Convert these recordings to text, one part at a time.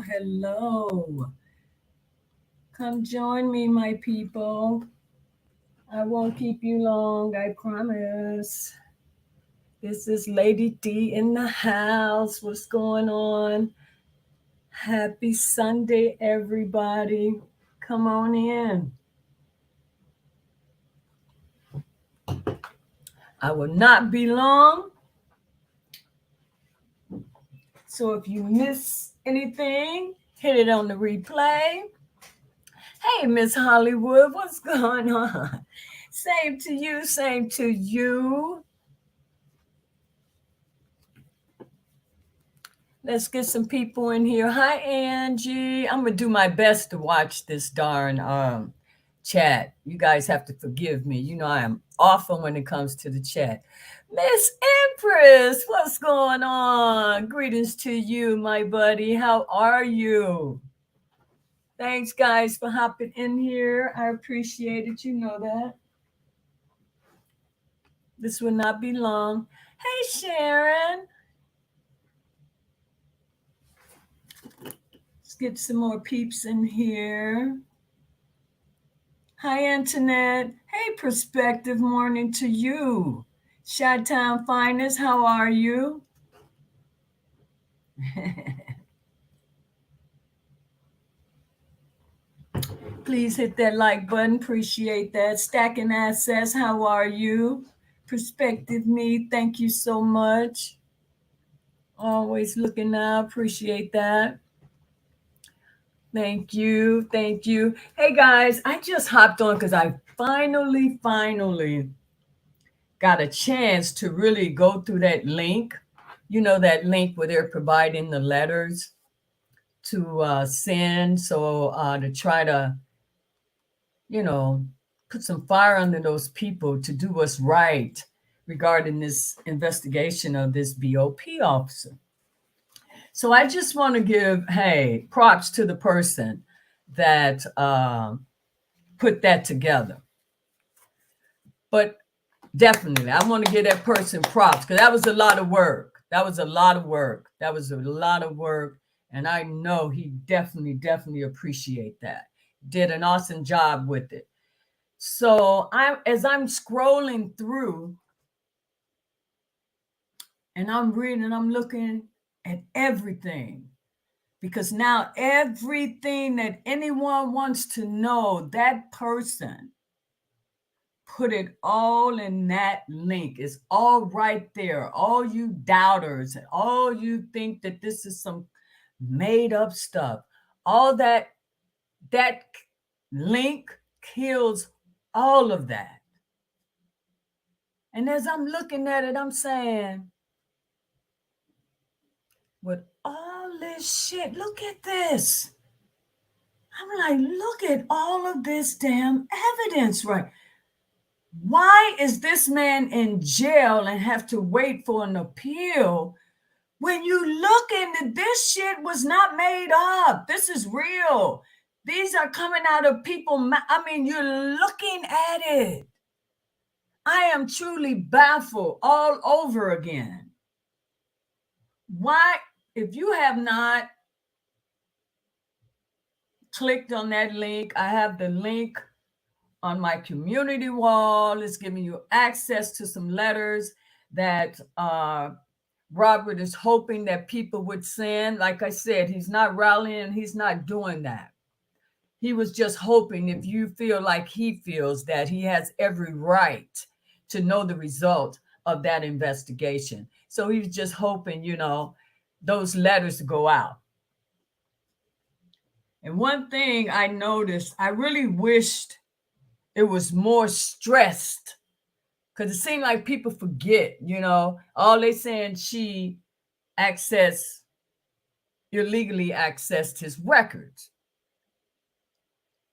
hello. Come join me, my people. I won't keep you long, I promise. This is Lady D in the house. What's going on? Happy Sunday, everybody. Come on in. I will not be long. So if you miss anything, hit it on the replay. Hey, Miss Hollywood, what's going on? Same to you, same to you. Let's get some people in here. Hi, Angie. I'm going to do my best to watch this darn chat. You guys have to forgive me. You know, I am awful when it comes to the chat. Miss Empress, what's going on? Greetings to you, my buddy. How are you? Thanks, guys, for hopping in here. I appreciate it. You know that. This will not be long. Hey, Sharon. Let's get some more peeps in here. Hi, Antoinette. Hey, Perspective morning to you. Chi-Town Finest, how are you? Please hit that like button. Appreciate that. Stacking Assets, how are you? Perspective Me, thank you so much. Always looking out. Appreciate that. Thank you. Thank you. Hey, guys, I just hopped on because I finally got a chance to really go through that link. You know, that link where they're providing the letters to send. So to try to, you know, put some fire under those people to do what's right regarding this investigation of this BOP officer. So I just want to give, hey, props to the person that put that together. But definitely, I want to give that person props because that was a lot of work. And I know he definitely appreciate that. Did an awesome job with it. So as I'm scrolling through and I'm reading, I'm looking at everything. Because now everything that anyone wants to know, that person put it all in that link. It's all right there. All you doubters and all you think that this is some made up stuff. All that link kills all of that. And as I'm looking at it, I'm saying, with all this shit, look at this. I'm like, look at all of this damn evidence, right? Why is this man in jail and have to wait for an appeal when you look into this shit was not made up? This is real. These are coming out of people. I mean, you're looking at it. I am truly baffled all over again. Why, if you have not clicked on that link, I have the link on my community wall. It's giving you access to some letters that Robert is hoping that people would send. Like I said, he's not rallying, he's not doing that. He was just hoping, if you feel like he feels, that he has every right to know the result of that investigation. So he was just hoping, those letters to go out. And one thing I noticed, I really wished it was more stressed, because it seemed like people forget, all they saying she illegally accessed his records.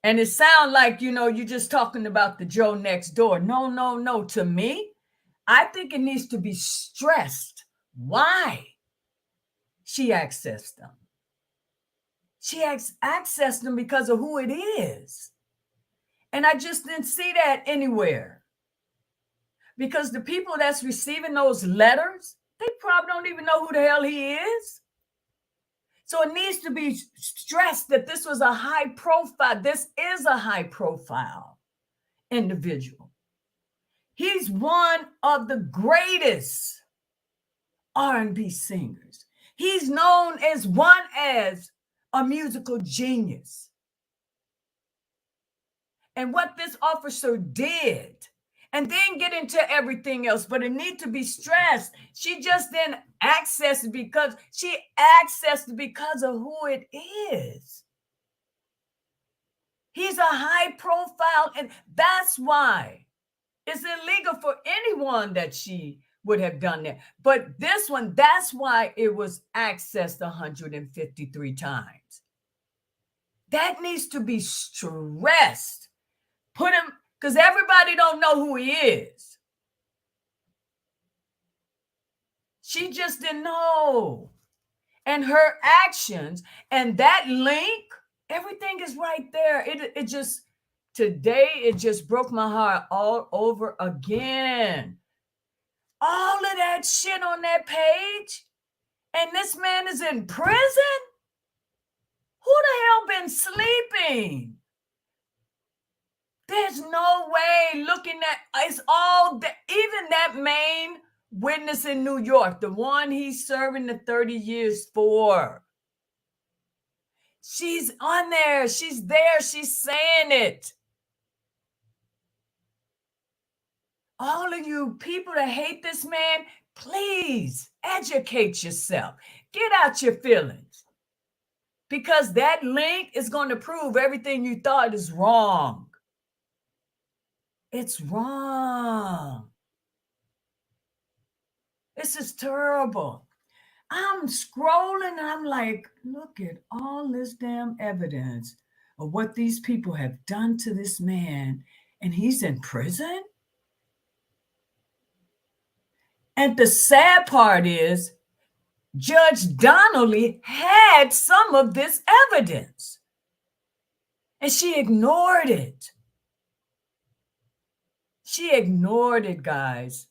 And it sounds like, you're just talking about the Joe next door. No. To me, I think it needs to be stressed why she accessed them. She accessed them because of who it is. And I just didn't see that anywhere. Because the people that's receiving those letters, they probably don't even know who the hell he is. So it needs to be stressed that this was a high profile. This is a high profile individual. He's one of the greatest R&B singers. He's known as a musical genius. And what this officer did, and then get into everything else, but it needs to be stressed. She just didn't access it because she accessed it because of who it is. He's a high profile, and that's why it's illegal for anyone that she would have done that. But this one, that's why it was accessed 153 times. That needs to be stressed. Put him, because everybody don't know who he is. She just didn't know. And her actions and that link, everything is right there. It just, today, it just broke my heart all over again. All of that shit on that page, and this man is in prison? Who the hell been sleeping? There's no way. Looking at, it's all, even that main witness in New York, the one he's serving the 30 years for. She's on there. She's there. She's saying it. All of you people that hate this man, please educate yourself. Get out your feelings. Because that link is going to prove everything you thought is wrong. It's wrong. This is terrible. I'm scrolling and I'm like, look at all this damn evidence of what these people have done to this man, and he's in prison? And the sad part is, Judge Donnelly had some of this evidence, and she ignored it. She ignored it, guys.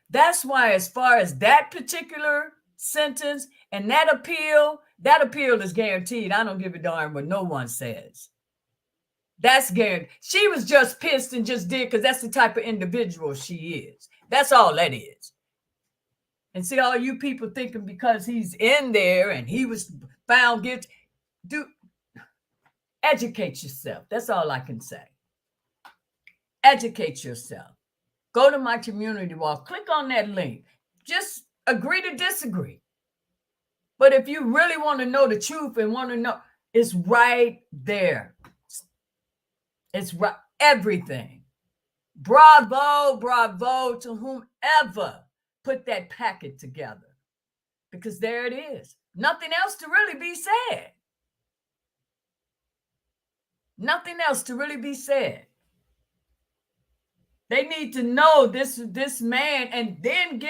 That's why, as far as that particular sentence and that appeal is guaranteed. I don't give a darn what no one says. That's guaranteed. She was just pissed and just did because that's the type of individual she is. That's all that is. And see, all you people thinking because he's in there and he was found guilty, educate yourself. That's all I can say. Educate yourself. Go to my community wall. Click on that link. Just agree to disagree. But if you really want to know the truth and want to know, it's right there. It's right. Everything. Bravo, bravo to whomever put that packet together. Because there it is. Nothing else to really be said. Nothing else to really be said. They need to know this man, and then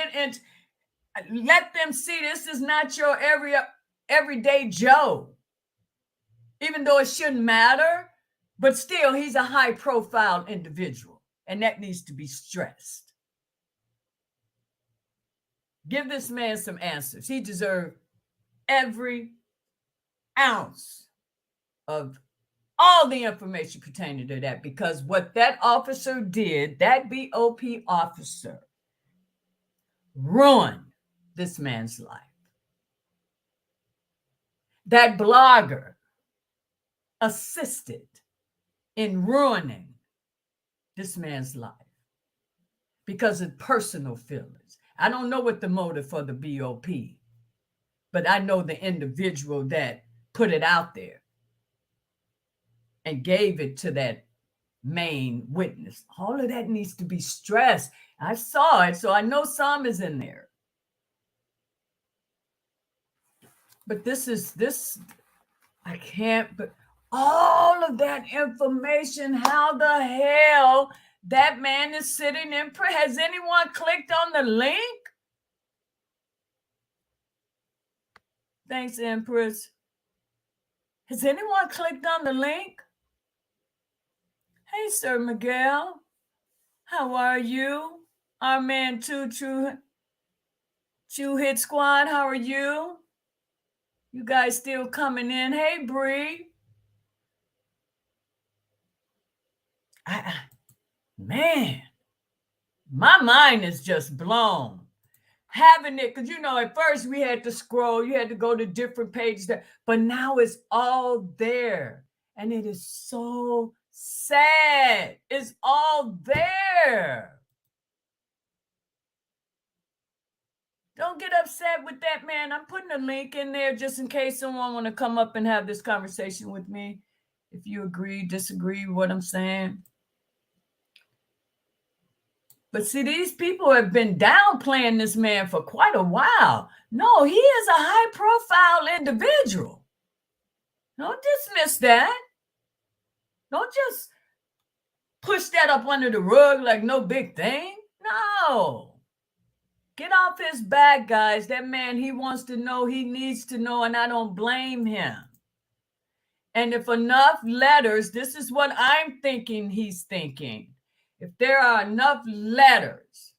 let them see this is not your everyday Joe. Even though it shouldn't matter, but still, he's a high-profile individual, and that needs to be stressed. Give this man some answers. He deserves every ounce of all the information pertaining to that, because what that officer did, that BOP officer, ruined this man's life. That blogger assisted in ruining this man's life because of personal feelings. I don't know what the motive for the BOP, but I know the individual that put it out there and gave it to that main witness. All of that needs to be stressed. I saw it, so I know some is in there. But this, I can't, but all of that information, how the hell that man is sitting in prison? Has anyone clicked on the link? Thanks, Empress. Has anyone clicked on the link? Hey, Sir Miguel. How are you? Our man, Two Hit Squad, how are you? You guys still coming in? Hey, Bree. Man, my mind is just blown. Having it, because at first we had to scroll, you had to go to different pages, but now it's all there. And it is so sad. It's all there. Don't get upset with that, man. I'm putting a link in there just in case someone want to come up and have this conversation with me. If you agree, disagree with what I'm saying. But see, these people have been downplaying this man for quite a while. No, he is a high-profile individual. Don't dismiss that. Don't just push that up under the rug like no big thing. No. Get off his back, guys. That man, he wants to know, he needs to know, and I don't blame him. And if enough letters, this is what I'm thinking he's thinking. If there are enough letters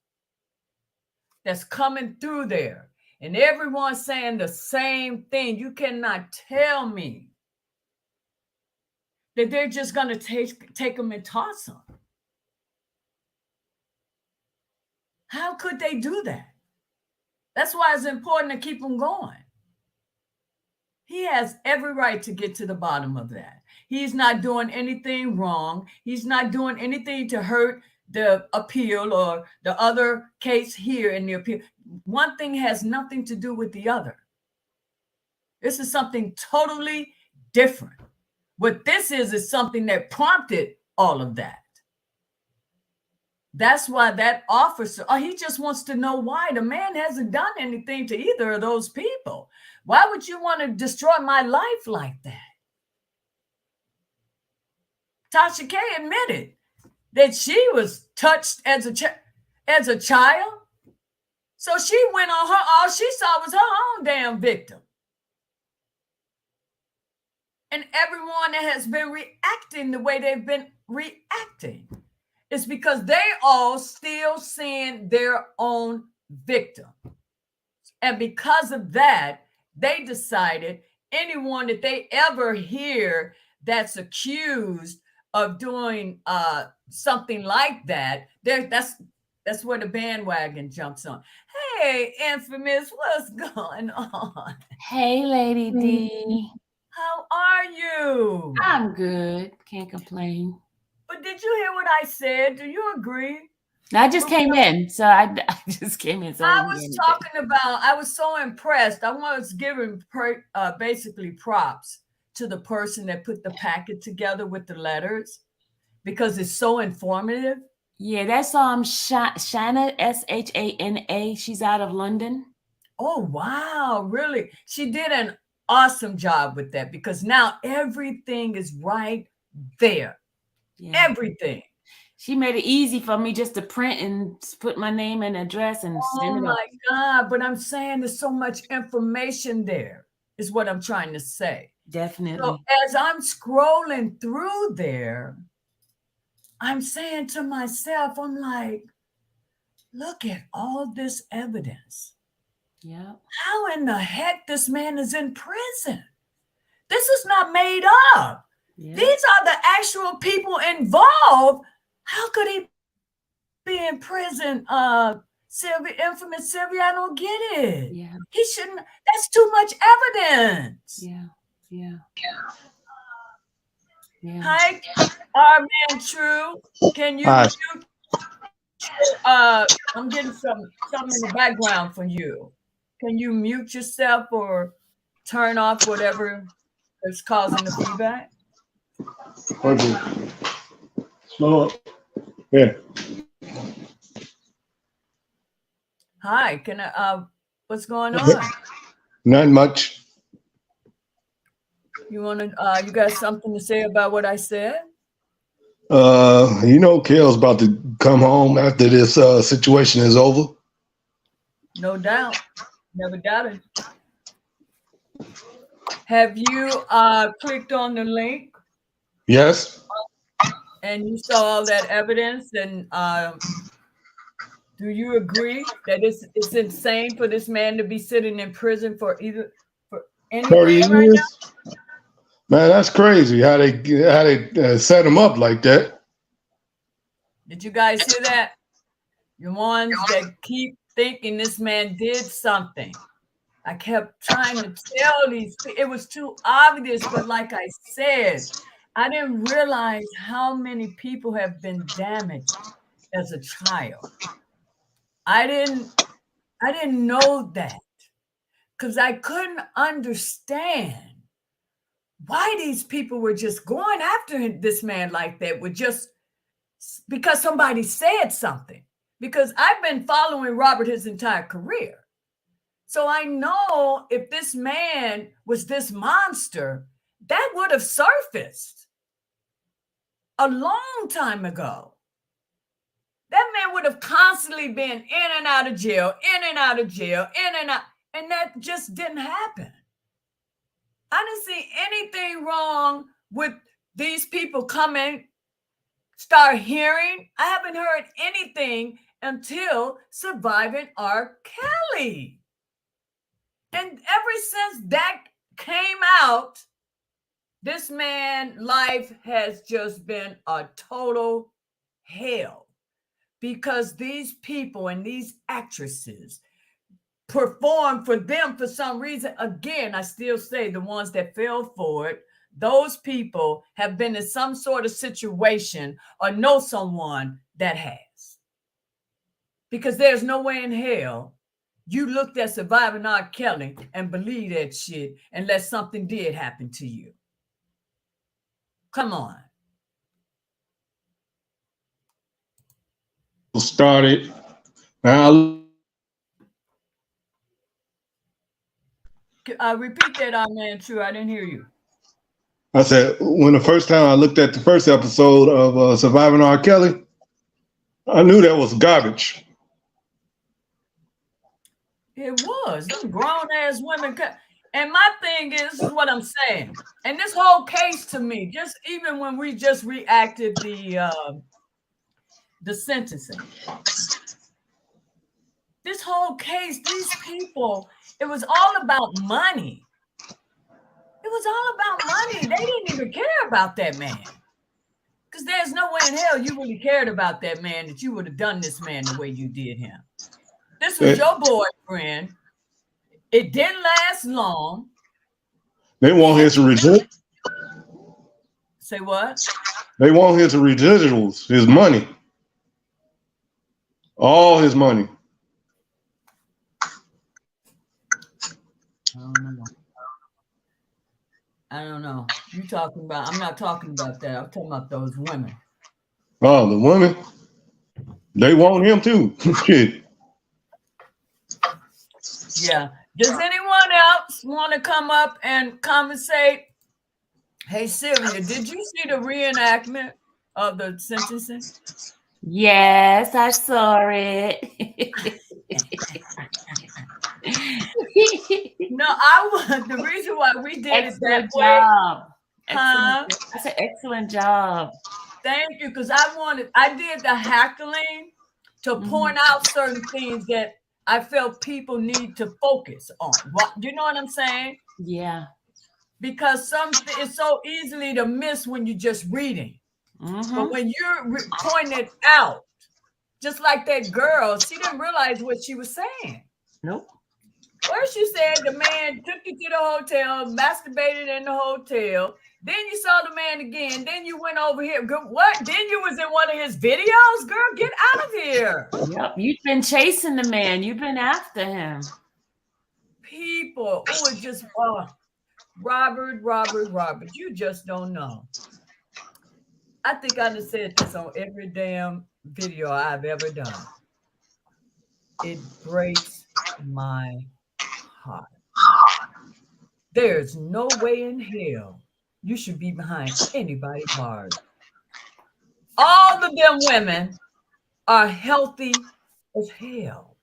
that's coming through there and everyone's saying the same thing, you cannot tell me that they're just going to take them and toss them. How could they do that? That's why it's important to keep them going. He has every right to get to the bottom of that. He's not doing anything wrong. He's not doing anything to hurt the appeal or the other case here in the appeal. One thing has nothing to do with the other. This is something totally different. What this is something that prompted all of that. That's why that officer, he just wants to know why. The man hasn't done anything to either of those people. Why would you want to destroy my life like that? Tasha K admitted that she was touched as a child. So she went on her, all she saw was her own damn victim. And everyone that has been reacting the way they've been reacting is because they all still seeing their own victim. And because of that, they decided anyone that they ever hear that's accused of doing something like that, that's where the bandwagon jumps on. Hey, Infamous, what's going on? Hey, Lady D. How are you? I'm good. Can't complain. But did you hear what I said? Do you agree? I just came in, so I just came in. So I was talking about, I was so impressed. I was giving basically props to the person that put the packet together with the letters because it's so informative. Yeah, that's Shana, Shana. She's out of London. Oh, wow. Really? She did an awesome job with that because now everything is right there. Yeah. Everything. She made it easy for me just to print and put my name and address and send it up. Oh my God, but I'm saying there's so much information there, is what I'm trying to say. Definitely. So as I'm scrolling through there, I'm saying to myself, I'm like, look at all this evidence. Yeah. How in the heck this man is in prison? This is not made up. Yeah. These are the actual people involved. How could he be in prison? Infamous Sylvia, I don't get it. Yeah. He shouldn't. That's too much evidence. Yeah. Yeah. Yeah. Hi, our man True. Can you mute? I'm getting something in the background from you. Can you mute yourself or turn off whatever is causing the feedback? Slow up. Yeah. Hi, can I what's going on? Not much. You you got something to say about what I said? Kel's about to come home after this situation is over. No doubt. Never doubted. Have you clicked on the link? Yes. And you saw all that evidence, and do you agree that it's insane for this man to be sitting in prison for 30 Anything right now? years. Man, that's crazy how they set him up like that. Did you guys hear that? The ones that keep thinking this man did something. I kept trying to tell these, it was too obvious, but like I said, I didn't realize how many people have been damaged as a child. I didn't know that because I couldn't understand why these people were just going after this man like that with just because somebody said something. Because I've been following Robert his entire career. So I know if this man was this monster, that would have surfaced a long time ago. That man would have constantly been in and out of jail, in and out of jail, in and out. And that just didn't happen. I didn't see anything wrong with these people coming, start hearing. I haven't heard anything until Surviving R. Kelly. And ever since that came out, this man's life has just been a total hell because these people and these actresses perform for them for some reason. Again, I still say the ones that fell for it, those people have been in some sort of situation or know someone that has. Because there's no way in hell you looked at Surviving R. Kelly and believe that shit unless something did happen to you. Come on. Started. Now, Repeat that, man. True, I didn't hear you. I said when the first time I looked at the first episode of Surviving R. Kelly, I knew that was garbage. It was. Them grown-ass women. And my thing is, this is what I'm saying. And this whole case to me, just even when we just reacted the sentencing, this whole case, these people, it was all about money. It was all about money. They didn't even care about that man. Because there's no way in hell you really cared about that man that you would have done this man the way you did him. This was your boyfriend. It didn't last long. They want his residuals. Say what? They want his residuals, his money. All his money. I don't know. You talking about, I'm not talking about that. I'm talking about those women. Oh, the women? They want him too. Shit. Yeah. Does anyone else want to come up and conversate? Hey, Sylvia, did you see the reenactment of the sentencing? Yes, I saw it. No, the reason why we did excellent it that job. way. Huh? That's an excellent job. Thank you, because I did the hackling to point out certain things that I felt people need to focus on. You know what I'm saying? Yeah. Because it's so easily to miss when you're just reading. But when you're pointing it out, just like that girl, she didn't realize what she was saying. Nope. First you said the man took you to the hotel, masturbated in the hotel. Then you saw the man again. Then you went over here. What? Then you was in one of his videos? Girl, get out of here. Yep. You've been chasing the man. You've been after him. People who are just, Robert, you just don't know. I think I just said this on every damn video I've ever done. It breaks my heart. There's no way in hell you should be behind anybody's bars. All of them women are healthy as hell.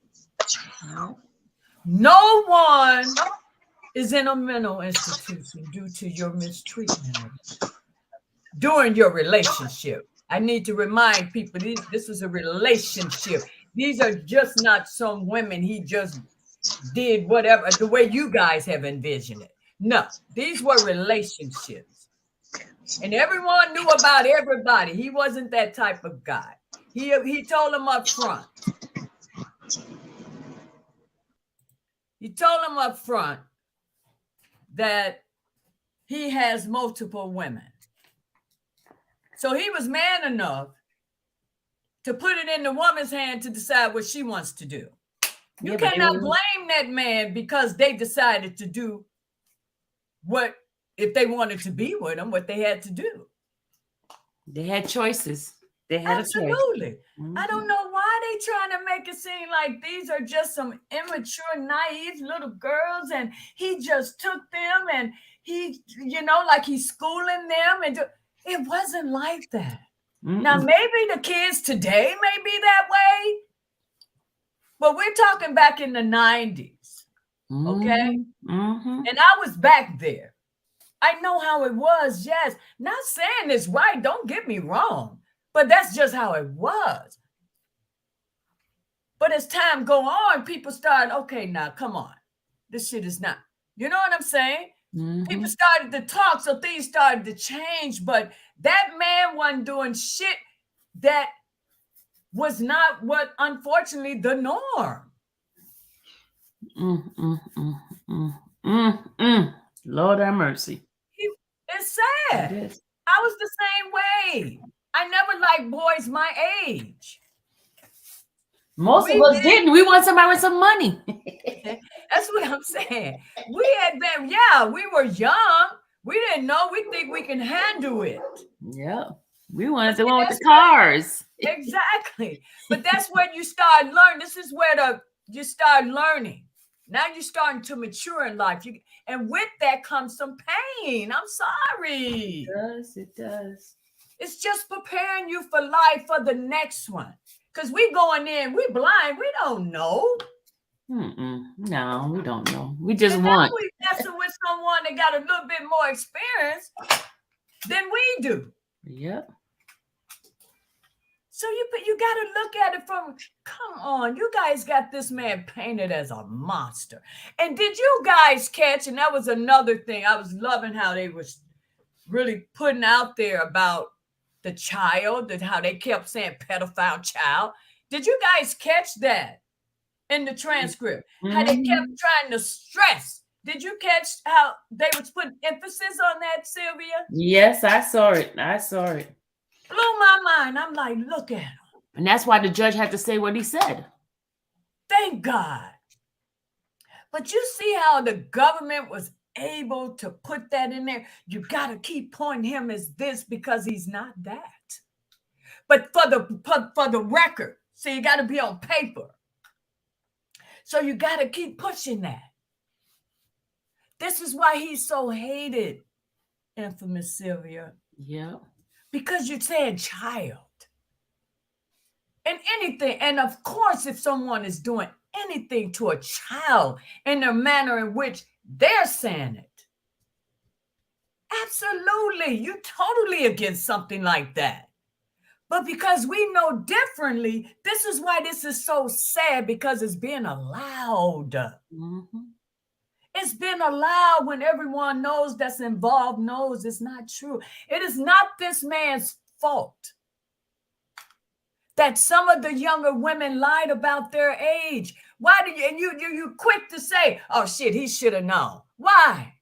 No one is in a mental institution due to your mistreatment during your relationship. I need to remind people this is a relationship. These are just not some women he just did whatever the way you guys have envisioned it. No, these were relationships. And everyone knew about everybody. He wasn't that type of guy. He told them up front. He told them up front that he has multiple women. So he was man enough to put it in the woman's hand to decide what she wants to do. You cannot blame that man because they decided to do what, if they wanted to be with him, what they had to do. They had choices. They had absolutely. I don't know why they trying to make it seem like these are just some immature, naive little girls, and he just took them and he, like he's schooling them, and it wasn't like that. Now, maybe the kids today may be that way, but we're talking back in the 90s, okay? And I was back there. I know how it was, yes. Not saying it's right, don't get me wrong, but that's just how it was. But as time go on, people start, okay, now, come on. This shit is not, you know what I'm saying? People started to talk, so things started to change, but that man wasn't doing shit that was not what, unfortunately, the norm. Lord have mercy. It's sad. I was the same way. I never liked boys my age. Most of us didn't. We want somebody with some money. That's what I'm saying. We had been, yeah, we were young. We didn't know. We think we can handle it. Yeah. We wanted the one with the cars. Exactly. But that's when you start learning. This is where you start learning. Now you're starting to mature in life. And with that comes some pain. I'm sorry. It does. It's just preparing you for life for the next one. Because we going in, we blind, we don't know. No, we don't know. We just want. We messing with someone that got a little bit more experience than we do. Yep. So you got to look at it from, come on, you guys got this man painted as a monster. And did you guys catch, and that was another thing, I was loving how they was really putting out there about the child, and how they kept saying pedophile child. Did you guys catch that in the transcript? How they kept trying to stress. Did you catch how they was putting emphasis on that, Sylvia? Yes, I saw it. Blew my mind. I'm like, look at him. And that's why the judge had to say what he said. Thank God. But you see how the government was able to put that in there. You got to keep pointing him as this because he's not that. But for the record, so you got to be on paper. So you got to keep pushing that. This is why he's so hated, infamous Sylvia. Yeah. Because you're saying child. And anything, and of course, if someone is doing anything to a child in the manner in which they're saying it, absolutely, you're totally against something like that. But because we know differently, this is why this is so sad, because it's being allowed. It's been allowed when everyone knows that's involved knows it's not true. It is not this man's fault that some of the younger women lied about their age. Why do you, and you quick to say, oh shit, he should have known. Why?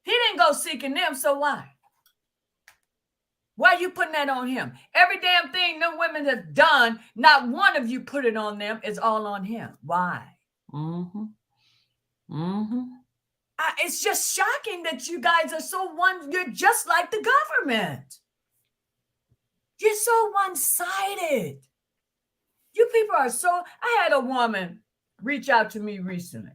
He didn't go seeking them, so why? Why are you putting that on him? Every damn thing them women have done, not one of you put it on them, it's all on him. Why? It's just shocking that you guys are so you're just like the government. You're so one-sided. You people are so, I had a woman reach out to me recently.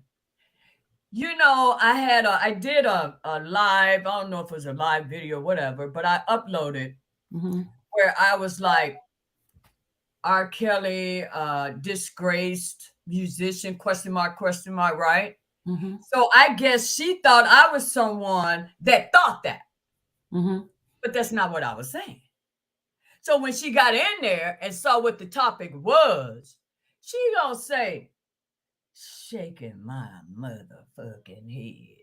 You know, I did a live, I don't know if it was a live video or whatever, but I uploaded where I was like, R. Kelly, disgraced musician, question mark, right? So I guess she thought I was someone that thought that. But that's not what I was saying. So when she got in there and saw what the topic was, she gonna say, shaking my motherfucking head.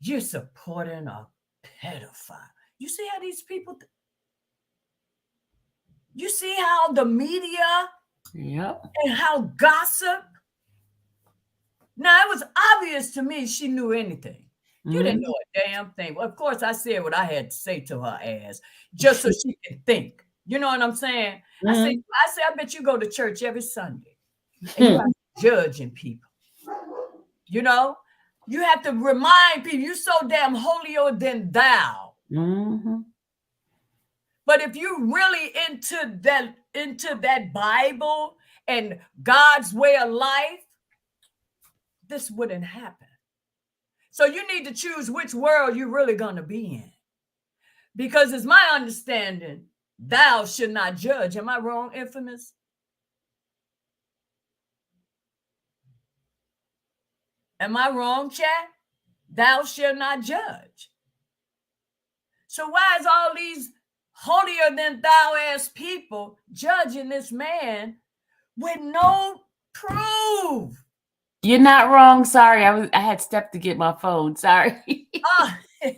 you're supporting a pedophile. You see how these people, you see how the media Yep. and how gossip. Now, it was obvious to me she knew anything. You didn't know a damn thing. Well, of course, I said what I had to say to her ass, just so she can think. You know what I'm saying? I said, I bet you go to church every Sunday, and you have judging people. You know, you have to remind people you're so damn holier than thou. But if you really into that Bible and God's way of life, this wouldn't happen. So you need to choose which world you're really going to be in. Because it's my understanding, thou should not judge. Am I wrong, Infamous? Am I wrong, chat? Thou shalt not judge. So why is all these holier than thou ass people judging this man with no proof? You're not wrong. Sorry, I had stepped to get my phone. Sorry. Am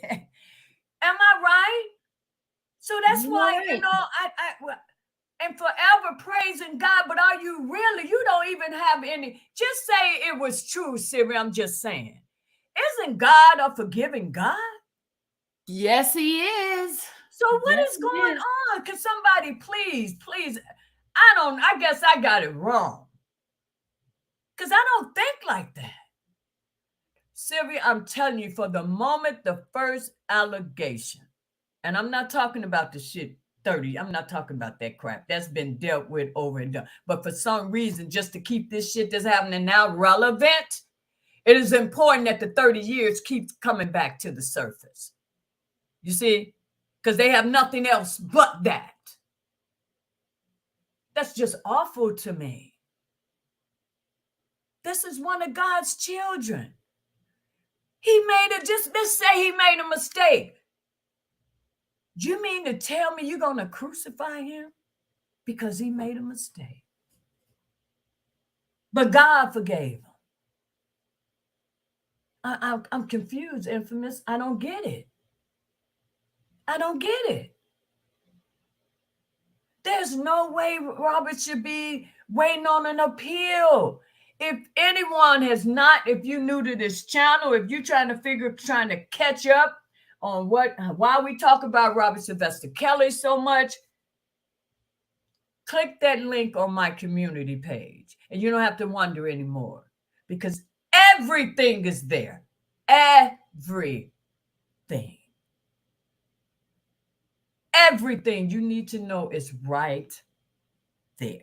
I right? So that's why, you know, I and forever praising God, but are you really? You don't even have any. Just say it was true, Siri. I'm just saying. Isn't God a forgiving God? Yes, he is. So what is going on? Can somebody please? I guess I got it wrong. Because I don't think like that. Siri, I'm telling you, for the moment, the first allegation, and I'm not talking about the shit 30. I'm not talking about that crap. That's been dealt with over and done. But for some reason, just to keep this shit that's happening now relevant, it is important that the 30 years keeps coming back to the surface. You see? Because they have nothing else but that. That's just awful to me. This is one of God's children. He made it, let's say he made a mistake. Do you mean to tell me you're going to crucify him because he made a mistake? But God forgave him. I'm confused, Infamous. I don't get it. I don't get it. There's no way Robert should be waiting on an appeal. If anyone has not, if you're new to this channel, if you're trying to catch up on why we talk about Robert Sylvester Kelly so much, click that link on my community page and you don't have to wonder anymore because everything is there. Everything. Everything you need to know is right there.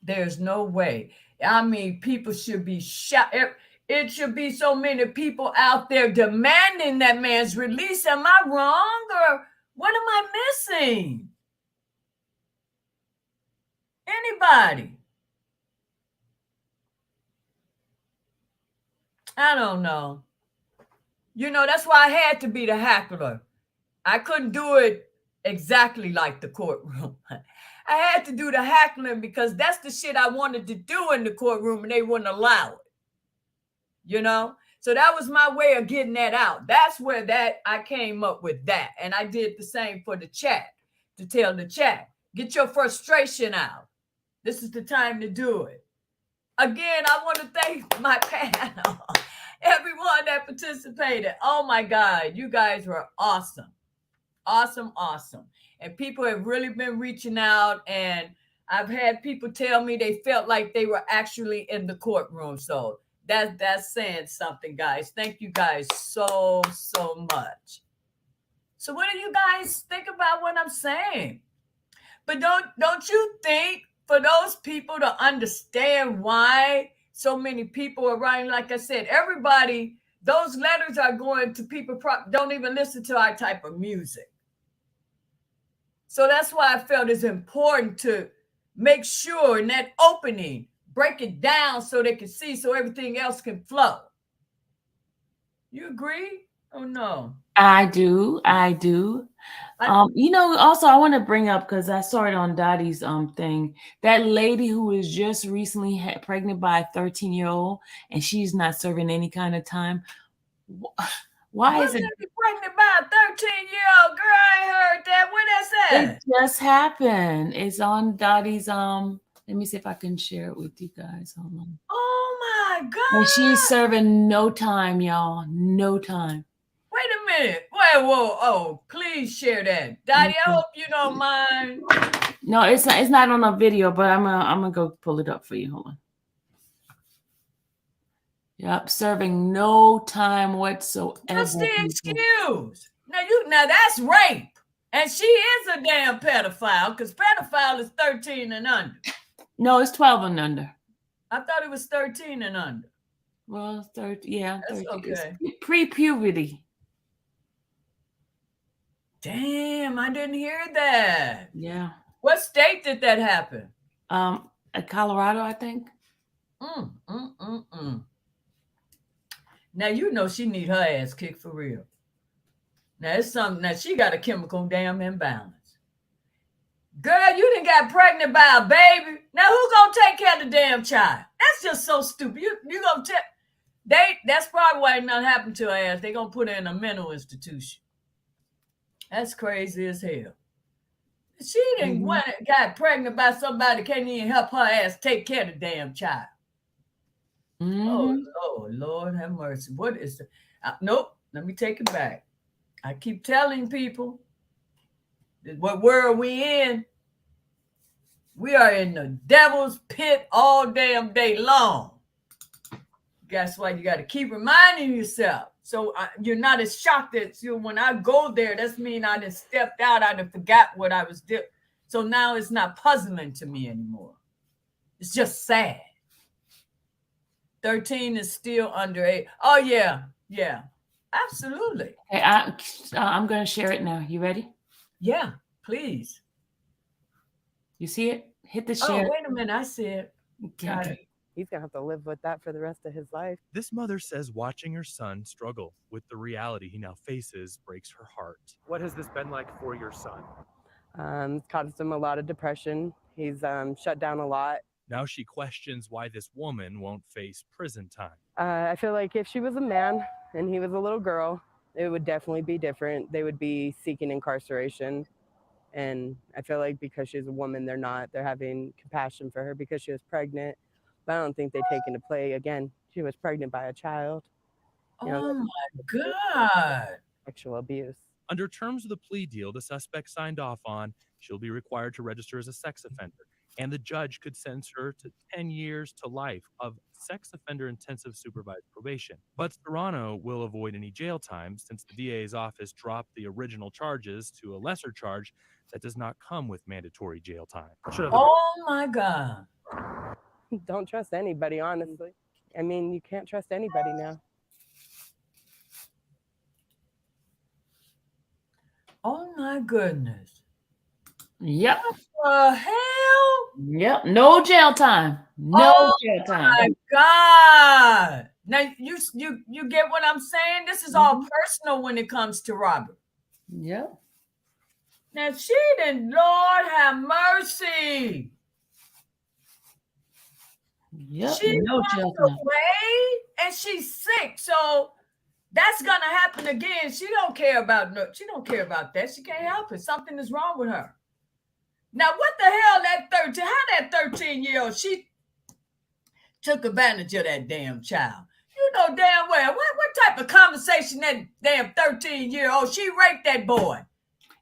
There's no way. I mean, people should be shot. It should be so many people out there demanding that man's release. Am I wrong or what am I missing? Anybody? I don't know. You know, that's why I had to be the heckler. I couldn't do it exactly like the courtroom. I had to do the heckling because that's the shit I wanted to do in the courtroom and they wouldn't allow it. You know? So that was my way of getting that out. That's where I came up with that. And I did the same for the chat, to tell the chat, get your frustration out. This is the time to do it. Again, I want to thank my panel, everyone that participated. Oh my God, you guys were awesome. Awesome. And people have really been reaching out, and I've had people tell me they felt like they were actually in the courtroom. So that's saying something, guys. Thank you guys so much. So what do you guys think about what I'm saying? But don't you think for those people to understand why so many people are writing, like I said, everybody, those letters are going to people don't even listen to our type of music. So that's why I felt it's important to make sure in that opening, break it down so they can see, so everything else can flow. You agree? Oh no. I do. Also I want to bring up, because I saw it on Dottie's thing, that lady who was just recently pregnant by a 13-year-old, and she's not serving any kind of time. Why is it pregnant by a 13-year-old girl? I ain't heard that. Where that's at? It just happened. It's on Dottie's let me see if I can share it with you guys. Hold on. Oh my God. And she's serving no time, y'all. No time. Wait a minute. Wait, whoa. Oh, please share that. Dottie, I hope you don't mind. No, it's not on a video, but I'm gonna go pull it up for you. Hold on. Yep, serving no time whatsoever. What's the excuse? Now that's rape. And she is a damn pedophile, because pedophile is 13 and under. No, it's 12 and under. I thought it was 13 and under. Well, 30, yeah. That's 30. okay. It's pre-puberty. Damn, I didn't hear that. Yeah. What state did that happen? Colorado, I think. Now you know she need her ass kicked for real. Now it's something that she got a chemical damn imbalance. Girl, you done got pregnant by a baby. Now who gonna take care of the damn child? That's just so stupid. You gonna tell that's probably why nothing happened to her ass. They gonna put her in a mental institution. That's crazy as hell. She done got pregnant by somebody that can't even help her ass take care of the damn child. Oh, Lord have mercy. What is the nope, let me take it back. I keep telling people, what world we in? We are in the devil's pit all damn day long. That's why you got to keep reminding yourself. So you're not as shocked that when I go there, that's mean I just stepped out. I done forgot what I was doing. So now it's not puzzling to me anymore. It's just sad. 13 is still under 8. Oh, yeah. Absolutely. Okay, I'm going to share it now. You ready? Yeah, please. You see it? Hit the share. Oh, wait a minute. I see it. Got it. He's going to have to live with that for the rest of his life. This mother says watching her son struggle with the reality he now faces breaks her heart. What has this been like for your son? It's caused him a lot of depression. He's shut down a lot. Now she questions why this woman won't face prison time. I feel like if she was a man and he was a little girl, it would definitely be different. They would be seeking incarceration. And I feel like because she's a woman, they're having compassion for her because she was pregnant. But I don't think they take into play, again, she was pregnant by a child. Oh my God. Sexual abuse. Under terms of the plea deal the suspect signed off on, she'll be required to register as a sex offender. And the judge could sentence her to 10 years to life of sex offender intensive supervised probation. But Serrano will avoid any jail time since the DA's office dropped the original charges to a lesser charge that does not come with mandatory jail time. Oh my God. Don't trust anybody, honestly. I mean, you can't trust anybody now. Oh my goodness. Yep. What the hell? Yep. No jail time. No jail time. Oh my God. Now you get what I'm saying? This is all personal when it comes to Robert. Yep. Now she didn't, Lord have mercy. Yep. She No jail walked time. away and she's sick. So that's gonna happen again. She don't care about that. She can't help it. Something is wrong with her. Now, what the hell that 13-year-old, she took advantage of that damn child. You know damn well. What type of conversation that damn 13-year-old, she raped that boy.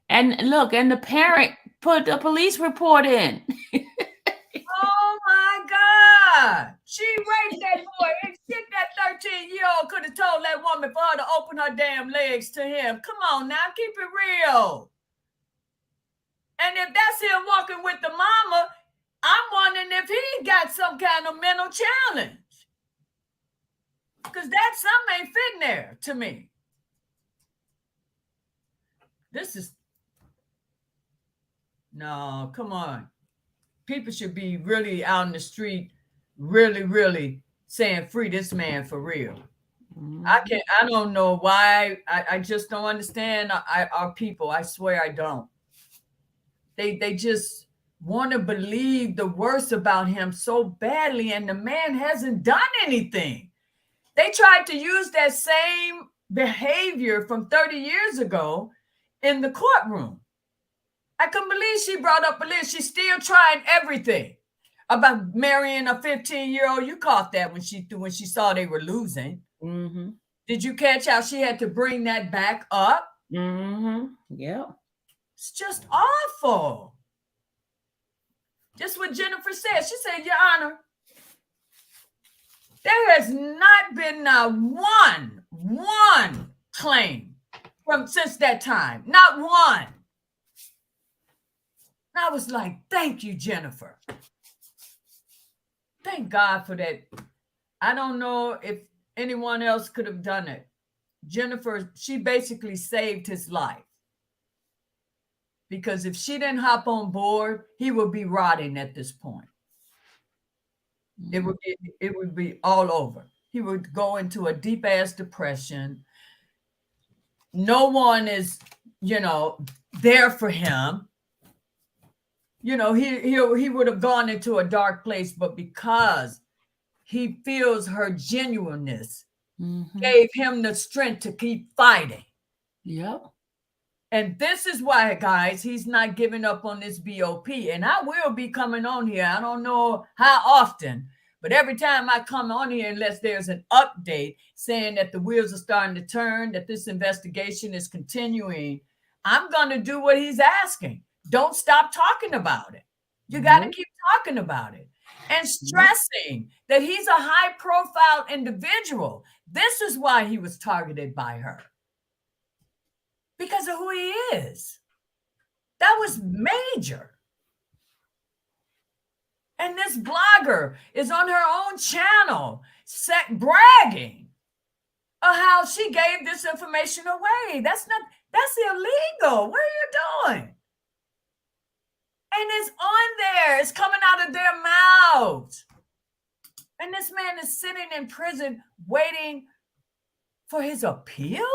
And look, and the parent put a police report in. Oh my God. She raped that boy. And shit, that 13-year-old could have told that woman for her to open her damn legs to him. Come on now, keep it real. And if that's him walking with the mama, I'm wondering if he got some kind of mental challenge. Because that something ain't fitting there to me. No, come on. People should be really out in the street, really, really saying free this man for real. I don't know why. I just don't understand our people. I swear I don't. They just want to believe the worst about him so badly, and the man hasn't done anything. They tried to use that same behavior from 30 years ago in the courtroom. I couldn't believe she brought up a list. She's still trying everything about marrying a 15-year-old. You caught that when she saw they were losing. Mm-hmm. Did you catch how she had to bring that back up? Mm-hmm. Yeah. It's just awful. Just what Jennifer said. She said, Your Honor, there has not been one claim since that time. Not one. And I was like, thank you, Jennifer. Thank God for that. I don't know if anyone else could have done it. Jennifer, she basically saved his life. Because if she didn't hop on board, he would be rotting at this point. It would be all over. He would go into a deep ass depression. No one is, there for him. He would have gone into a dark place, but because he feels her genuineness gave him the strength to keep fighting. Yep. And this is why, guys, he's not giving up on this BOP. And I will be coming on here. I don't know how often, but every time I come on here, unless there's an update saying that the wheels are starting to turn, that this investigation is continuing, I'm going to do what he's asking. Don't stop talking about it. You got to keep talking about it and stressing that he's a high-profile individual. This is why he was targeted by her. Because of who he is. That was major. And this blogger is on her own channel bragging of how she gave this information away. That's illegal. What are you doing? And it's on there. It's coming out of their mouths. And this man is sitting in prison waiting for his appeal?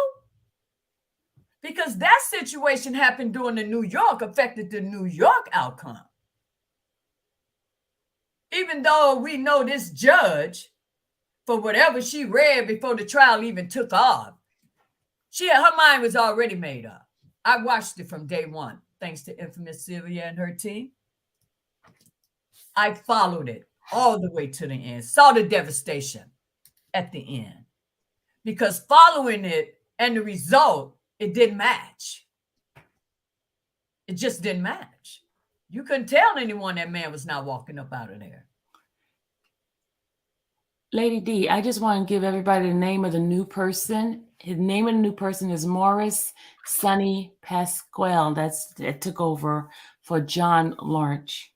Because that situation happened during the New York, affected the New York outcome. Even though we know this judge, for whatever she read before the trial even took off, her mind was already made up. I watched it from day one, thanks to infamous Sylvia and her team. I followed it all the way to the end, saw the devastation at the end. Because following it and the result, it didn't match. It just didn't match. You couldn't tell anyone that man was not walking up out of there. Lady D, I just want to give everybody the name of the new person. His name of the new person is Morris Sonny Pasquale. That took over for John Lawrence.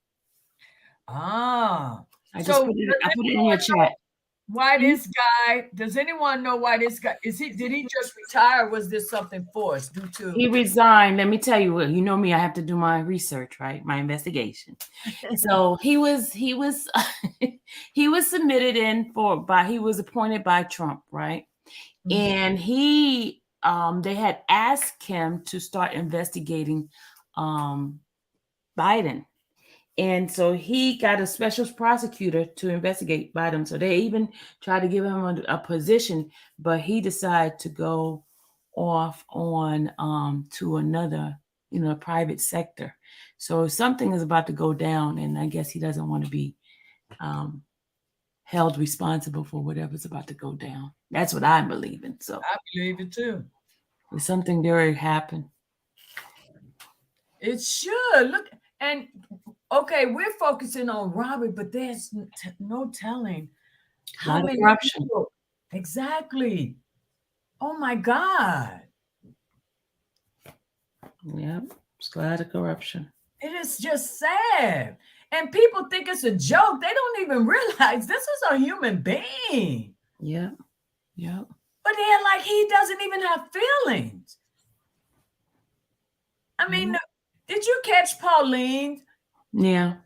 Ah. I put it in your chat. Why this guy? Does anyone know why this guy did he just retire? Or was this something forced due to? He resigned. Let me tell you what. You know me. I have to do my research, right? My investigation. So he was he was submitted in he was appointed by Trump, right? Mm-hmm. And they had asked him to start investigating Biden. And so he got a special prosecutor to investigate Biden. So they even tried to give him a position, but he decided to go off on to another, private sector. So something is about to go down, and I guess he doesn't want to be held responsible for whatever's about to go down. That's what I'm believing. So I believe it too. There's something there happen. It should look and. Okay, we're focusing on Robert, but there's no telling how many corruption. People. Exactly. Oh my God. Yep, it's a lot of corruption. It is just sad. And people think it's a joke. They don't even realize this is a human being. Yeah. Yeah. But they're like, he doesn't even have feelings. I mean, did you catch Pauline? Yeah.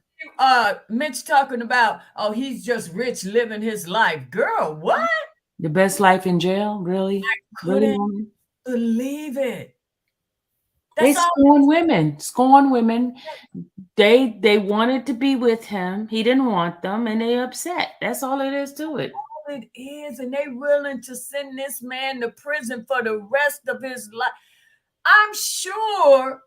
Mitch talking about, he's just rich living his life. Girl, what? The best life in jail, really? Really, Couldn't woman? believe it. They That's all scorn women. Scorn women. They wanted to be with him. He didn't want them, and they upset. That's all it is to it. it is, and they willing to send this man to prison for the rest of his life. I'm sure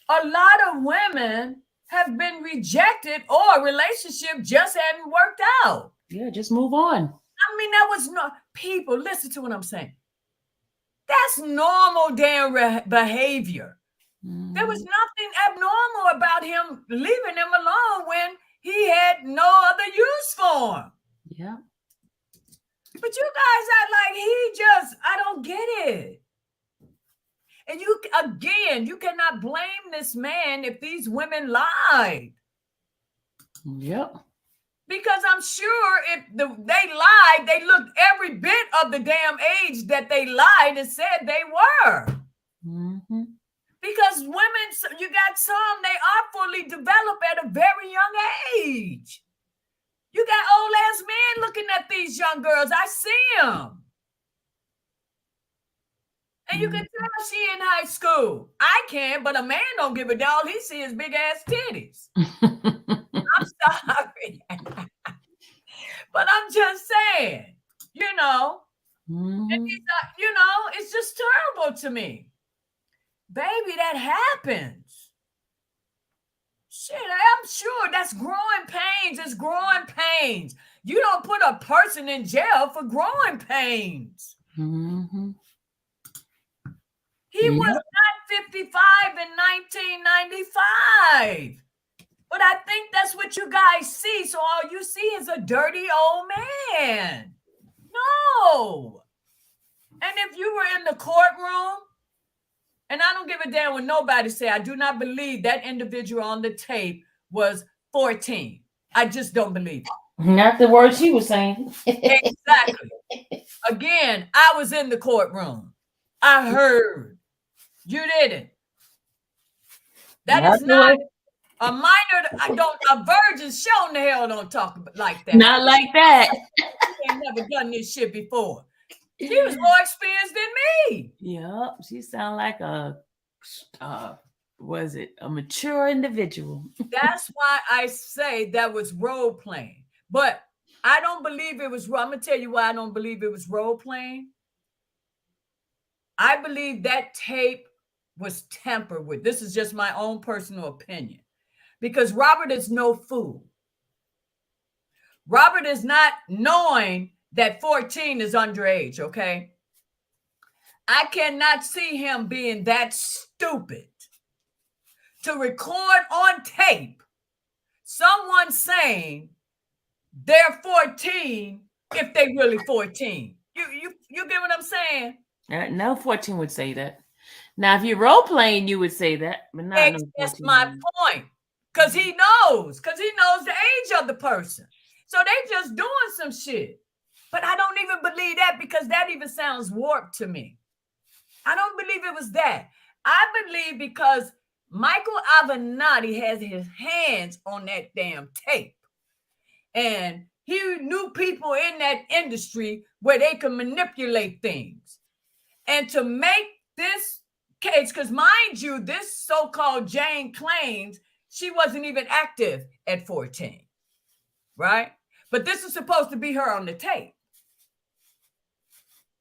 a lot of women have been rejected or a relationship just hadn't worked out. Yeah, just move on. I mean, that was not people. Listen to what I'm saying. That's normal damn behavior. There was nothing abnormal about him leaving him alone when he had no other use for him. Yeah. But you guys act like I don't get it. And you cannot blame this man if these women lied. Yep. Because I'm sure if they lied, they looked every bit of the damn age that they lied and said they were. Mm-hmm. Because women, you got some, they are fully developed at a very young age. You got old ass men looking at these young girls. I see them. And you can tell she in high school. I can, but a man don't give a damn. All he see is big ass titties. I'm sorry. But I'm just saying, and he's not, it's just terrible to me. Baby, that happens. Shit, I'm sure that's growing pains. It's growing pains. You don't put a person in jail for growing pains. Mm-hmm. He was not 55 in 1995. But I think that's what you guys see. So all you see is a dirty old man. No. And if you were in the courtroom, and I don't give a damn what nobody say, I do not believe that individual on the tape was 14. I just don't believe it. Not the words she was saying. Exactly. Again, I was in the courtroom. I heard. You didn't. That is not a minor. A virgin show in the hell don't talk like that. Not like that. She ain't never done this shit before. She was more experienced than me. Yep, she sound like a mature individual. That's why I say that was role playing. But I don't believe it was. I'm gonna tell you why I don't believe it was role playing. I believe that tape was tampered with. This is just my own personal opinion. Because Robert is no fool. Robert is not knowing that 14 is underage, okay? I cannot see him being that stupid to record on tape someone saying they're 14 if they really 14. You get what I'm saying? No 14 would say that. Now, if you're role playing, you would say that, but not no 14. That's my point. Because he knows the age of the person. So they just doing some shit. But I don't even believe that because that even sounds warped to me. I don't believe it was that. I believe because Michael Avenatti has his hands on that damn tape. And he knew people in that industry where they can manipulate things. And to make this case, because mind you, this so-called Jane claims she wasn't even active at 14, right? But this is supposed to be her on the tape,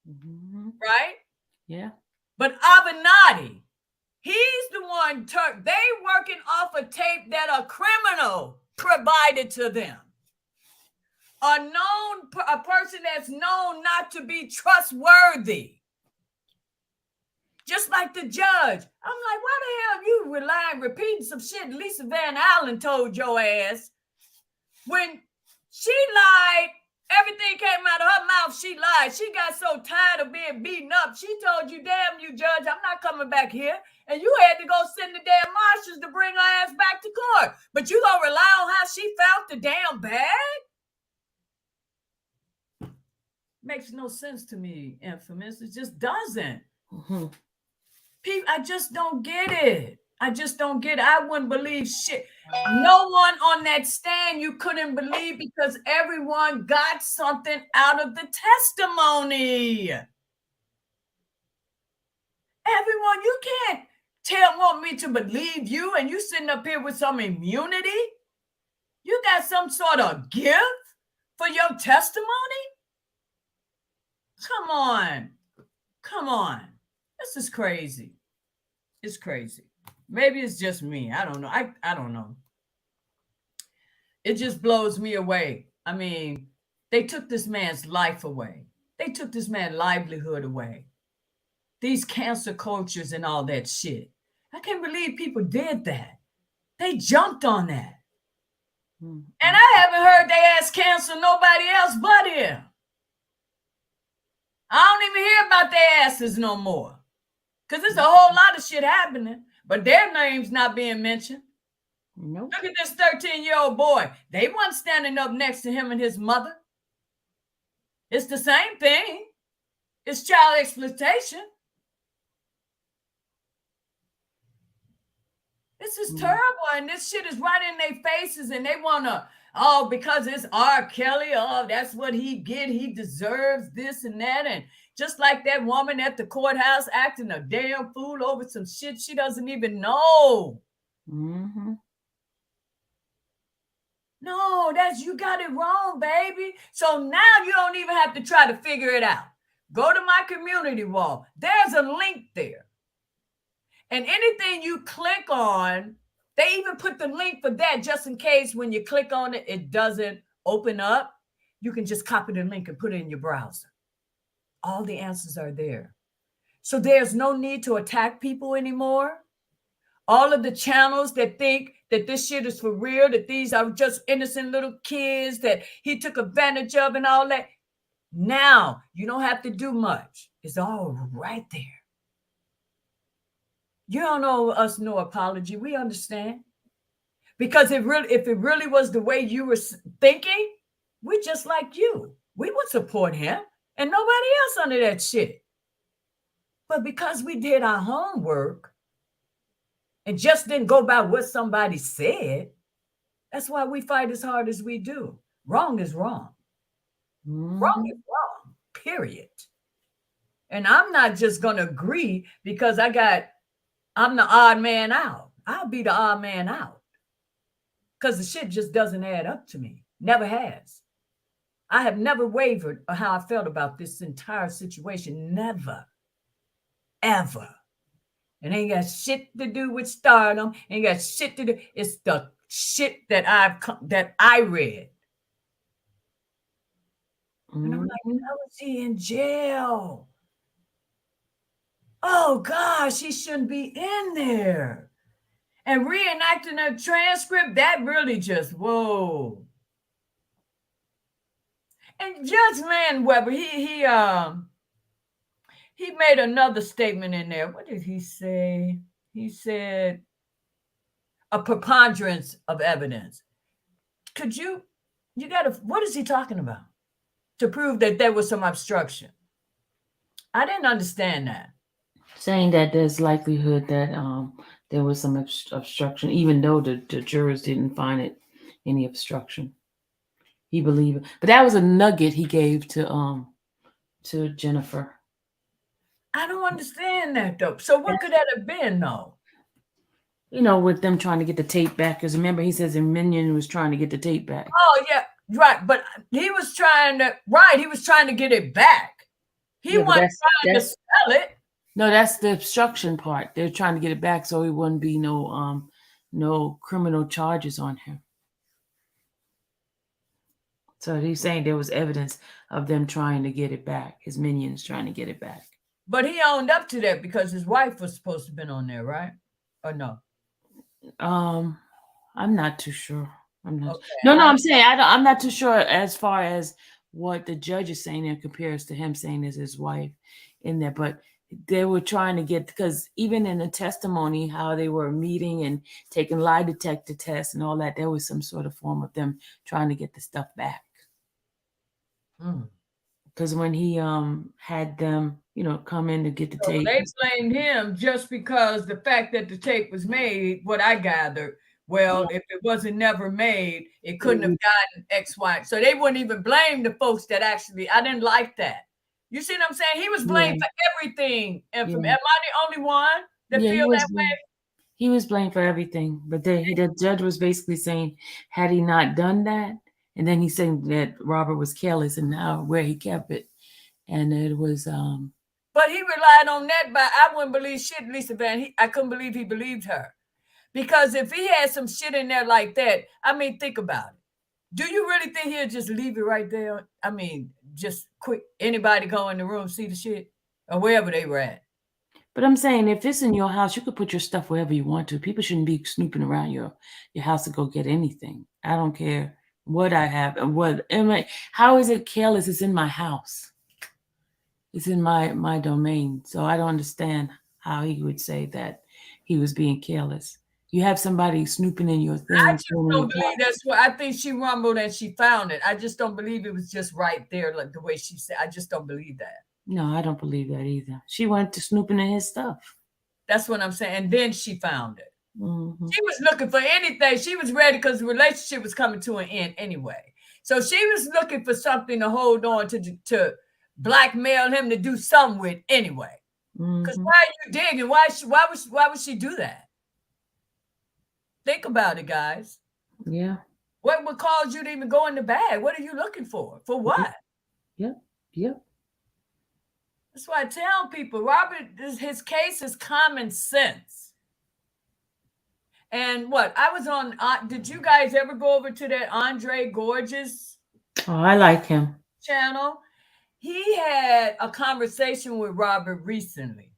right? Yeah. But Avenatti, he's the one, they working off a tape that a criminal provided to them. A person that's known not to be trustworthy. Just like the judge. I'm like, why the hell you repeating some shit Lisa Van Allen told your ass? When she lied, everything came out of her mouth, she lied. She got so tired of being beaten up. She told you, damn you, judge, I'm not coming back here. And you had to go send the damn marshals to bring her ass back to court. But you gonna rely on how she felt the damn bag? Makes no sense to me, Infamous. It just doesn't. I just don't get it. I just don't get it. I wouldn't believe shit. No one on that stand you couldn't believe because everyone got something out of the testimony. Everyone, you can't want me to believe you and you sitting up here with some immunity. You got some sort of gift for your testimony? Come on. Come on. This is crazy. It's crazy. Maybe it's just me. I don't know. I don't know. It just blows me away. I mean, they took this man's life away. They took this man's livelihood away. These cancer cultures and all that shit. I can't believe people did that. They jumped on that. And I haven't heard they asked cancer nobody else but him. I don't even hear about their asses no more. Because there's a whole lot of shit happening, but their name's not being mentioned. Nope. Look at this 13-year-old boy. They weren't standing up next to him and his mother. It's the same thing. It's child exploitation. This is terrible, and this shit is right in their faces, and they want to, oh, because it's R. Kelly, oh, that's what he get. He deserves this and that. And just like that woman at the courthouse acting a damn fool over some shit she doesn't even know. Mm-hmm. No, you got it wrong, baby. So now you don't even have to try to figure it out. Go to my community wall. There's a link there. And anything you click on, they even put the link for that just in case when you click on it, it doesn't open up. You can just copy the link and put it in your browser. All the answers are there. So there's no need to attack people anymore. All of the channels that think that this shit is for real, that these are just innocent little kids that he took advantage of and all that. Now you don't have to do much. It's all right there. You don't owe us no apology. We understand. Because if it really was the way you were thinking, we're just like you. We would support him and nobody else under that shit. But because we did our homework and just didn't go by what somebody said, that's why we fight as hard as we do. Wrong is wrong. Wrong is wrong, period. And I'm not just going to agree because I'm the odd man out. I'll be the odd man out. Because the shit just doesn't add up to me. Never has. I have never wavered on how I felt about this entire situation. Never. Ever. It ain't got shit to do with stardom. Ain't got shit to do. It's the shit that I read. And I'm like, how is he in jail? Oh gosh, he shouldn't be in there. And reenacting a transcript, that really just, whoa. And Judge Landweber, he made another statement in there. What did he say? He said a preponderance of evidence. What is he talking about? To prove that there was some obstruction. I didn't understand that. Saying that there's likelihood that there was some obstruction, even though the jurors didn't find it any obstruction. He believed it. But that was a nugget he gave to Jennifer. I don't understand that though. So what could that have been though? You know, with them trying to get the tape back. Because remember, he says Minion was trying to get the tape back. Oh, yeah, right. But he was trying to get it back. He wasn't trying to sell it. No, that's the obstruction part. They're trying to get it back so it wouldn't be no criminal charges on him. So he's saying there was evidence of them trying to get it back. His minions trying to get it back. But he owned up to that because his wife was supposed to have been on there, right? Or no? I'm not too sure. Okay. No, I'm saying I'm not too sure as far as what the judge is saying and compares to him saying is his wife in there. But they were trying to get, because even in the testimony, how they were meeting and taking lie detector tests and all that, there was some sort of form of them trying to get the stuff back. because when he had them, come in to get the So tape. they blamed him just because the fact that the tape was made, what I gathered, well, if it wasn't never made, it couldn't have gotten X, Y. So they wouldn't even blame the folks that actually, I didn't like that. You see what I'm saying? He was blamed for everything. And am I the only one that feel that way? He was blamed for everything, but the judge was basically saying, had he not done that, and then he said that Robert was careless and now where he kept it, and it was. But he relied on that. But I wouldn't believe shit, Lisa Van. I couldn't believe he believed her, because if he had some shit in there like that, I mean, think about it. Do you really think he'll just leave it right there? I mean, just quick, anybody go in the room, see the shit, or wherever they were at. But I'm saying, if it's in your house, you could put your stuff wherever you want to. People shouldn't be snooping around your house to go get anything. I don't care what I have and what. How is it careless? It's in my house. It's in my domain. So I don't understand how he would say that he was being careless. You have somebody snooping in your things. I just don't believe that's what I think. She rumbled and she found it. I just don't believe it was just right there, like the way she said. I just don't believe that. No, I don't believe that either. She went to snooping in his stuff. That's what I'm saying. And then she found it. Mm-hmm. She was looking for anything. She was ready because the relationship was coming to an end anyway. So she was looking for something to hold on to blackmail him to do something with anyway. Because why are you digging? Why would she do that? Think about it, guys. Yeah. What would cause you to even go in the bag? What are you looking for? For what? Yep. That's why I tell people, Robert, his case is common sense. And what? I was on, did you guys ever go over to that Andre Gorgeous? Oh, I like him. Channel? He had a conversation with Robert recently.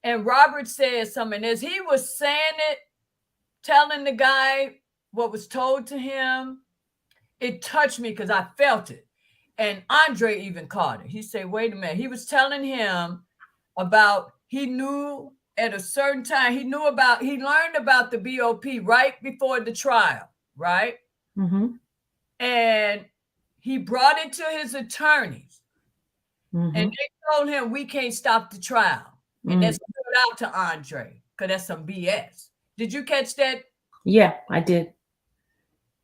And Robert said something. As he was saying it, telling the guy what was told to him, it touched me because I felt it. And Andre even caught it. He said, wait a minute. He was telling him about, he knew at a certain time, he learned about the BOP right before the trial, right? Mm-hmm. And he brought it to his attorneys. Mm-hmm. And they told him, we can't stop the trial. And that stood out to Andre because that's some BS. Did you catch that? Yeah, I did.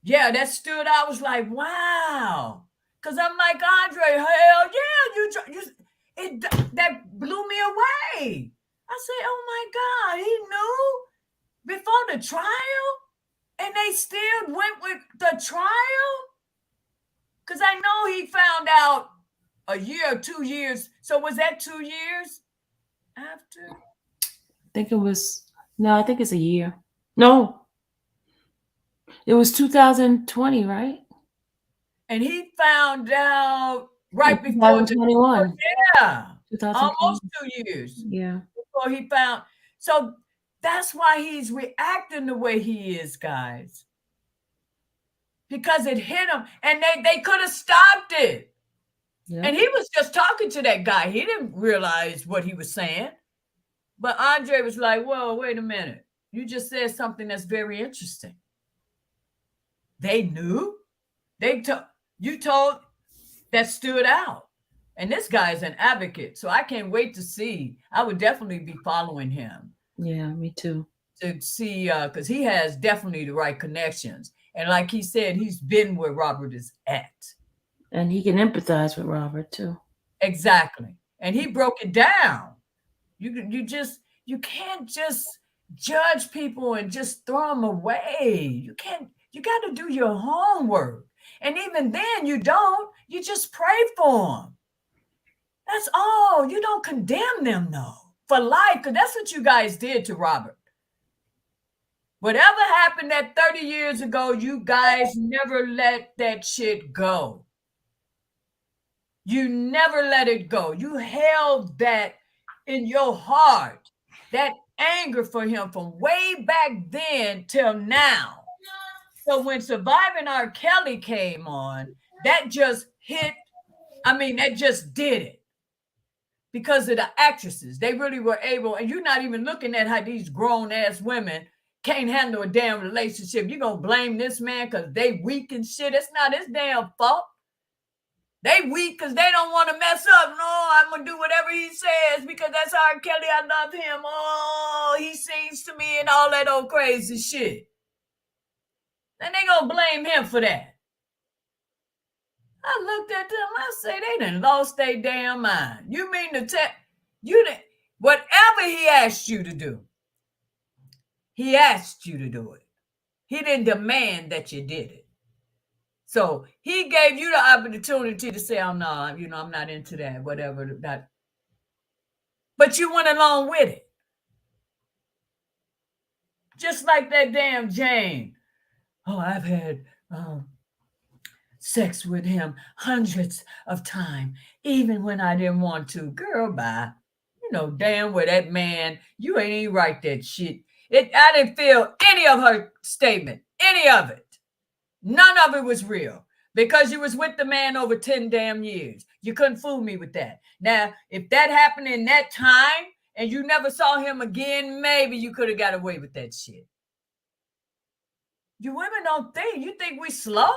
Yeah, that stood out. I was like, wow. Because I'm like, Andre, hell yeah, that blew me away. I said, oh my God, he knew before the trial? And they still went with the trial? Because I know he found out a year or 2 years. So was that 2 years after? I think it's a year. No. It was 2020, right? And he found out right before 2021. Yeah. Almost 2 years. Yeah. Before he found. So that's why he's reacting the way he is, guys. Because it hit him and they could have stopped it. Yeah. And he was just talking to that guy. He didn't realize what he was saying. But Andre was like, whoa, wait a minute. You just said something that's very interesting. They knew. You told that stood out. And this guy is an advocate. So I can't wait to see. I would definitely be following him. Yeah, me too. To see, because he has definitely the right connections. And like he said, he's been where Robert is at. And he can empathize with Robert too. Exactly. And he broke it down. You can't just judge people and just throw them away. You got to do your homework. And even then you don't. You just pray for them. That's all. You don't condemn them, though, for life, because that's what you guys did to Robert. Whatever happened that 30 years ago, you guys never let that shit go. You never let it go. You held that in your heart, that anger for him from way back then till now. So when Surviving R. Kelly came on, that just hit, that just did it. Because of the actresses. They really were able, and you're not even looking at how these grown-ass women can't handle a damn relationship. You're going to blame this man because they weak and shit. It's not his damn fault. They weak because they don't want to mess up. No, I'm going to do whatever he says because that's R. Kelly. I love him. Oh, he sings to me and all that old crazy shit. Then they going to blame him for that. I looked at them. I say, they done lost their damn mind. You mean to tell you that whatever he asked you to do, he asked you to do it. He didn't demand that you did it. So he gave you the opportunity to say, oh, no, I'm not into that, whatever. That. But you went along with it. Just like that damn Jane. Oh, I've had sex with him hundreds of times, even when I didn't want to. Girl, bye. You know damn well that man, you ain't even write that shit. I didn't feel any of her statement, any of it. None of it was real because you was with the man over 10 damn years. You couldn't fool me with that. Now, if that happened in that time and you never saw him again, maybe you could have got away with that shit. You women don't think. You think we slow?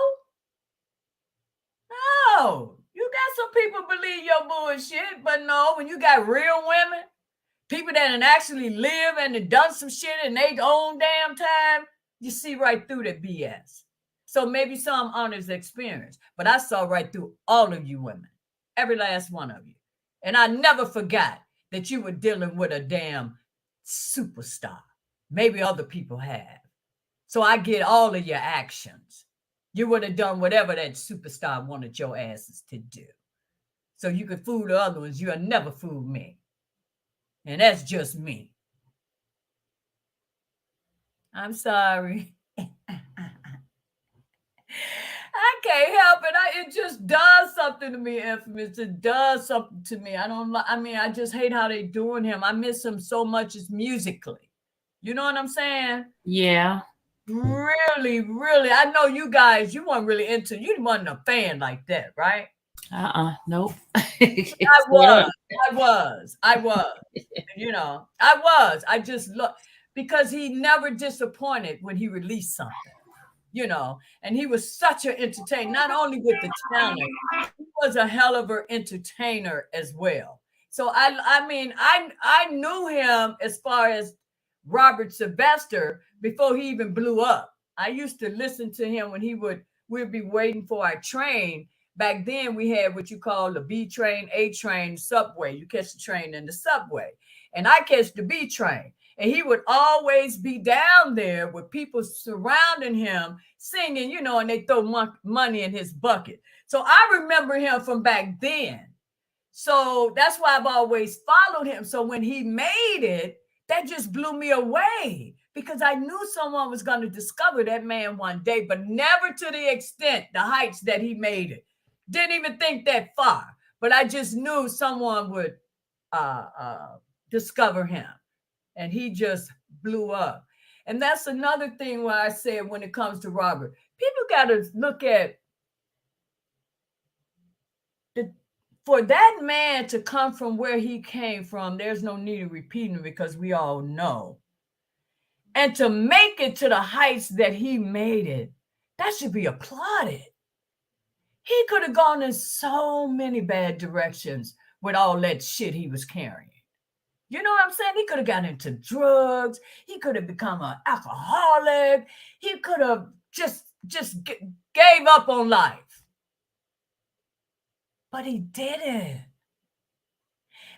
No. You got some people believe your bullshit, but no, when you got real women, people that actually live and done some shit in their own damn time, you see right through the BS. So maybe some honors experience, but I saw right through all of you women, every last one of you. And I never forgot that you were dealing with a damn superstar. Maybe other people have. So I get all of your actions. You would have done whatever that superstar wanted your asses to do. So you could fool the other ones. You'll never fool me. And that's just me. I'm sorry. I can't help it. It just does something to me, Infamous. It does something to me. I just hate how they doing him. I miss him so much as musically. You know what I'm saying? Yeah. Really, really. I know you guys, you weren't really into, you wasn't a fan like that, right? Nope. I was. You know, I was. I just look because he never disappointed when he released something. You know, and he was such an entertainer, not only with the talent, he was a hell of an entertainer as well. So I knew him as far as Robert Sylvester before he even blew up. I used to listen to him when we'd be waiting for our train. Back then we had what you call the B train, A train, subway. You catch the train in the subway. And I catch the B train. And he would always be down there with people surrounding him singing, you know, and they throw money in his bucket. So I remember him from back then. So that's why I've always followed him. So when he made it, that just blew me away because I knew someone was going to discover that man one day, but never to the extent, the heights that he made it. Didn't even think that far, but I just knew someone would discover him. And he just blew up. And that's another thing where I said when it comes to Robert, people got to look at for that man to come from where he came from, there's no need of repeating because we all know. And to make it to the heights that he made it, that should be applauded. He could have gone in so many bad directions with all that shit he was carrying. You know what I'm saying? He could have gotten into drugs. He could have become an alcoholic. He could have just gave up on life. But he didn't.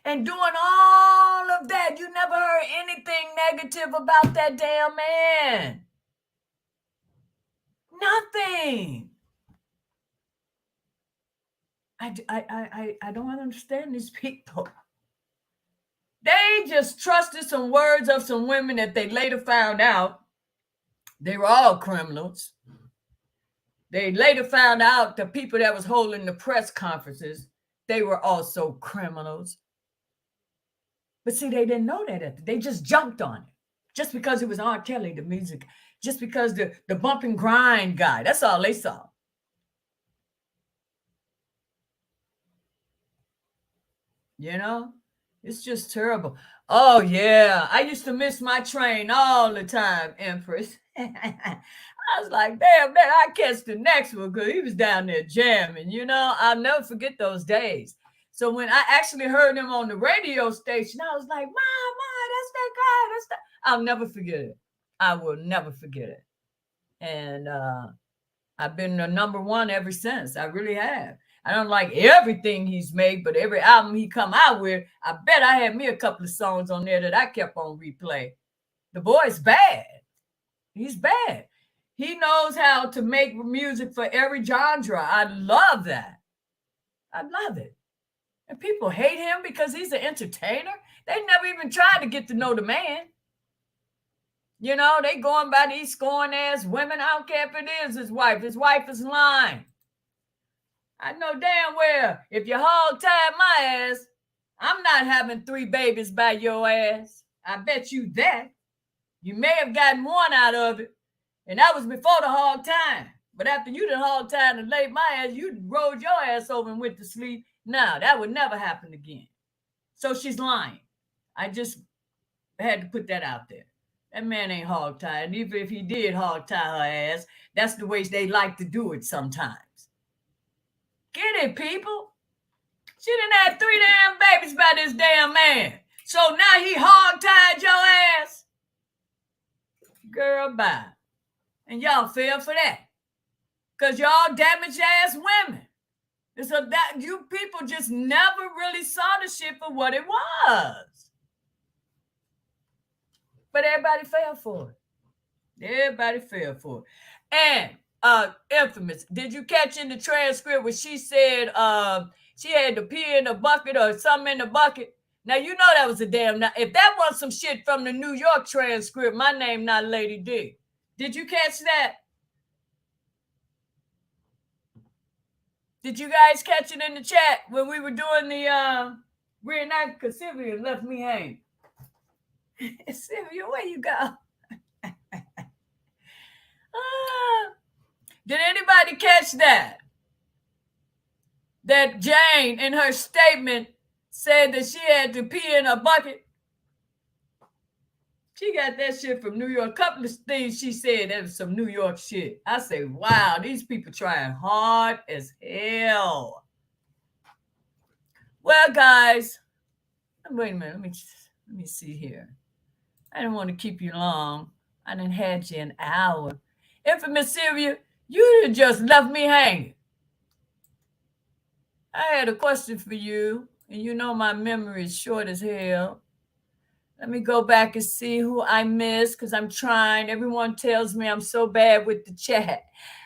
And doing all of that, you never heard anything negative about that damn man. Nothing. I don't understand these people. They just trusted some words of some women that they later found out they were all criminals. They later found out the people that was holding the press conferences, they were also criminals. But see, they didn't know that. They just jumped on it. Just because it was R. Kelly, the music, just because the bump and grind guy, that's all they saw. You know? It's just terrible. Oh, yeah. I used to miss my train all the time, Empress. I I was like, damn, man, I catch the next one because he was down there jamming, you know. I'll never forget those days. So when I actually heard him on the radio station, I was like, Ma, that's that guy. That's that. I'll never forget it. I will never forget it. And I've been the number one ever since. I really have. I don't like everything he's made, but every album he come out with, I bet I had me a couple of songs on there that I kept on replay. The boy's bad. He's bad. He knows how to make music for every genre. I love that. I love it. And people hate him because he's an entertainer. They never even tried to get to know the man. You know, they going by these scorn ass women. I don't care if it is his wife. His wife is lying. I know damn well if you hog tied my ass, I'm not having 3 babies by your ass. I bet you that. You may have gotten one out of it. And that was before the hog time. But after you done hog tied and laid my ass, you rolled your ass over and went to sleep. No, that would never happen again. So she's lying. I just had to put that out there. That man ain't hog tied. And even if he did hog tie her ass, that's the way they like to do it sometimes. Get it, people? She done had 3 damn babies by this damn man. So now he hog tied your ass? Girl, bye. And y'all fell for that. Because y'all damaged ass women. So that you people just never really saw the shit for what it was. But everybody fell for it. Everybody fell for it. And Infamous, did you catch in the transcript where she said she had to pee in a bucket or something in the bucket? Now, you know that was a damn... If that was some shit from the New York transcript, my name not Lady D. Did you catch that? Did you guys catch it in the chat when we were doing the reenact? Because Sylvia left me hanging. Sylvia, where you go? Did anybody catch that? That Jane, in her statement, said that she had to pee in a bucket? She got that shit from New York. A couple of things she said, that was some New York shit. I say, wow, these people trying hard as hell. Well, guys, wait a minute. Let me see here. I didn't want to keep you long. I done had you an hour. Infamous Sylvia, you just left me hanging. I had a question for you, and you know my memory is short as hell. Let me go back and see who I missed, because I'm trying. Everyone tells me I'm so bad with the chat.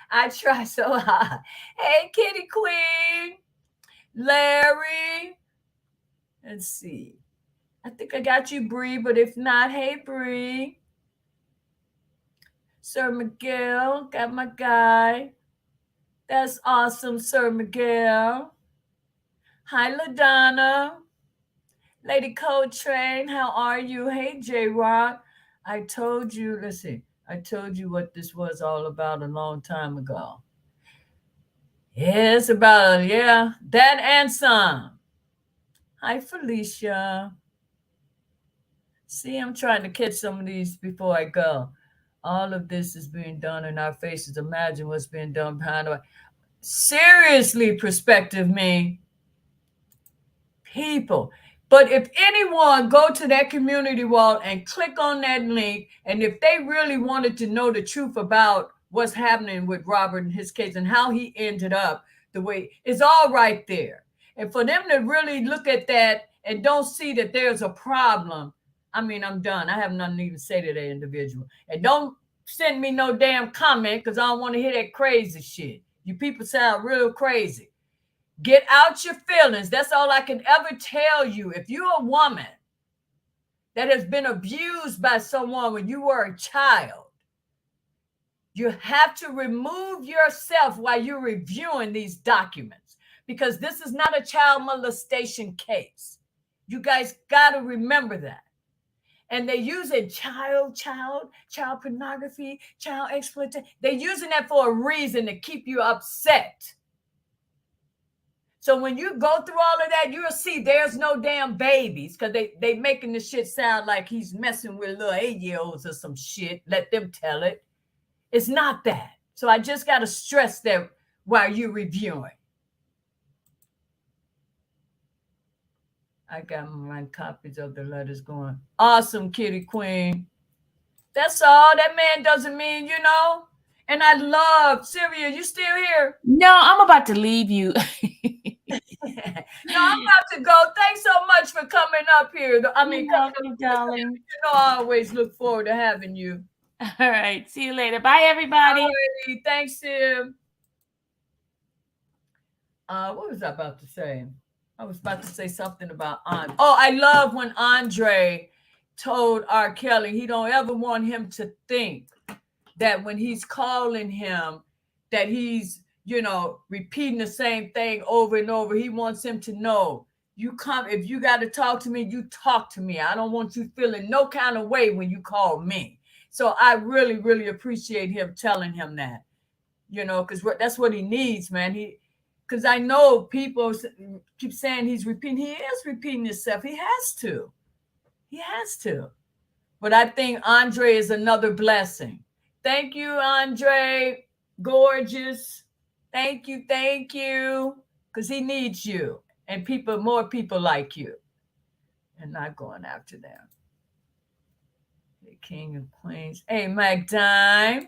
I try so hard. Hey, Kitty Queen. Larry. Let's see. I think I got you, Bree, but if not, hey, Bree. Sir Miguel, got my guy. That's awesome, Sir Miguel. Hi, LaDonna. Lady Coltrane, how are you? Hey, J-Rock. I told you, let's see. I told you what this was all about a long time ago. Yeah, it's about, that and some. Hi, Felicia. See, I'm trying to catch some of these before I go. All of this is being done in our faces. Imagine what's being done behind our... Seriously, perspective me. People. But if anyone go to that community wall and click on that link, and if they really wanted to know the truth about what's happening with Robert in his case and how he ended up the way, it's all right there. And for them to really look at that and don't see that there's a problem, I mean, I'm done. I have nothing to even say to that individual. And don't send me no damn comment because I don't want to hear that crazy shit. You people sound real crazy. Get out your feelings. That's all I can ever tell you. If you're a woman that has been abused by someone when you were a child, you have to remove yourself while you're reviewing these documents, because this is not a child molestation case. You guys got to remember that. And they're using child pornography, child exploitation. They're using that for a reason to keep you upset. So when you go through all of that, you'll see there's no damn babies, because they making the shit sound like he's messing with little 8-year-olds or some shit. Let them tell it. It's not that. So I just got to stress that while you're reviewing. I got my copies of the letters going. Awesome, Kitty Queen. That's all. That man doesn't mean, you know. And I love Sylvia. You still here? No, I'm about to leave you. No, I'm about to go. Thanks so much for coming up here. I mean, You're welcome, darling. You know, I always look forward to having you. All right. See you later. Bye, everybody. Alrighty. Thanks, Sim. What was I about to say? I was about to say something about I love when Andre told R. Kelly he don't ever want him to think that when he's calling him that he's, you know, repeating the same thing over and over. He wants him to know, you come, if you got to talk to me, you talk to me. I don't want you feeling no kind of way when you call me. So I really, really appreciate him telling him that, you know, because that's what he needs, man. Because I know people keep saying he's repeating. He is repeating himself. He has to. He has to. But I think Andre is another blessing. Thank you, Andre. Gorgeous. Thank you. Thank you. Because he needs you and people, more people like you. And not going after them. The King of Queens. Hey, Mac Dime.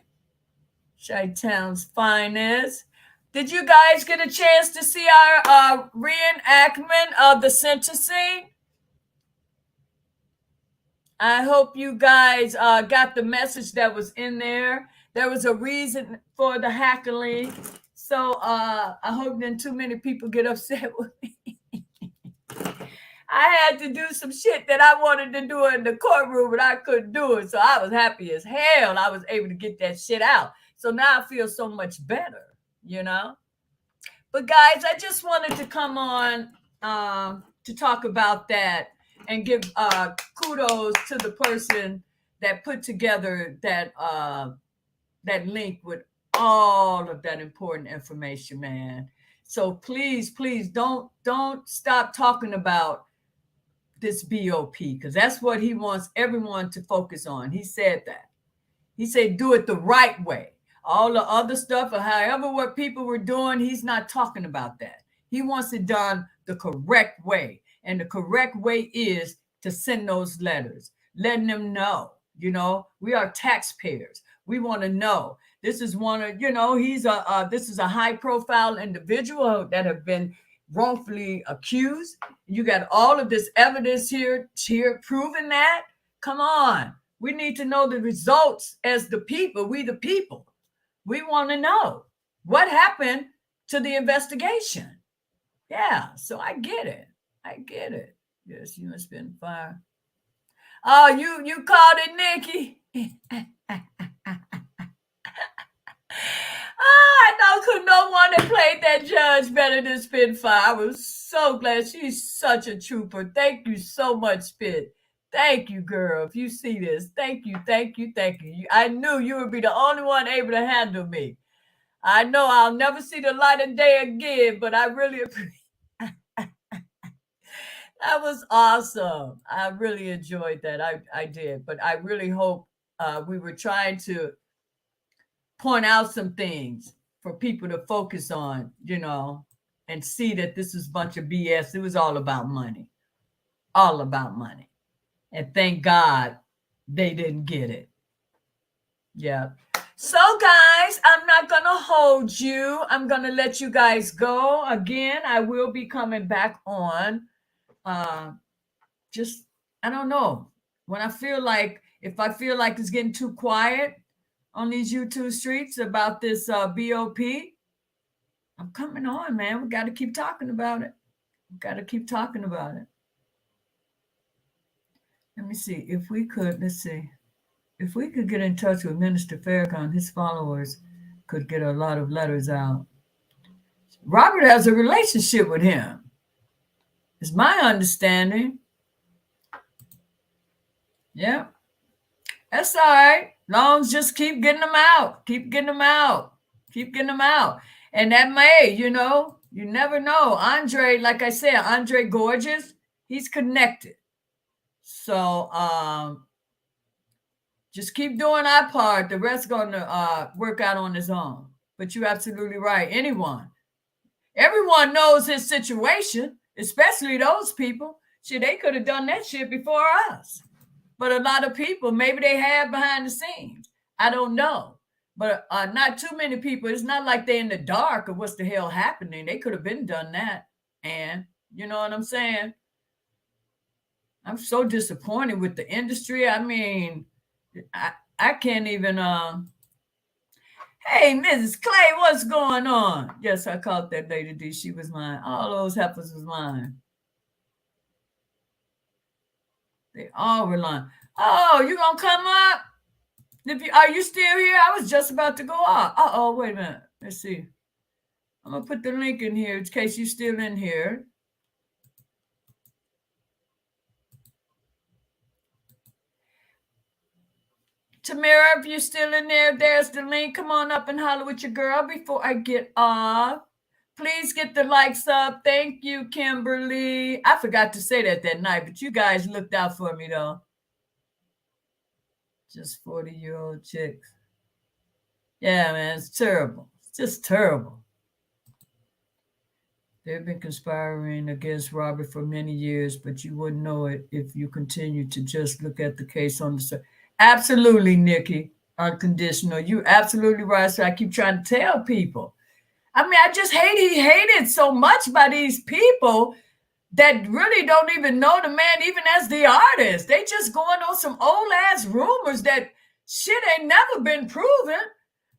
Chi-Town's finest. Did you guys get a chance to see our reenactment of the sentencing? I hope you guys got the message that was in there. There was a reason for the heckling. So I hope not too many people get upset with me. I had to do some shit that I wanted to do in the courtroom, but I couldn't do it. So I was happy as hell I was able to get that shit out. So now I feel so much better, you know? But guys, I just wanted to come on to talk about that and give kudos to the person that put together that that link with all of that important information, man. So please, please don't stop talking about this BOP, because that's what he wants everyone to focus on. He said that. He said do it the right way. All the other stuff or however what people were doing, he's not talking about that. He wants it done the correct way. And the correct way is to send those letters, letting them know, you know, we are taxpayers. We want to know. This is one of, you know, this is a high profile individual that have been wrongfully accused. You got all of this evidence here proving that. Come on. We need to know the results as the people, we the people. We want to know what happened to the investigation. Yeah, so I get it. I get it. Yes, you must have been fired. Oh, you called it, Nikki. I know could no one that played that judge better than Spitfire. I was so glad. She's such a trooper. Thank you so much, Spit. Thank you, girl. If you see this, thank you, thank you, thank you. I knew you would be the only one able to handle me. I know I'll never see the light of day again, but I really appreciate that. Was awesome. I really enjoyed that. I did, but I really hope we were trying to point out some things for people to focus on, you know, and see that this is a bunch of BS. It was all about money. All about money. And thank God they didn't get it. Yeah. So, guys, I'm not going to hold you. I'm going to let you guys go. Again, I will be coming back on. Just, I don't know. When I feel like, if I feel like it's getting too quiet on these YouTube streets about this BOP, I'm coming on, man. We got to keep talking about it. We got to keep talking about it. Let me see if we could, let's see. If we could get in touch with Minister Farrakhan, his followers could get a lot of letters out. Robert has a relationship with him. It's my understanding. Yeah. That's all right. Long as just keep getting them out. Keep getting them out. Keep getting them out. And that may, you know, you never know. Andre, like I said, Andre Gorgeous, he's connected. So Just keep doing our part. The rest gonna work out on its own. But you're absolutely right. Everyone knows his situation, especially those people. Shit, they could have done that shit before us. But a lot of people, maybe they have behind the scenes. I don't know. But not too many people. It's not like they're in the dark of what's the hell happening. They could have been done that. And you know what I'm saying? I'm so disappointed with the industry. I mean, I can't even hey, Mrs. Clay, what's going on? Yes, I caught that lady D. She was mine. All those heifers was mine. They all were lying. Oh, you gonna come up? Are you still here? I was just about to go out. Uh-oh, wait a minute. Let's see. I'm gonna put the link in here in case you're still in here. Tamara, if you're still in there, there's the link. Come on up and holler with your girl before I get off. Please get the likes up. Thank you, Kimberly. I forgot to say that night, but you guys looked out for me, though. Just 40-year-old chicks. Yeah, man, it's terrible. It's just terrible. They've been conspiring against Robert for many years, but you wouldn't know it if you continue to just look at the case on the surface. Absolutely, Nikki. Unconditional. You're absolutely right. So I keep trying to tell people. I mean, I just hated so much by these people that really don't even know the man, even as the artist. They just going on some old ass rumors that shit ain't never been proven.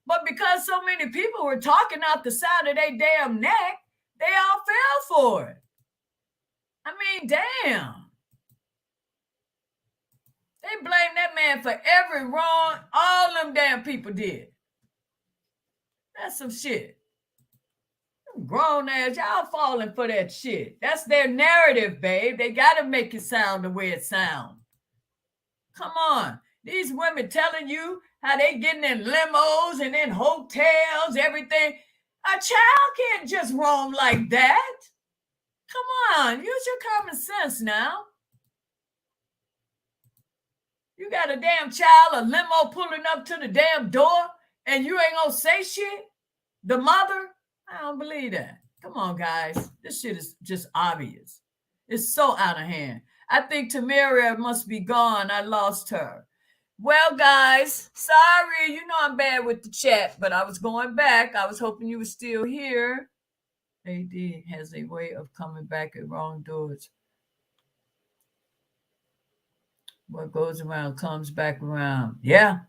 But because so many people were talking out the side of their damn neck, they all fell for it. I mean, damn. They blame that man for every wrong all them damn people did. That's some shit. Grown ass, y'all falling for that shit. That's their narrative, babe. They got to make it sound the way it sounds. Come on. These women telling you how they getting in limos and in hotels, everything. A child can't just roam like that. Come on. Use your common sense now. You got a damn child, a limo pulling up to the damn door, and you ain't gonna say shit? The mother? I don't believe that. Come on, guys. This shit is just obvious. It's so out of hand. I think Tamara must be gone. I lost her. Well, guys, sorry. You know I'm bad with the chat, but I was going back. I was hoping you were still here. AD has a way of coming back at wrong doors. What goes around comes back around. Yeah.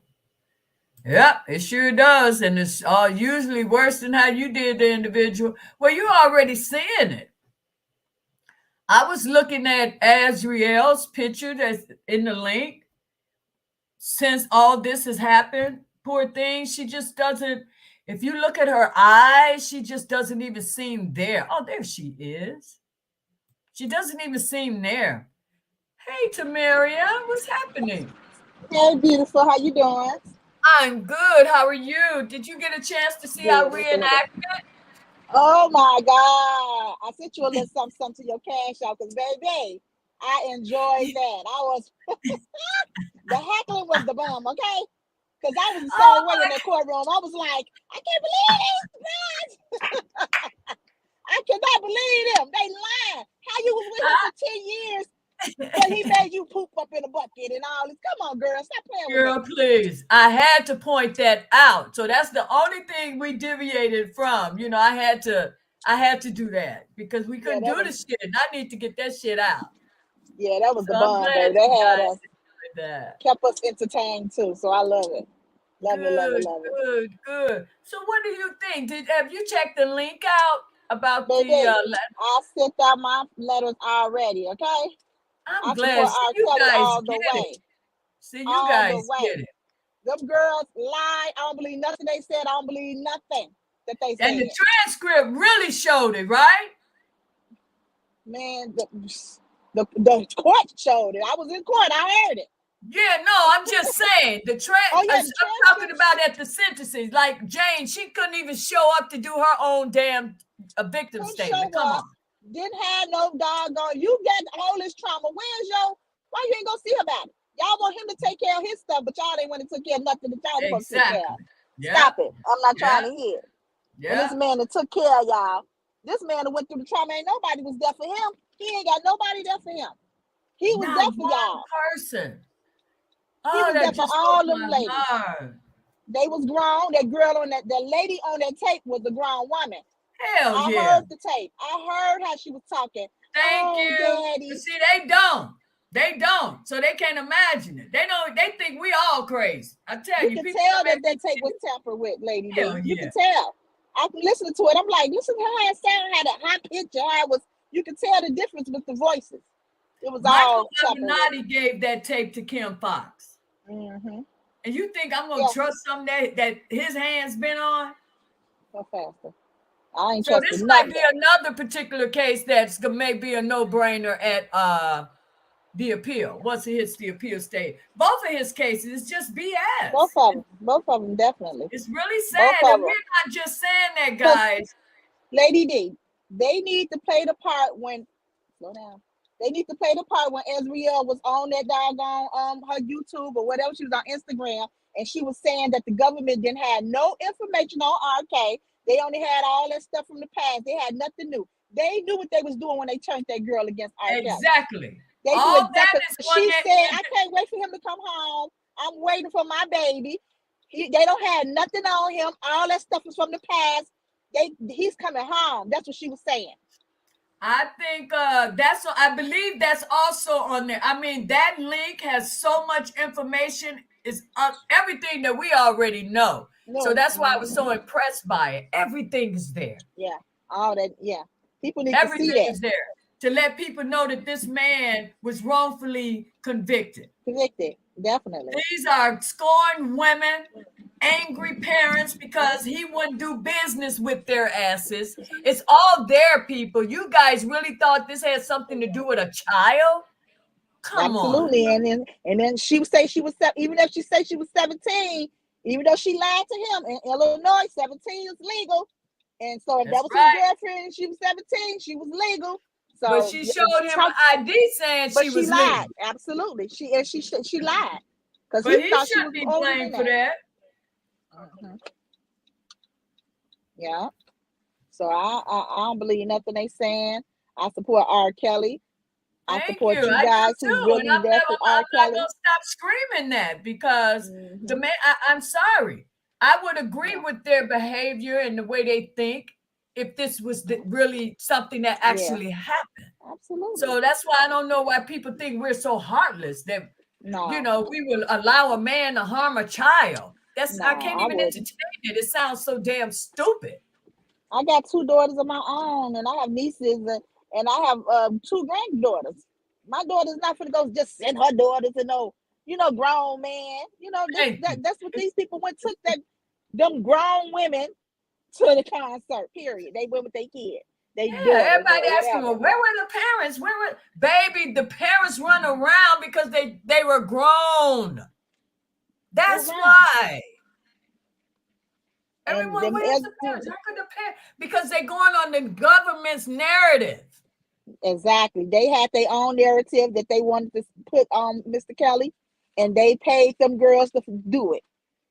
Yep, it sure does. And it's usually worse than how you did the individual. Well, you're already seeing it. I was looking at Azriel's picture that's in the link. Since all this has happened, poor thing, she just doesn't, if you look at her eyes, she just doesn't even seem there. Oh, there she is. She doesn't even seem there. Hey, Tamaria, what's happening? Hey, beautiful. How you doing? I'm good. How are you? Did you get a chance to see our reenactment? Oh my God. I sent you a little something to your cash out because, baby, I enjoyed that. I was, the heckling was the bomb, okay? Because I was the same way in the courtroom. I was like, I can't believe this, man. I cannot believe them. They lying. How you was with him for 10 years? But he made you poop up in a bucket and all this. Come on, girl. Stop playing with me. Girl, please. I had to point that out. So that's the only thing we deviated from. You know, I had to do that because we couldn't do the shit. And I need to get that shit out. Yeah, that was the bomb, baby. They had us, kept us entertained too. So I love it. Love it. Good. So what do you think? Have you checked the link out about baby, the I sent out my letters already, okay? I'm glad you guys get it. See, you guys get it. Them girls lie. I don't believe nothing they said. I don't believe nothing that they said. And the transcript really showed it, right? Man, the court showed it. I was in court. I heard it. Yeah, no, I'm just saying the I'm talking about at the sentencing. Like Jane, she couldn't even show up to do her own damn victim statement. Come on. Didn't have no doggone. You got all this trauma. Why you ain't gonna see about it? Y'all want him to take care of his stuff, but y'all ain't want to take care of nothing that y'all supposed to take care of. Exactly. Yeah. Stop it. I'm not trying Yeah. to hear it. And Yeah. this man that took care of y'all, this man that went through the trauma, ain't nobody was there for him. He ain't got nobody there for him. He was Not there for one y'all. person. He Oh, was there that for just all broke them my ladies. heart. They was grown. That girl on that lady on that tape was a grown woman. Hell I yeah. heard the tape. I heard how she was talking. Thank Oh, you. Daddy. But see, they don't. They don't. So they can't imagine it. They don't. They think we all crazy. I tell you, You can people tell come at that me, tape was tampered with, Lady D. hell You yeah. can tell. I can listen to it. I'm like, listen to how it sounded, how the high pitch, how it was. You can tell the difference with the voices. It was Michael all tampered with. Avenatti gave that tape to Kim Fox. Mm-hmm. And you think I'm gonna Yeah. trust something that his hand's been on? Go faster. I ain't So this trusting might nothing. be another particular case that's may be a no-brainer at the appeal. Once it hits the appeal stage. Both of his cases is just BS. Both of them, definitely. It's really Both sad. of And them. we're not just saying that, guys. Lady D, they need to play the part when, slow down. They need to play the part when Ezreal was on that doggone her YouTube or whatever. She was on Instagram, and she was saying that the government didn't have no information on RK. They only had all that stuff from the past. They had nothing new. They knew what they was doing when they turned that girl against RK. Exactly. They All knew exactly. that is one She that said, "I can't wait for him to come home. I'm waiting for my baby." They don't have nothing on him. All that stuff is from the past. He's coming home. That's what she was saying. I think I believe that's also on there. I mean, that link has so much information. It's everything that we already know. No, So that's why I was so impressed by it. Everything is there. yeah, all that. Yeah, people need to see Everything that. is there to let people know that this man was wrongfully convicted. Convicted, definitely. These are scorned women, angry parents because he wouldn't do business with their asses. It's all their people. You guys really thought this had something to do with a child? Come Absolutely. on. And then she would say she was even if she said she was 17, even though she lied to him in Illinois, 17 is legal. And so if that That's was right. his girlfriend and she was 17, she was legal. So But she showed him an ID saying but she she was lied. legal. Absolutely. She lied. Because But he thought she shouldn't was be older blamed than for that. Mhm. Yeah. So I don't believe nothing they saying. I support R. Kelly. I Thank support you. you I guys do who's too. really And I'm there not, for I'm R. not Kelly. going to stop screaming that because Mhm. the man, I'm sorry. I would agree with their behavior and the way they think if this was really something that actually happened. Absolutely. So that's why I don't know why people think we're so heartless that, No. we will allow a man to harm a child. I can't I even wouldn't. entertain it. It sounds so damn stupid. I got 2 daughters of my own, and I have nieces, and I have 2 granddaughters. My daughter's not gonna go just send her daughter to grown man. That's what these people took them grown women to the concert. Period. They went with their kid. They Yeah, everybody asking, whatever. well, where were the parents? Baby, the parents run around because they were grown. That's why. Everyone, where's the parents? How could the parents? Because they're going on the government's narrative. Exactly. They had their own narrative that they wanted to put on Mr. Kelly, and they paid them girls to do it.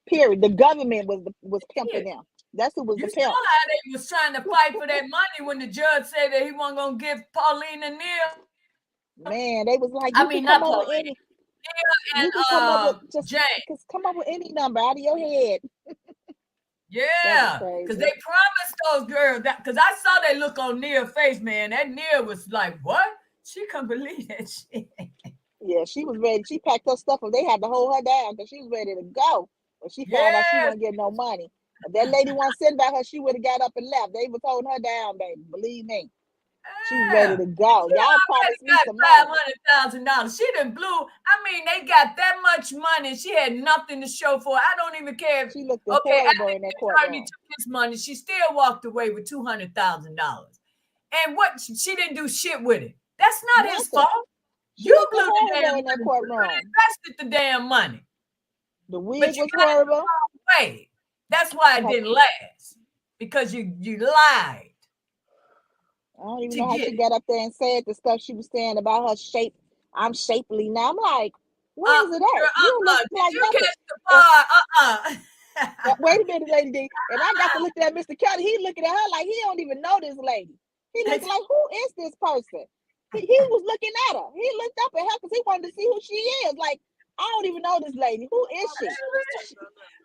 Period. The government was pimping them. That's who was the pimp. You saw how they was trying to fight for that money when the judge said that he wasn't gonna give Pauline and Neil. Man, they was like, I mean, not Pauline. Neil You can come up with James. Come up with any number out of your head. Yeah, because they promised those girls that. Because I saw that look on Neil's face, man. That Neil was like, "What? She couldn't believe that shit." Yeah, she was ready. She packed her stuff up. They had to hold her down because she was ready to go. But she found out she wasn't getting no money. If that lady wasn't sitting by her, she would have got up and left. They was holding her down, baby. Believe me. She was ready to go. Y'all promised me some money. $500,000. She done blew. I mean, they got that much money. She had nothing to show for it. I don't even care. She looked horrible in that courtroom. Took his money. She still walked away with $200,000. And what? She didn't do shit with it. That's not his fault. You blew the damn money. You invested the damn money. The wig was horrible. That's why it didn't last. Because you lied. I don't even know how she got up there and said the stuff she was saying about her shape. I'm shapely now. I'm like, Where is it at? You don't look like Did you nothing. catch the bar? Wait a minute, Lady D. And I got to look at Mr. Kelly. He looking at her like he don't even know this lady. He looking like, who is this person? He was looking at her. He looked up at her because he wanted to see who she is. Like, I don't even know this lady. Who is she?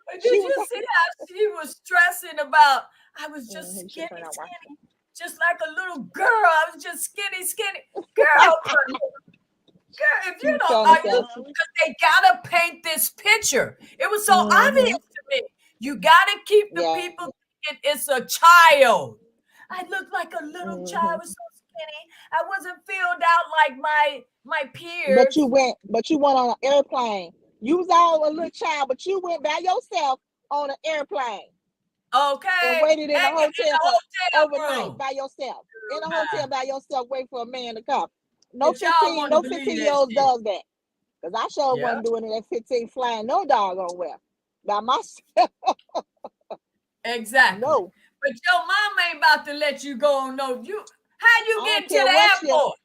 But did you see how she was stressing about, I was just skinny, just like a little girl. I was just skinny. Girl, if you don't, because they gotta paint this picture. It was so obvious to me. You gotta keep the people thinking it's a child. I looked like a little child. I was so skinny. I wasn't filled out like my peers. But you went on an airplane. You was all a little child, but you went by yourself on an airplane. Okay. And waited in a hotel overnight room. By yourself. In a hotel by yourself, waiting for a man to come. No 15-year-olds does that. Because I sure wasn't doing it at 15, flying no doggone well. By myself. Exactly. No. But your mom ain't about to let you go on no. How you get to the airport?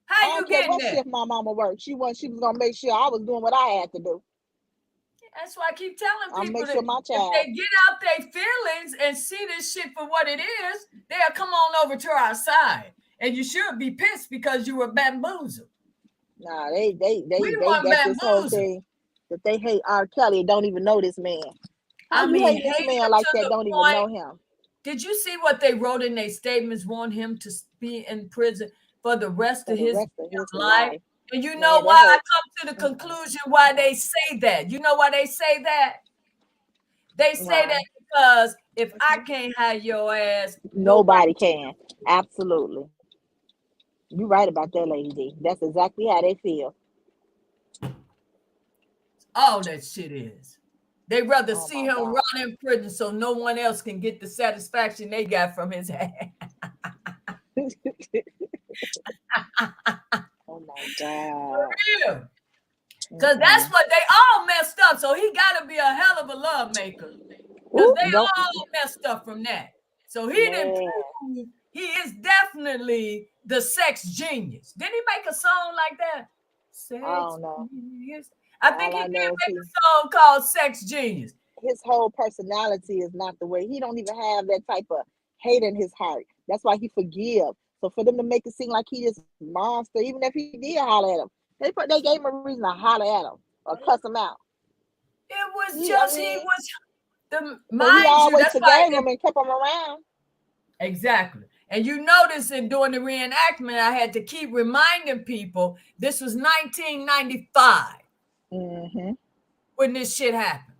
How you get there? What shift my mama worked. She was gonna make sure I was doing what I had to do. That's why I keep telling people sure that if they get out their feelings and see this shit for what it is, they'll come on over to our side. And you should be pissed because you were bamboozled. Nah, they got this whole thing that they hate R. Kelly and don't even know this man. How you hate this man like that, don't even know him? Did you see what they wrote in their statements? Want him to be in prison for the rest of his life. And you know why I come to the conclusion why they say that. You know why they say that? They say that because if I can't have your ass, nobody can. Absolutely. You're right about that, Lady D. That's exactly how they feel. All that shit is. They rather see him rot in prison so no one else can get the satisfaction they got from his ass. Oh my God. For real. Because that's what they all messed up. So he got to be a hell of a love maker. Because they all messed up from that. So he didn't prove he is definitely the sex genius. Didn't he make a song like that? Sex I don't know. Genius. I think he did make a song called Sex Genius. His whole personality is not the way. He don't even have that type of hate in his heart. That's why he forgives. So for them to make it seem like he is a monster, even if he did holler at him, they gave him a reason to holler at him or cuss him out. It was just he was the mind. He always forgave him and kept him around. Exactly. And you notice in doing the reenactment, I had to keep reminding people this was 1995 when this shit happened.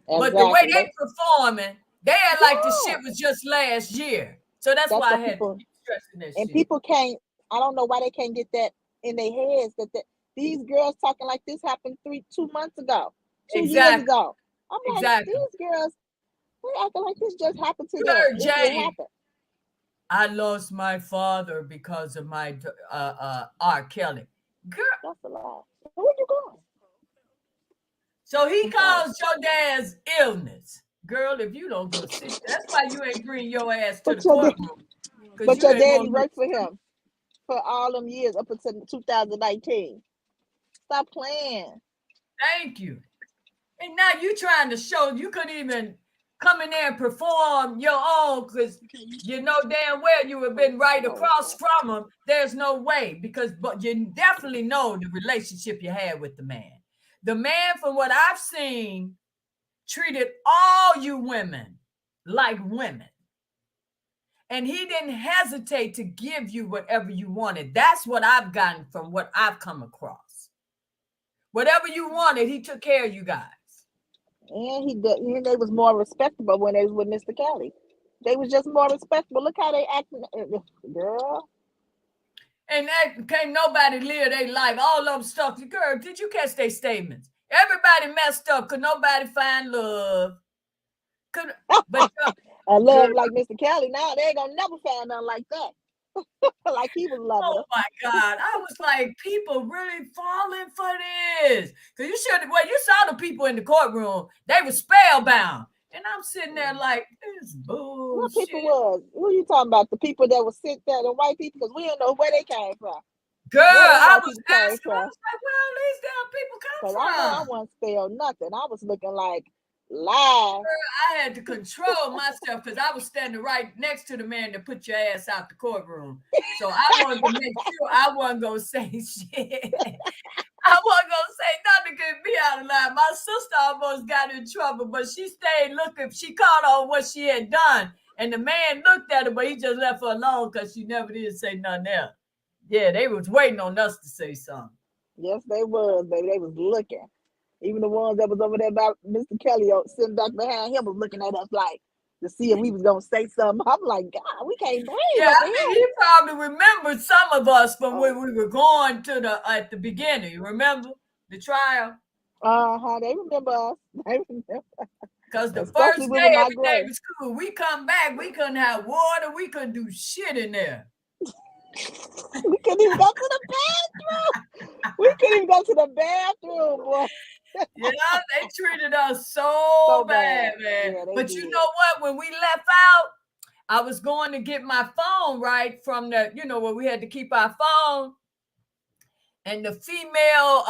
Exactly. But the way they performing, they had like the shit was just last year. So that's why I had to keep stressing this and shit. People can't, I don't know why they can't get that in their heads that these girls talking like this happened 2 months ago, 2 years ago. I'm like, these girls, they acting like this just happened to them. It happened. I lost my father because of my R. Kelly. Girl, that's a lie. Where you going? So he calls your dad's illness. Girl, if you don't go sit, that's why you ain't bring your ass to the courtroom. But your daddy worked for him for all them years up until 2019. Stop playing. Thank you. And now you trying to show you couldn't even come in there and perform your own because you know damn well you have been right across from him. There's no way but you definitely know the relationship you had with the man. The man, from what I've seen, treated all you women like women. And he didn't hesitate to give you whatever you wanted. That's what I've gotten from what I've come across. Whatever you wanted, he took care of you guys. And he did. And they was more respectable when they was with Mr. Kelly. They was just more respectable. Look how they acting, girl. And that can't nobody live their life. All them stuff. Girl, did you catch their statements? Everybody messed up. Could nobody find love? But a love like Mr. Kelly. Now they ain't gonna never find nothing like that. Like he was loving. Oh my God. I was like, people really falling for this. Because you saw the people in the courtroom. They were spellbound. And I'm sitting there like, this bullshit. What people was? Who you talking about? The people that were sitting there, the white people? Because we don't know where they came from. Girl, Where the I hell was people came asking, I from? was like, where all these damn people Because come I know I from? wasn't spelled nothing. I was looking like live. I had to control myself because I was standing right next to the man that put your ass out the courtroom. So I wanted to make sure I wasn't going to say shit. I wasn't going to say nothing to get me out of line. My sister almost got in trouble, but she stayed looking. She caught on what she had done. And the man looked at her, but he just left her alone because she never did say nothing else. Yeah, they was waiting on us to say something. Yes, they was, baby. They was looking. Even the ones that was over there about Mr. Kelly sitting back behind him was looking at us like to see if we was gonna say something. I'm like, God, we can't breathe Yeah, over I here. think he probably remembered some of us from when we were going to at the beginning. Remember the trial? They remember us. They remember. Because the Especially first with day, my everything gray. was cool. We come back, we couldn't have water, we couldn't do shit in there. We couldn't even go to the bathroom. We couldn't even go to the bathroom, boy. You know, they treated us so bad, man. Yeah, they But did. you know what? When we left out, I was going to get my phone, right, from the, where we had to keep our phone. And the female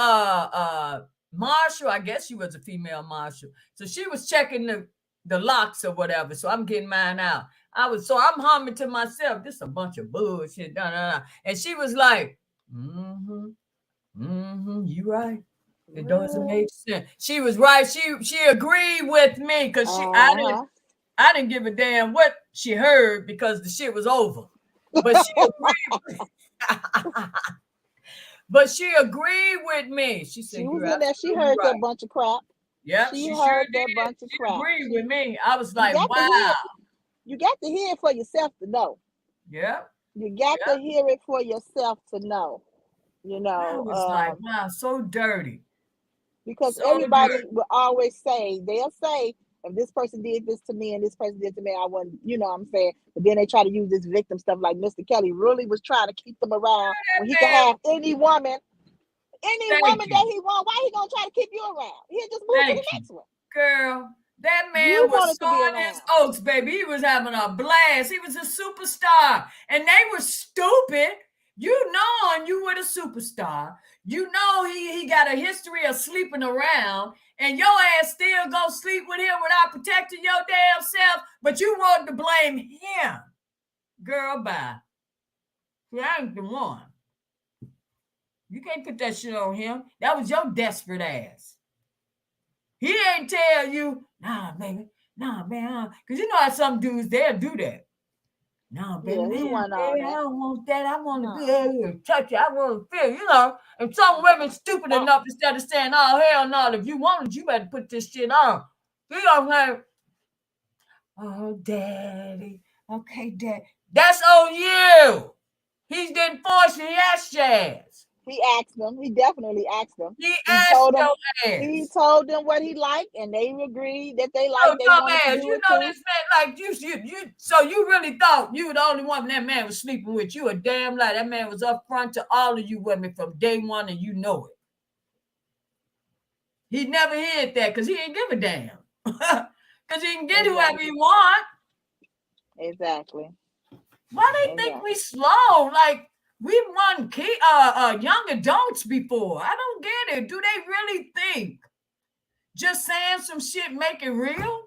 marshal, I guess she was a female marshal. So she was checking the locks or whatever. So I'm getting mine out. I'm humming to myself, this is a bunch of bullshit. And she was like, you right. It doesn't make sense. She was right. She agreed with me because I didn't give a damn what she heard because the shit was over. But she agreed. But she agreed with me. She said, she was in there. She heard that bunch of crap. Yep, she sure heard that did. bunch of She crap. agreed with me. I was like, wow. You got to hear it for yourself to know. Yep. You got to hear it for yourself to know. I was like, wow, so dirty. Because so everybody dirty. will always say, they'll say, if this person did this to me and this person did to me, I wouldn't, what I'm saying? But then they try to use this victim stuff like Mr. Kelly really was trying to keep them around when he could have any woman that he want. Why he gonna try to keep you around? He'll just move to the next one. Girl, that man was sowing his oats, baby. He was having a blast. He was a superstar. And they were stupid. You know you were the superstar. You know he got a history of sleeping around. And your ass still go sleep with him without protecting your damn self. But you wanted to blame him. Girl, bye. I ain't the one. You can't put that shit on him. That was your desperate ass. He ain't tell you, nah, baby, nah, man, because you know how some dudes, they'll do that. Nah, baby, baby, I don't want that. I want to be able to touch it. I want to feel, And some women stupid enough instead of saying, oh, hell no, if you want it, you better put this shit on. You know what I'm saying? Oh, daddy. Okay, dad. That's on you. He didn't force you. He asked your ass. He asked them. He definitely asked them. He asked your ass. He told them what he liked, and they agreed that they liked. They wanted to do it too. This man, like you. So you really thought you were the only one that man was sleeping with? You a damn lie. That man was up front to all of you women from day one, and you know it. He never hid that because he didn't give a damn. Because he can get whoever he want. Exactly. Why they think we slow? Like we won young adults before. I don't get it. Do they really think just saying some shit make it real?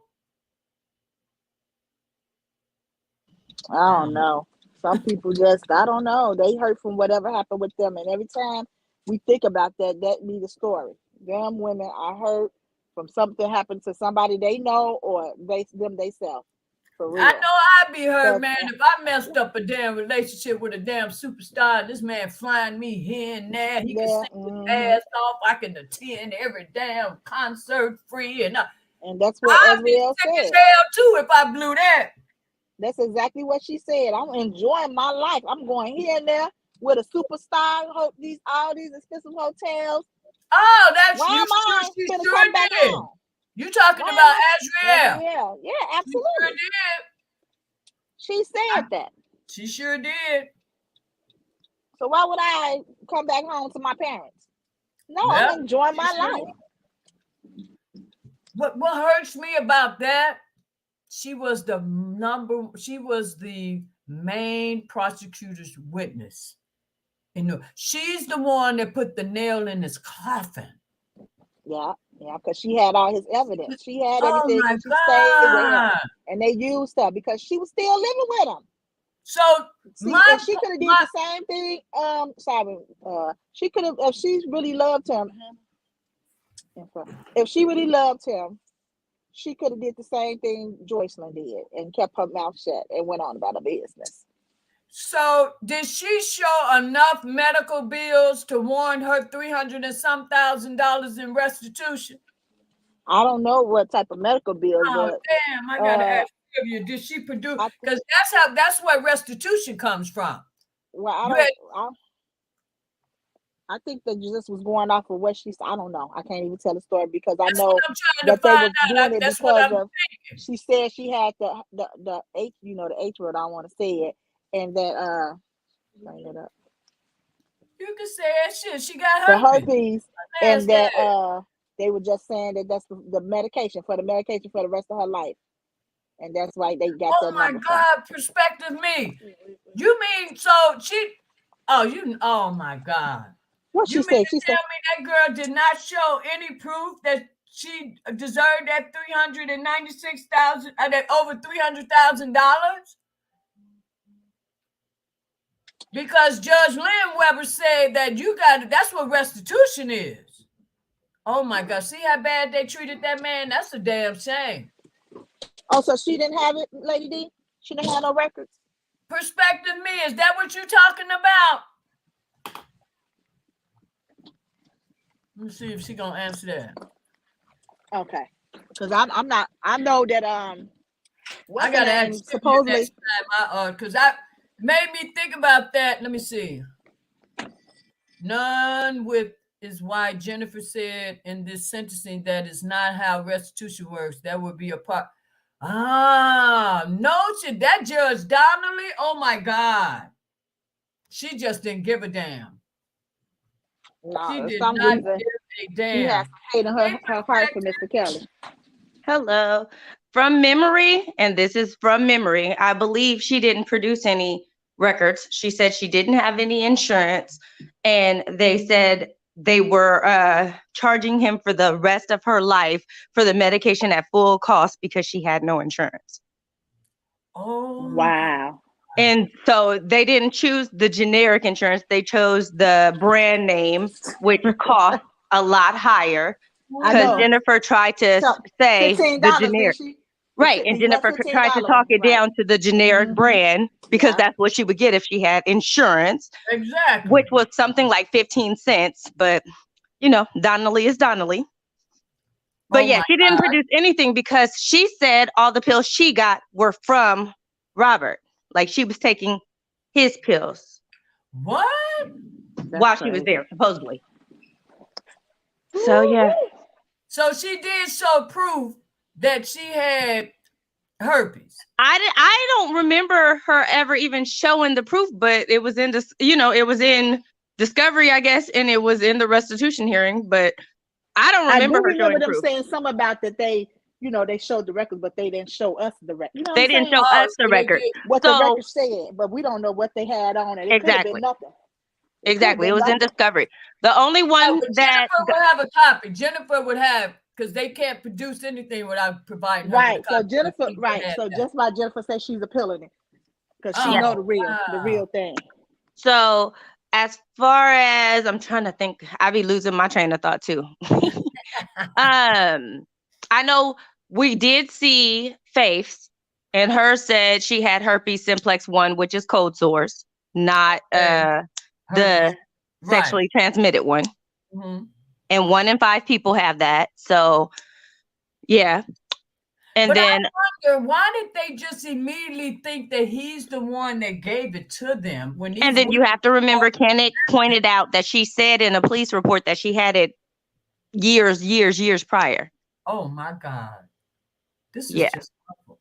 I don't know. Some people just, I don't know. They hurt from whatever happened with them. And every time we think about that be the story. Them women are hurt from something happened to somebody they know or themselves. For real. I know I'd be hurt, man, if I messed up a damn relationship with a damn superstar. This man flying me here and there. He can sing his ass off. I can attend every damn concert free. And that's what I'd be sick as hell too if I blew that. That's exactly what she said. I'm enjoying my life. I'm going here and there with a superstar. All these expensive hotels. Oh, that's why am I gonna come back home? You talking about Azriel? Yeah, absolutely. She sure did. She said that. She sure did. So why would I come back home to my parents? No, I'm enjoying my life. What hurts me about that? She was the main prosecutor's witness She's the one that put the nail in his coffin. Yeah, because she had all his evidence. She had Oh everything, my and she stayed with him, God. and they used her because she was still living with him. So See, and she could have did the same thing. She could have, if she really loved him. If she really loved him, she could have did the same thing Joycelyn did and kept her mouth shut and went on about her business. So did she show enough medical bills to warrant her $300 and some thousand in restitution? I don't know what type of medical bills, Oh, but damn, I gotta ask you, did she produce? Because that's where restitution comes from. Well, I think that just was going off of what she said. I don't know. I can't even tell the story because I know that they was doing it because of. She said she had the H, the H word. I don't want to say it, and that bring it up. You can say that shit. She got herpes. The herpes, and that they were just saying that that's the medication for the rest of her life, and that's why they got. Oh my God, Perspective me. You mean so she? Oh my God. What she said? She tell me that girl did not show any proof that she deserved that $396,000, that over $300,000? Because Judge Lynn Weber said that that's what restitution is. Oh my God, see how bad they treated that man? That's a damn shame. Oh, so she didn't have it, Lady D? She didn't have no records? Perspective me, is that what you're talking about? Let me see if she's gonna answer that. Okay, because I'm not. I know that I gotta ask supposedly next time. Because I made me think about that. Let me see. None with is why Jennifer said in this sentencing that is not how restitution works. That would be a part. No, that Judge Donnelly. Oh my God, she just didn't give a damn. No, she did some not reason give a damn. She has hate in her heart for Mr. Kelly. Hello. From memory, and this is from memory, I believe she didn't produce any records. She said she didn't have any insurance, and they said they were charging him for the rest of her life for the medication at full cost because she had no insurance. Oh, wow. And so they didn't choose the generic insurance. They chose the brand name, which cost a lot higher. Because Jennifer tried to say the generic. Right. And Jennifer tried to talk it down to the generic brand because that's what she would get if she had insurance. Exactly. Which was something like 15 cents. But, Donnelly is Donnelly. But she didn't produce anything because she said all the pills she got were from Robert. Like she was taking his pills. What? While she was there, supposedly. So, yeah. So she did show proof that she had herpes. I don't remember her ever even showing the proof, but it was in this, it was in discovery, I guess, and it was in the restitution hearing, but I don't remember her showing them proof. Saying something about that they showed the record, but they didn't show us the record. They didn't show us the record. What the record said, but we don't know what they had on it. It could have been nothing. Exactly. It was in discovery. The only one that Jennifer would have a copy. Jennifer would have, because they can't produce anything without providing her right. With a copy. So Jennifer, right. So just why Jennifer says she's appealing it, because she know the real thing. So as far as I'm trying to think, I be losing my train of thought too. I know we did see Faith's, and her said she had herpes simplex 1, which is cold sores, not the sexually transmitted one. Mm-hmm. And 1 in 5 people have that. So, yeah. And then I wonder, why did they just immediately think that he's the one that gave it to them? And then you have to remember, Kenneth pointed out that she said in a police report that she had it years prior. Oh my God. This is just awful.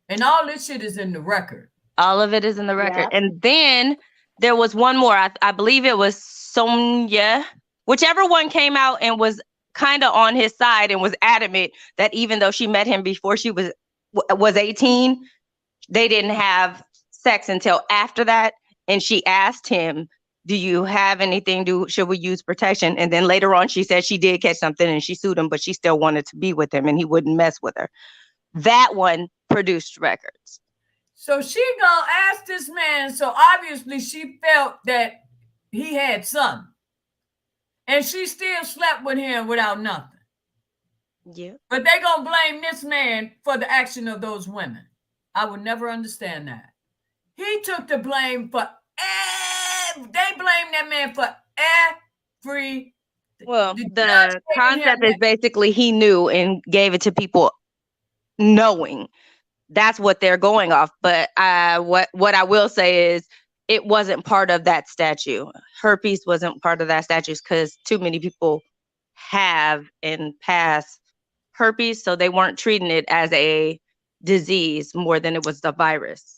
And all this shit is in the record. All of it is in the record. Yeah. And then there was one more. I believe it was Sonia, whichever one came out and was kind of on his side and was adamant that even though she met him before she was 18, they didn't have sex until after that. And she asked him, do you have anything? Should we use protection? And then later on, she said she did catch something and she sued him, but she still wanted to be with him and he wouldn't mess with her. That one produced records. So she gonna ask this man. So obviously she felt that he had something, and she still slept with him without nothing. Yeah. But they gonna blame this man for the action of those women. I would never understand that. He took the blame for they blame that man for every. Well, the concept is basically he knew and gave it to people knowing. That's what they're going off. But what I will say is it wasn't part of that statute. Herpes wasn't part of that statute because too many people have in past herpes, so they weren't treating it as a disease more than it was the virus.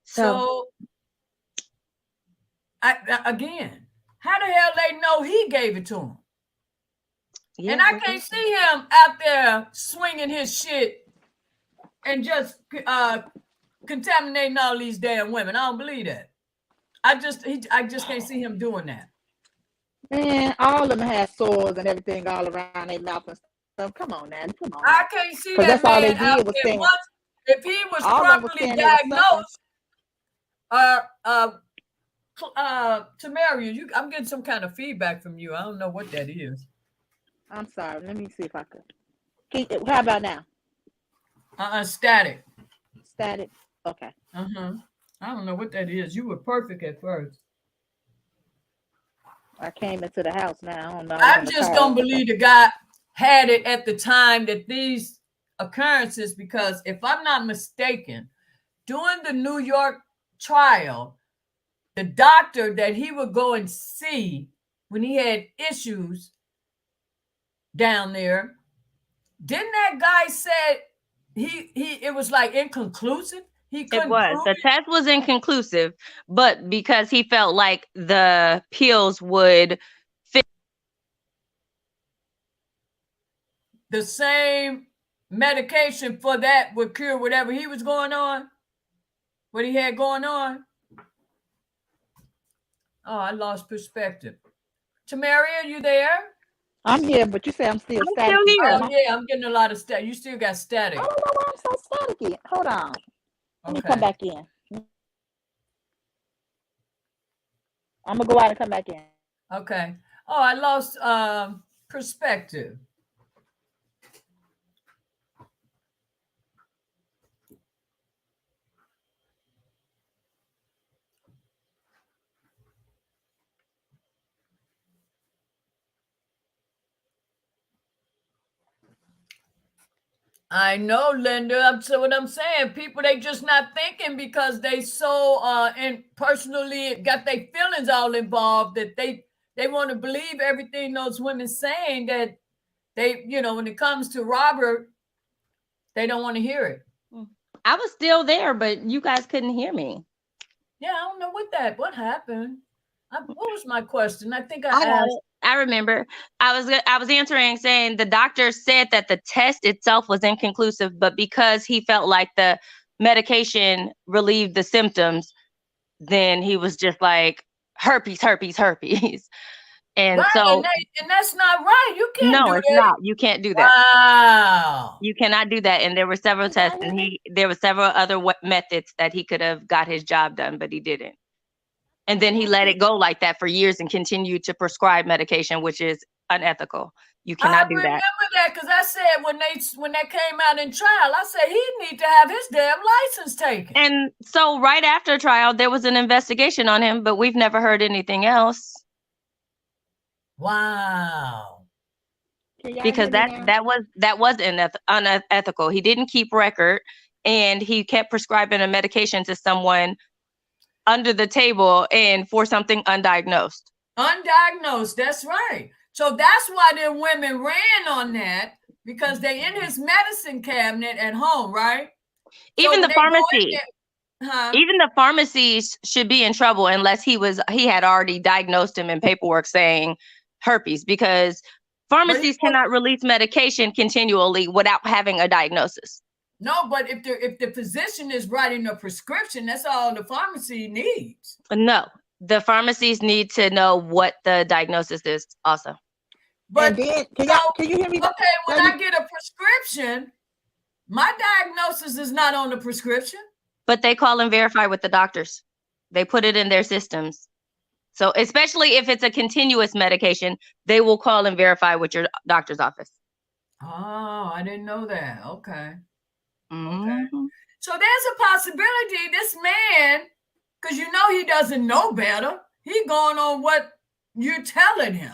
So again, how the hell they know he gave it to him? Yeah, and I can't see him out there swinging his shit and just contaminating all these damn women. I don't believe that. I just can't see him doing that. Man, all of them have sores and everything all around their mouth and stuff. Come on, man. Come on. I can't see that man out there. If he was properly diagnosed, Tamaria, I'm getting some kind of feedback from you. I don't know what that is. I'm sorry. Let me see if I could. How about now? Static. Static. Okay. I don't know what that is. You were perfect at first. I came into the house now. I don't know. I just don't believe the guy had it at the time that these occurrences, because if I'm not mistaken, during the New York trial, the doctor that he would go and see when he had issues down there, didn't that guy said it was like inconclusive? It was. The test was inconclusive, but because he felt like the pills would fit. The same medication for that would cure whatever he was going on, what he had going on. Oh, I lost perspective. Tamaria, you there? I'm here, but you say I'm still static. Still here. Oh, yeah, I'm getting a lot of static. You still got static. I don't know why I'm so staticky. Hold on. Let me come back in. I'm going to go out and come back in. Okay. Oh, I lost perspective. I know, Linda. So what I'm saying, people, they just not thinking because they so and personally got their feelings all involved that they want to believe everything those women saying, that they, when it comes to Robert, they don't want to hear it. I was still there, but you guys couldn't hear me. Yeah, I don't know what happened. What was my question? I think I asked. I remember. I was answering saying the doctor said that the test itself was inconclusive, but because he felt like the medication relieved the symptoms, then he was just like herpes. And right, so and that's not right. You can't do that. No, it's not. You can't do that. Wow. You cannot do that. And there were several tests, and there were several other methods that he could have got his job done, but he didn't. And then he let it go like that for years and continued to prescribe medication, which is unethical. You cannot do that. I remember that because I said when they came out in trial, I said he need to have his damn license taken. And so right after trial, there was an investigation on him, but we've never heard anything else. Wow. Because that was unethical. He didn't keep record, and he kept prescribing a medication to someone under the table and for something undiagnosed. Undiagnosed, that's right. So that's why the women ran on that, because they in his medicine cabinet at home, right? Even the pharmacy. Even the pharmacies should be in trouble unless he had already diagnosed him in paperwork saying herpes, because pharmacies cannot release medication continually without having a diagnosis. No, but if the physician is writing a prescription, that's all the pharmacy needs. No, the pharmacies need to know what the diagnosis is also. But And then, can you hear me? Okay, when I get a prescription, my diagnosis is not on the prescription. But they call and verify with the doctors. They put it in their systems. So especially if it's a continuous medication, they will call and verify with your doctor's office. Oh, I didn't know that. Okay. Mm-hmm. Okay. So there's a possibility this man, because you know he doesn't know better, he going on what you're telling him.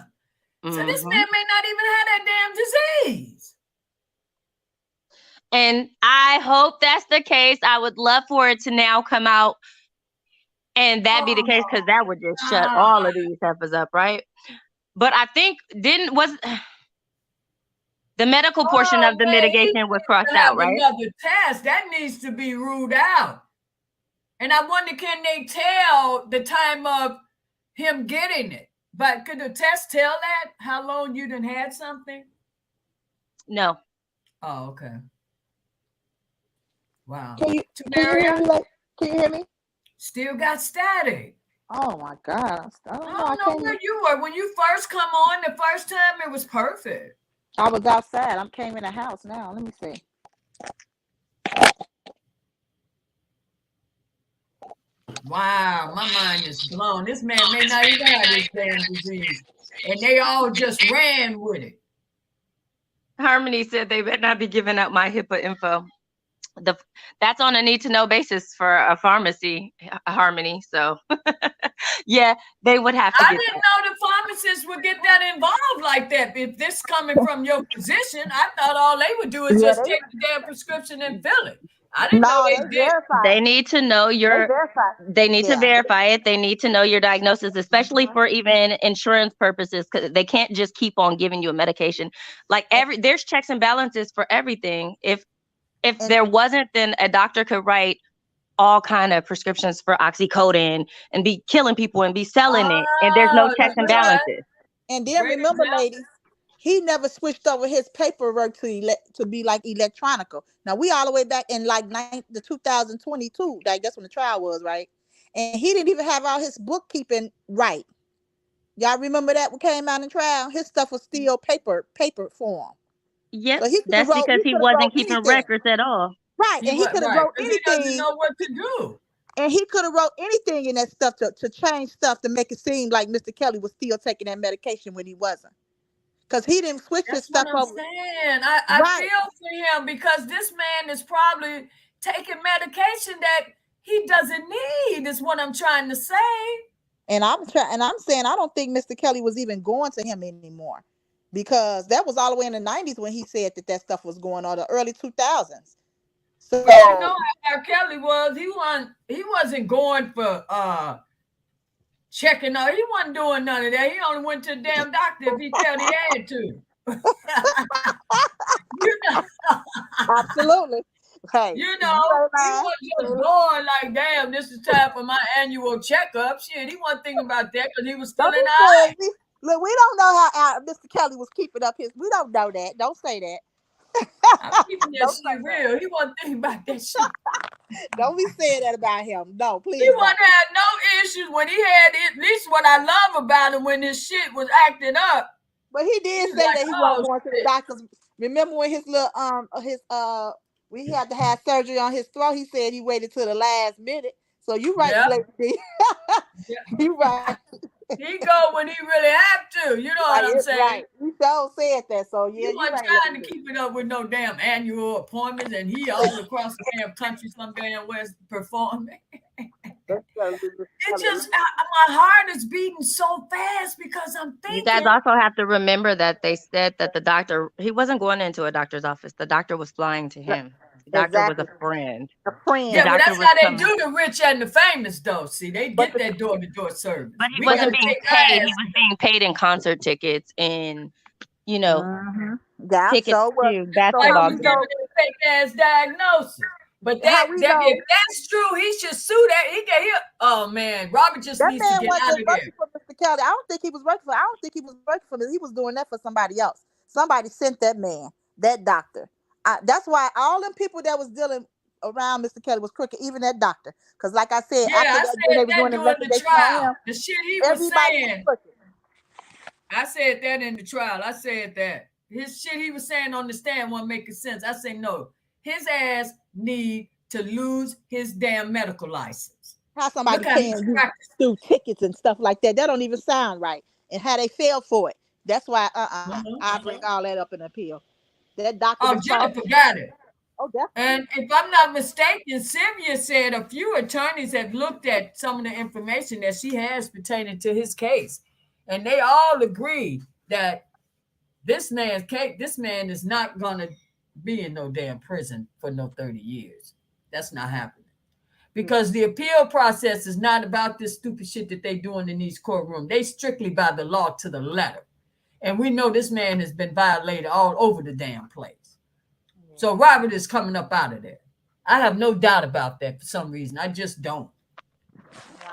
So this man may not even have that damn disease. And I hope that's the case. I would love for it to now come out and that be the case, because that would just shut all of these heifers up, right? But I think was the medical portion of the mitigation was crossed out, right? Another test that needs to be ruled out. And I wonder, can they tell the time of him getting it? But could the test tell that how long you done had something? No. Oh, okay. Wow. Can you hear me? Still got static. Oh my God. I don't know where you were. When you first come on the first time, it was perfect. I was outside. I came in the house now. Let me see. Wow, my mind is blown. This man may not even have this damn disease. And they all just ran with it. Harmony said they better not be giving out my HIPAA info. That's on a need-to-know basis for a pharmacy, Harmony. So, yeah, they would have to. I didn't know the pharmacists would get that involved like that. If this coming from your physician, I thought all they would do is just take the damn prescription and fill it. I didn't know they did. They need to know they need to verify it. They need to know your diagnosis, especially for even insurance purposes, because they can't just keep on giving you a medication. Like there's checks and balances for everything. If there wasn't, then a doctor could write all kind of prescriptions for oxycodone and be killing people and be selling it. And there's no checks and balances. And then remember, ladies, he never switched over his paperwork to be like electronical. Now we all the way back in like the 2022, like that's when the trial was, right? And he didn't even have all his bookkeeping right. Y'all remember that when came out in trial? His stuff was still paper form. Yep, so that's because he wasn't keeping records at all. Right, and he could have wrote anything. He doesn't know what to do. And he could have wrote anything in that stuff to change stuff to make it seem like Mr. Kelly was still taking that medication when he wasn't. Because he didn't switch his stuff over. I feel for him because this man is probably taking medication that he doesn't need, is what I'm trying to say. And I'm saying I don't think Mr. Kelly was even going to him anymore. Because that was all the way in the 90s when he said that stuff was going on, the early 2000s. So you know how Kelly was. He wasn't going for checking out. He wasn't doing none of that. He only went to the damn doctor if he felt he had to. You know. Absolutely. Hey, you know, he wasn't just going like, damn, this is time for my annual checkup. Shit, he wasn't thinking about that because he was still in high. Look, we don't know how Mr. Kelly was keeping up his. We don't know that. Don't say that. I'm keeping that shit real. He wasn't thinking about that shit. Don't be saying that about him. No, please. He wasn't had no issues when he had at least what I love about him when his shit was acting up. But he did say that he wasn't going to the doctors. Remember when his little we had to have surgery on his throat. He said he waited till the last minute. So you right, Lady. You right. He go when he really have to. You know what I'm saying? Right. He so said that. So yeah, he wasn't trying to keep it up with no damn annual appointments, and he all across the damn country, some damn west performing. It's just my heart is beating so fast because I'm thinking. You guys also have to remember that they said that the doctor, he wasn't going into a doctor's office. The doctor was flying to him. The doctor was a friend. Yeah, but that's how they do the rich and the famous, though. See, they get that door-to-door service. But he wasn't being paid. He was being paid in concert tickets and, you know, tickets to basketball. He was giving a fake-ass diagnosis. But if that's true, he should sue that. Oh man, Robert just needs to get out of there. For Mr. Kelly. I don't think he was working for me. He was doing that for somebody else. Somebody sent that man, that doctor. That's why all them people that was around Mr. Kelly was crooked, even that doctor. Because like I said, Yeah, after I that, said when they were that doing the during the investigation on trial. him, The shit he was everybody was saying. crooked. I said that in the trial. I said that. His shit he was saying on the stand wasn't making sense. I say no. His ass need to lose his damn medical license. How somebody Look how he's paying you practicing. through tickets and stuff like that. That don't even sound right. And how they fell for it. That's why I bring all that up in appeal. That doctor was Jennifer got it. Oh, definitely. And if I'm not mistaken, Sylvia said a few attorneys have looked at some of the information that she has pertaining to his case. And they all agree that this man's case, this man is not going to be in no damn prison for no 30 years. That's not happening. Because the appeal process is not about this stupid shit that they doing in these courtrooms. They strictly by the law to the letter. And we know this man has been violated all over the damn place. So Robert is coming up out of there. I have no doubt about that for some reason. I just don't.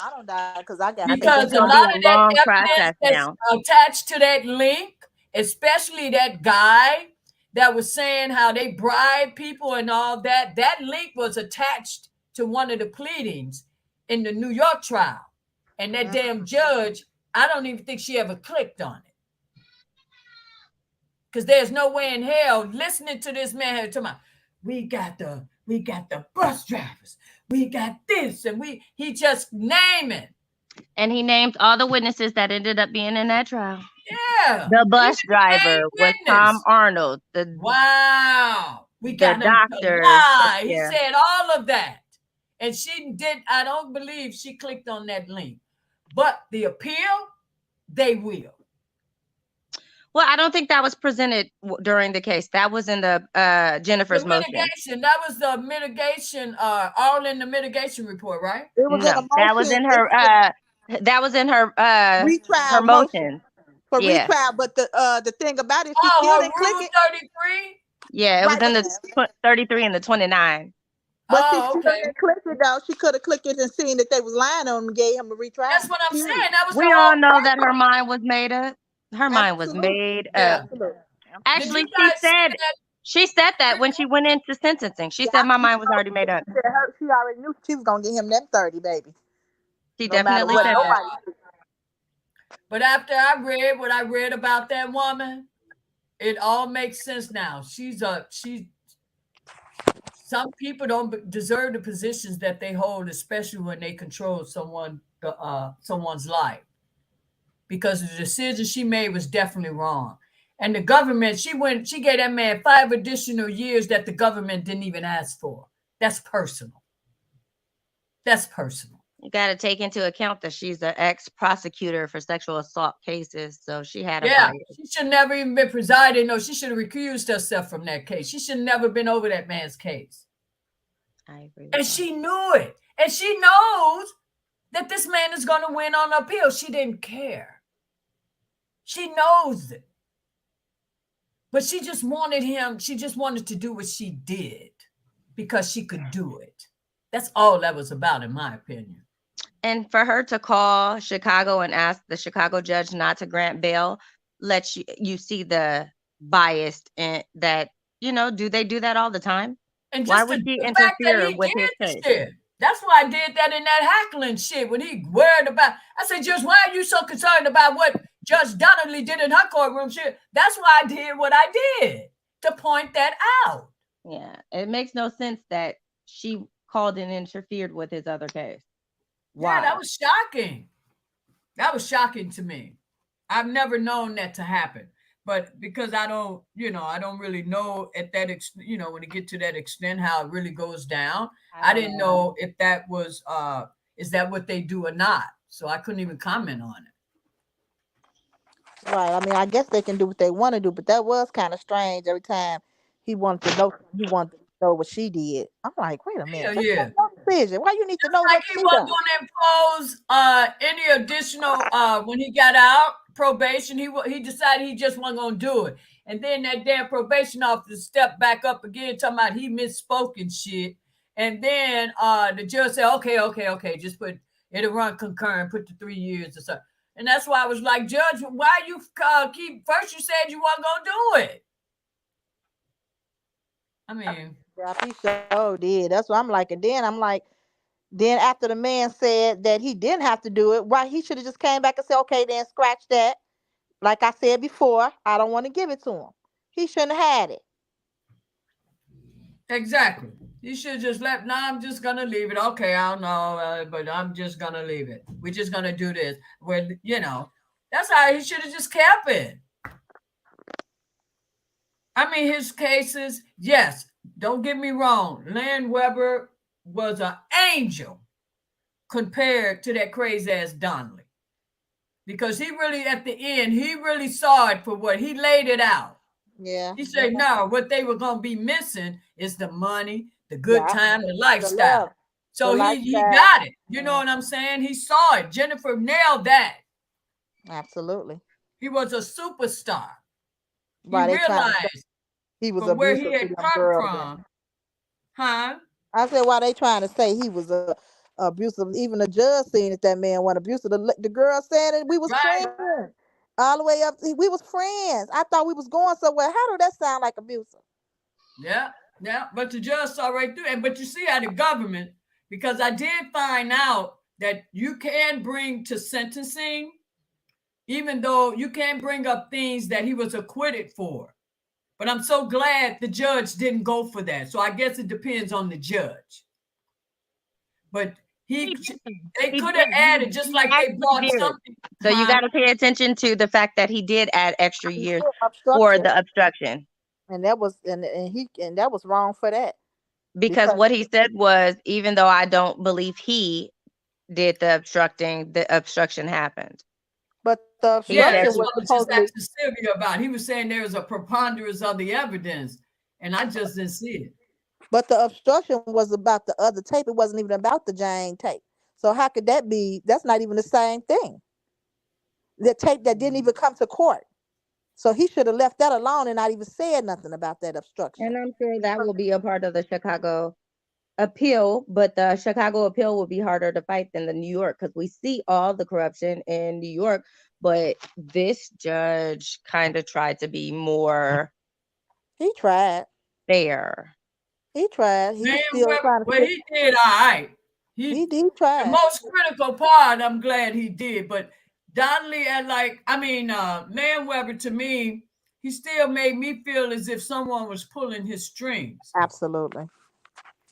I don't doubt because I got Because a lot of that evidence that's attached to that link, especially that guy that was saying how they bribe people and all that, that link was attached to one of the pleadings in the New York trial. And that damn judge, I don't even think she ever clicked on it. Because there's no way in hell listening to this man talking about, we got the bus drivers, we got this, and he just naming. And he named all the witnesses that ended up being in that trial. Yeah. The bus driver was Tom Arnold. Wow. We got the doctor. He said all of that. And she did, I don't believe she clicked on that link. But the appeal, they will. Well, I don't think that was presented during the case. That was in the Jennifer's motion. That was the mitigation, all in the mitigation report, right? It was no, that was in her retrial her motion. For retrial, but the thing about it, she still didn't click it. 33? Yeah, it was in the 33 and the 29. But she didn't click it though. She could have clicked it and seen that they was lying on him and gave him a retrial. That's what I'm saying. That was we all know that her mind was made up. Her mind was made up. Actually, she said that when she went into sentencing. She said my mind was already made up. She already knew she was gonna get him them 30, baby. She definitely said that. But after I read what I read about that woman, it all makes sense now. Some people don't deserve the positions that they hold, especially when they control someone's life. Because the decision she made was definitely wrong. And the government, she gave that man 5 additional years that the government didn't even ask for. That's personal. That's personal. You got to take into account that she's an ex-prosecutor for sexual assault cases, so she had a bias. She should never even been presiding. No, she should have recused herself from that case. She should never been over that man's case. I agree. And she knew it. And she knows that this man is going to win on appeal. She didn't care. She knows it. But she just wanted him. She just wanted to do what she did because she could do it. That's all that was about, in my opinion. And for her to call Chicago and ask the Chicago judge not to grant bail lets you see the bias in that, do they do that all the time? And why would he interfere with his case? Shit. That's why I did that in that heckling shit when he worried about. I said, Judge, why are you so concerned about what Judge Donnelly did in her courtroom shit? That's why I did what I did, to point that out. Yeah, it makes no sense that she called and interfered with his other case. Why? Yeah, that was shocking. That was shocking to me. I've never known that to happen. But because I don't really know at that, when it get to that extent, how it really goes down. I didn't know if that was, is that what they do or not? So I couldn't even comment on it. Right. I mean, I guess they can do what they want to do, but that was kind of strange. Every time he wanted to know what she did. I'm like, wait a minute. Yeah. Decision. Why you need to know what she did? He wasn't going to impose any additional, when he got out, probation, he decided he just wasn't going to do it. And then that damn probation officer stepped back up again, talking about he misspoke and shit. And then the judge said, okay, just put, it'll run concurrent, put the 3 years or something. And that's why I was like, Judge, why you first you said you weren't going to do it. I mean, Yeah, he sure did. That's what I'm like. And then I'm like, then after the man said that he didn't have to do it, why he should have just came back and said, okay, then scratch that. Like I said before, I don't want to give it to him. He shouldn't have had it. Exactly. You should just let. No, I'm just gonna leave it. Okay, I don't know, but I'm just gonna leave it. We're just gonna do this. Well, that's how he should have just kept it. I mean, his cases. Yes, don't get me wrong. Lynn Weber was an angel compared to that crazy ass Donnelly, because he really, at the end, he really saw it for what he laid it out. Yeah. He said, no, what they were going to be missing is the money, the good Yeah. time, the The lifestyle. love. So The he lifestyle. got it. You know what I'm saying? He saw it. Jennifer nailed that. Absolutely. He was a superstar. He Why they trying to say realized he was from where he abusive to had them come girls? from. Huh? I said, why they trying to say he was abusive? Even the judge seen that man wasn't abusive. The girl said that we was Right. friends all the way up. We was friends. I thought we was going somewhere. How do that sound like abusive? Yeah. Yeah. But the judge saw right through it. But you see how the government, because I did find out that you can bring to sentencing, even though you can't bring up things that he was acquitted for. But I'm so glad the judge didn't go for that. So I guess it depends on the judge. But they could have added, just like they brought something. So you got to pay attention to the fact that he did add extra years for Obstruction. the obstruction. And that was and that was wrong for that. Because what he said was, even though I don't believe he did the obstruction happened. But the Yeah, obstruction that's was what I was just supposedly asking Sylvia about. He was saying there was a preponderance of the evidence, and I just didn't see it. but the obstruction was about the other tape. It wasn't even about the Jane tape. So how could that be? That's not even the same thing. The tape that didn't even come to court. So he should have left that alone and not even said nothing about that obstruction. And I'm sure that will be a part of the Chicago appeal, but the Chicago appeal will be harder to fight than the New York, because we see all the corruption in New York, but this judge kind of tried to be more He tried. fair. He tried. He was still trying to. Well, he did all right. He tried. The most critical part, I'm glad he did. But Donnelly, Man Weber, to me, he still made me feel as if someone was pulling his strings. Absolutely.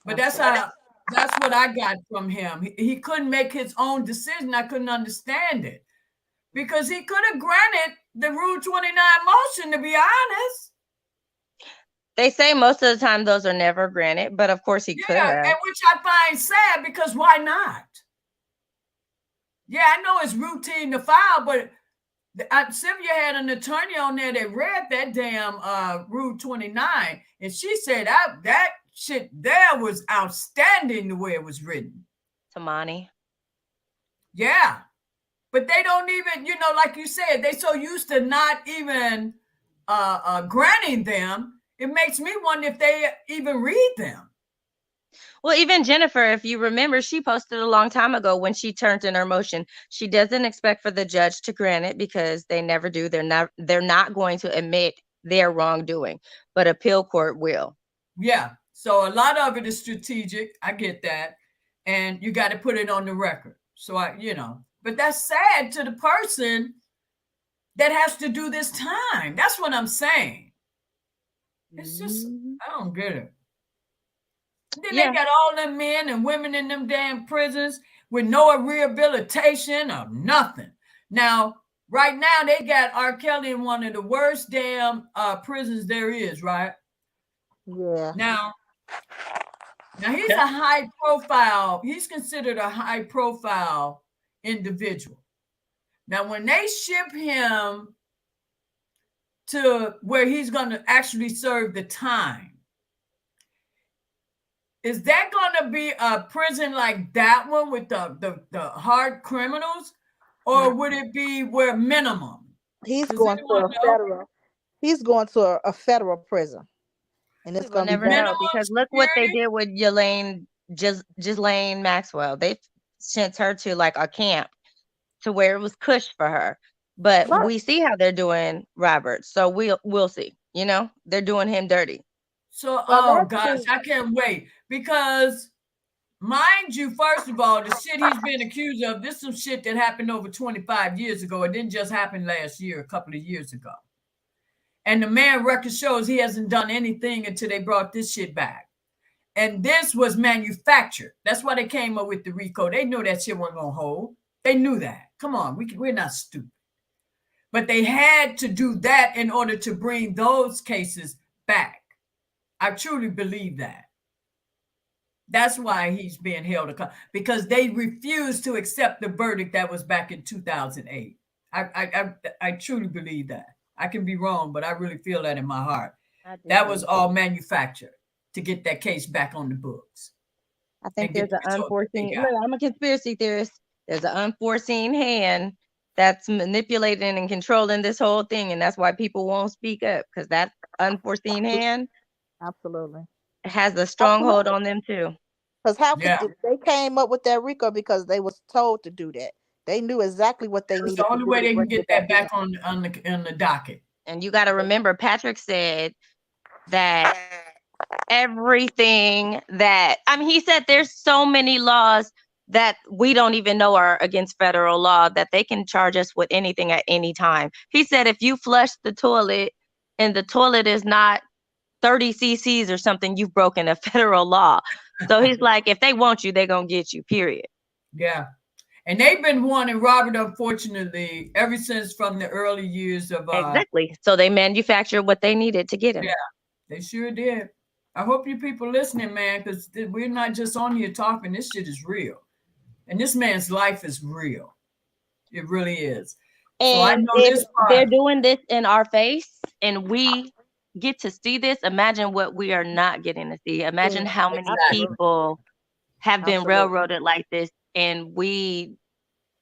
But that's what I got from him. He couldn't make his own decision. I couldn't understand it, because he could have granted the Rule 29 motion, to be honest. They say most of the time those are never granted, but of course he could have. And which I find sad, because why not? Yeah, I know it's routine to file, but Sylvia had an attorney on there that read that damn Rule 29, and she said that shit there was outstanding the way it was written. Tamani. Yeah. But they don't even, like you said, they so used to not even granting them. It makes me wonder if they even read them. Well, even Jennifer, if you remember, she posted a long time ago when she turned in her motion. She doesn't expect for the judge to grant it, because they never do. They're not going to admit their wrongdoing, but appeal court will. Yeah. So a lot of it is strategic. I get that. And you got to put it on the record. So but that's sad to the person that has to do this time. That's what I'm saying. It's just, I don't get it. Then they got all them men and women in them damn prisons with no rehabilitation or nothing. Now, right now, they got R. Kelly in one of the worst damn prisons there is, right? Yeah. Now he's a high profile. He's considered a high profile individual. Now, when they ship him to where he's going to actually serve the time, is that going to be a prison like that one with the hard criminals, or would it be where minimum? He's going to a federal. He's going to a federal prison, and it's going to never know, because look what they did with Ghislaine Maxwell. They sent her to like a camp to where it was cush for her. But we see how they're doing Robert, so we'll see. They're doing him dirty. So, Well, oh let's gosh, see. I can't wait because, mind you, first of all, the shit he's been accused of, this is some shit that happened over 25 years ago. It didn't just happen last year, a couple of years ago. And the man record shows he hasn't done anything until they brought this shit back. And this was manufactured. That's why they came up with the RICO. They knew that shit wasn't gonna hold. They knew that. Come on, we're not stupid. But they had to do that in order to bring those cases back. I truly believe that. That's why he's being held accountable, because they refused to accept the verdict that was back in 2008. I truly believe that. I can be wrong, but I really feel that in my heart. That was all manufactured to get that case back on the books. I think And get there's an the result that they unforeseen. got. Look, I'm a conspiracy theorist. There's an unforeseen hand that's manipulating and controlling this whole thing, and that's why people won't speak up, because that unforeseen hand Absolutely. has a stronghold on them too. Because how could Yeah. they came up with that RICO because they was told to do that. They knew exactly what they It's needed the to only do way to they can bring get it that back back on the docket. And you got to remember, Patrick said that everything that, I mean, he said there's so many laws that we don't even know are against federal law that they can charge us with anything at any time. He said if you flush the toilet and the toilet is not 30 cc's or something, you've broken a federal law. So he's like, if they want you, they're going to get you, period. Yeah. And they've been wanting Robert, unfortunately, ever since from the early years of Exactly. So they manufactured what they needed to get him. Yeah, they sure did. I hope you people listening, man, because we're not just on here talking. This shit is real. And this man's life is real. It really is. And so I know if this part. they're doing this in our face and we get to see this, imagine what we are not getting to see. Imagine how many people have been railroaded like this, and we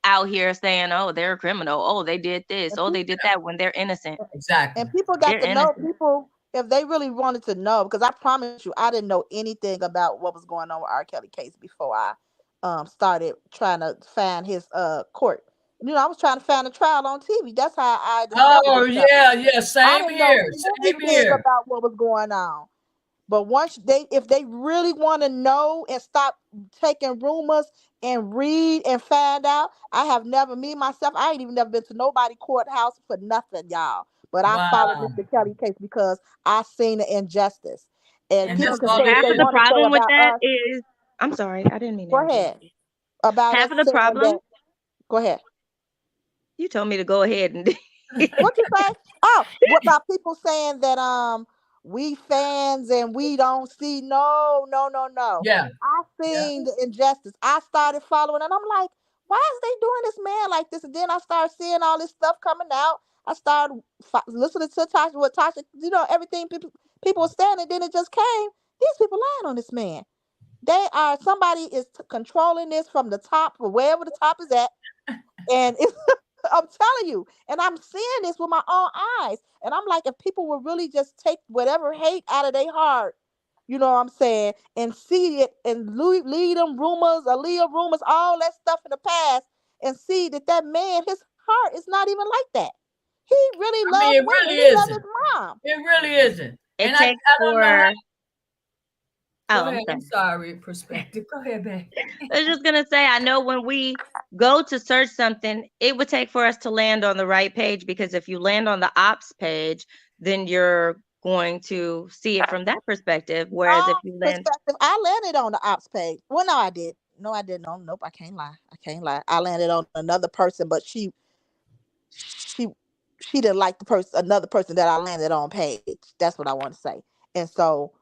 out here saying, oh, they're a criminal. Oh, they did this. Oh, they did that, when they're innocent. Exactly. And people got They're to know, innocent. people, if they really wanted to know, because I promise you, I didn't know anything about what was going on with R. Kelly case before I started trying to find his court. You know, I was trying to find a trial on TV. That's how I discovered Oh, this stuff. yeah, I same didn't know here. Same anything here. about what was going on. But if they really want to know and stop taking rumors and read and find out, I have never, me myself, I ain't even never been to nobody courthouse for nothing, y'all. But I followed Mr. Kelly case because I seen the injustice. And people that's can all say it what they Half of the want to say problem with about that us. is, I'm sorry, I didn't mean to Go interrupt ahead. you. About Half us of the saying problem, that. Go ahead. you told me to go ahead and What you say? Oh, what about people saying that we fans and we don't see? No. Yeah. I seen the injustice. I started following, and I'm like, why is they doing this man like this? And then I started seeing all this stuff coming out. I started listening to Tasha, what Tasha, everything people were saying, and then it just came. These people lying on this man. Somebody is controlling this from the top, or wherever the top is at, and it's. I'm telling you, and I'm seeing this with my own eyes. And I'm like, if people would really just take whatever hate out of their heart, you know what I'm saying, and see it and lead them rumors, all that stuff in the past, and see that man, his heart is not even like that. He really loves it women. really He loves isn't. his mom. It really isn't. it And takes I don't know how. Oh, Go ahead. I'm sorry, perspective. Go ahead, babe. I was just gonna say, I know when we go to search something, it would take for us to land on the right page, because if you land on the ops page, then you're going to see it from that perspective. Whereas if you land, I landed on the ops page. Well, no, I did. No, I didn't. Nope, I can't lie. I landed on another person, but she didn't like another person that I landed on page. That's what I want to say. And so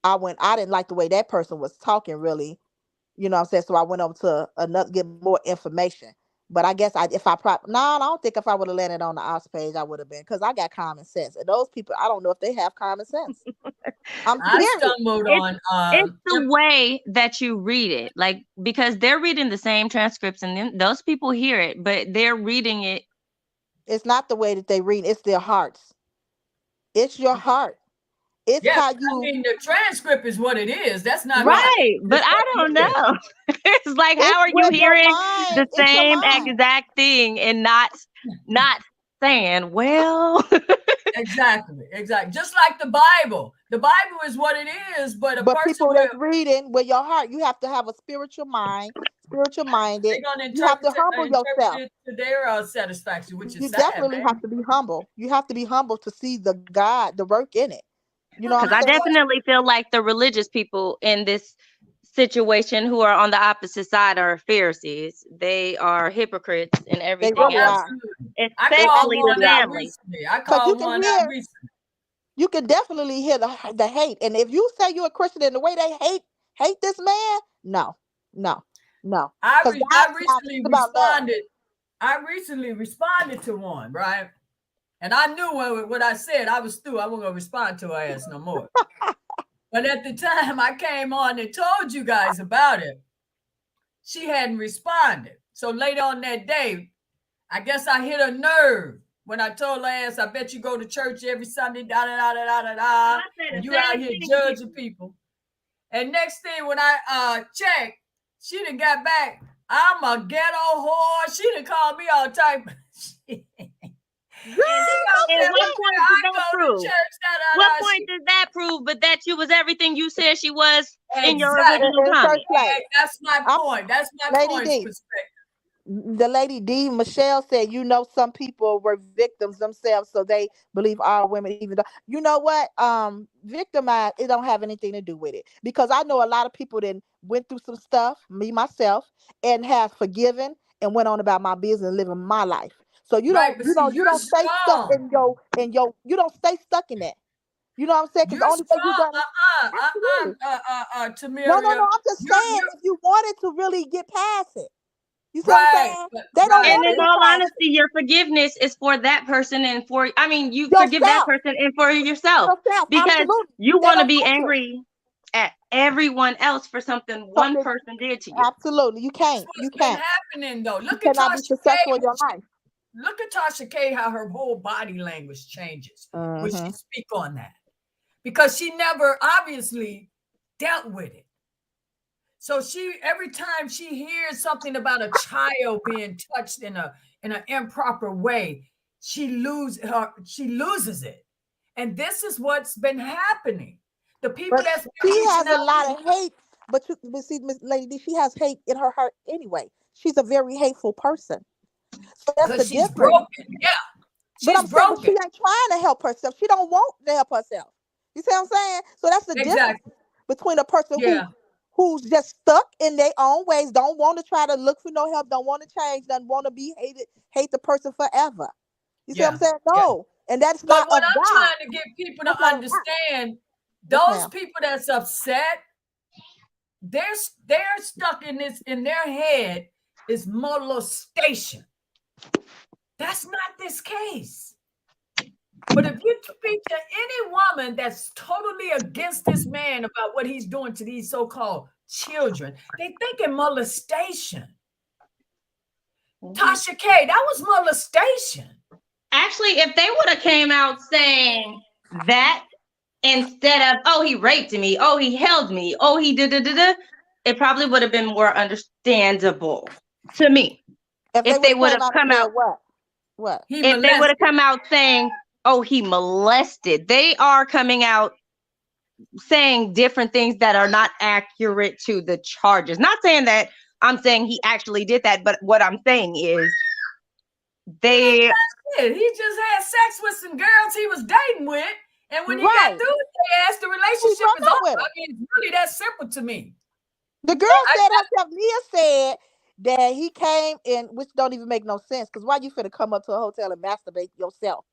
I didn't like the way that person was talking, really. You know what I'm saying? So I went over to another, get more information. But I guess I don't think if I would have landed on the ops page, I would have been, because I got common sense. And those people, I don't know if they have common sense. I stumbled on it's the way that you read it, like, because they're reading the same transcripts, and then those people hear it, but they're reading it. It's not the way that they read, it's their hearts. It's your heart. It's how you. I mean, the transcript is what it is. That's not right. But I don't know. It's like, how are you hearing the same exact thing and not saying, well? Exactly. Just like the Bible. The Bible is what it is, but a But person people will, that's reading with your heart, you have to have a spiritual minded. they're gonna You have to interpret humble yourself. it to their satisfaction, which is You sad, definitely man. have to be humble. You have to be humble to see the work in it. You know what Because I I'm saying? definitely feel like the religious people in this situation who are on the opposite side are Pharisees. They are hypocrites and They everything really else, are. Absolutely. I They called especially the one absolutely out are. family. recently. I Because called one out recently. you can definitely hear the hate. And if you say you're a Christian and the way they hate this man, no. Because I God recently is about love. responded. I recently responded to one, right? And I knew what I said. I was through. I wasn't gonna respond to her ass no more. But at the time I came on and told you guys about it, she hadn't responded. So later on that day, I guess I hit a nerve when I told her ass, I bet you go to church every Sunday, da da da da da da, and you out here judging people. And next thing when I checked, she done got back. I'm a ghetto whore. She done called me all type of shit. And what point does that prove? What point does that prove? But that you was everything you said she was in your original comment. That's my point. That's my point's perspective. The lady D, Michelle said, some people were victims themselves, so they believe all women, even though, you know what, victimized, it don't have anything to do with it. Because I know a lot of people that went through some stuff, me, myself, and have forgiven and went on about my business, living my life. So you don't stay stuck in your, you don't stay stuck in that. You know what I'm saying? Because the only way you're gonna Tamiria. No, I'm just saying, if you wanted to really get past it. You see what I'm saying? They don't and want in all honesty, your forgiveness is for that person and for, you forgive that person and for yourself. Because absolutely. You want to be angry at everyone else for something one person did to you. Absolutely. You can't. You can't. Happening though. Look you at cannot be successful in your life. Look at Tasha K, how her whole body language changes when she speak on that. Because she never obviously dealt with it. So every time she hears something about a child being touched in an improper way, she loses it. And this is what's been happening. The people she has a lot of hate, but see, Miss Lady, she has hate in her heart anyway. She's a very hateful person. So that's the difference. Broken. Yeah. She's broken. But she ain't trying to help herself. She don't want to help herself. You see what I'm saying? So that's the difference between a person who's just stuck in their own ways, don't want to try to look for no help, don't want to change, doesn't want to be hate the person forever. You see what I'm saying? No. And that's not what of I'm God. trying to get people to understand, those people that's upset, they're stuck in their head is molestation. That's not this case. But if you speak to any woman that's totally against this man about what he's doing to these so-called children, they think in molestation. Tasha K, that was molestation. Actually, if they would have came out saying that instead of, oh, he raped me, oh, he held me, oh, he did, it probably would have been more understandable to me. If they would have come out, what? If they would have come out saying, oh, he molested, they are coming out saying different things that are not accurate to the charges. Not saying that I'm saying he actually did that, but what I'm saying is he just had sex with some girls he was dating with, and when he got through with their ass, the relationship is over. I mean, it's really that simple to me. The girl said herself, Nia said that he came in, which don't even make no sense, because why you finna come up to a hotel and masturbate yourself?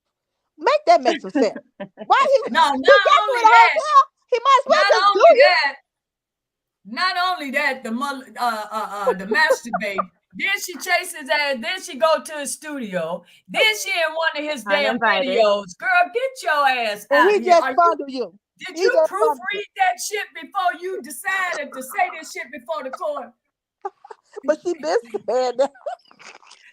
Make that make some sense. Why he not only that, he might as well just do it. Not only that, the masturbate. Then she chased his ass. Then she go to his studio. Then she in one of his damn videos. Girl, get your ass out he here. Just fondled you. Did you proofread that shit before you decided to say this shit before the court? But she been saying that.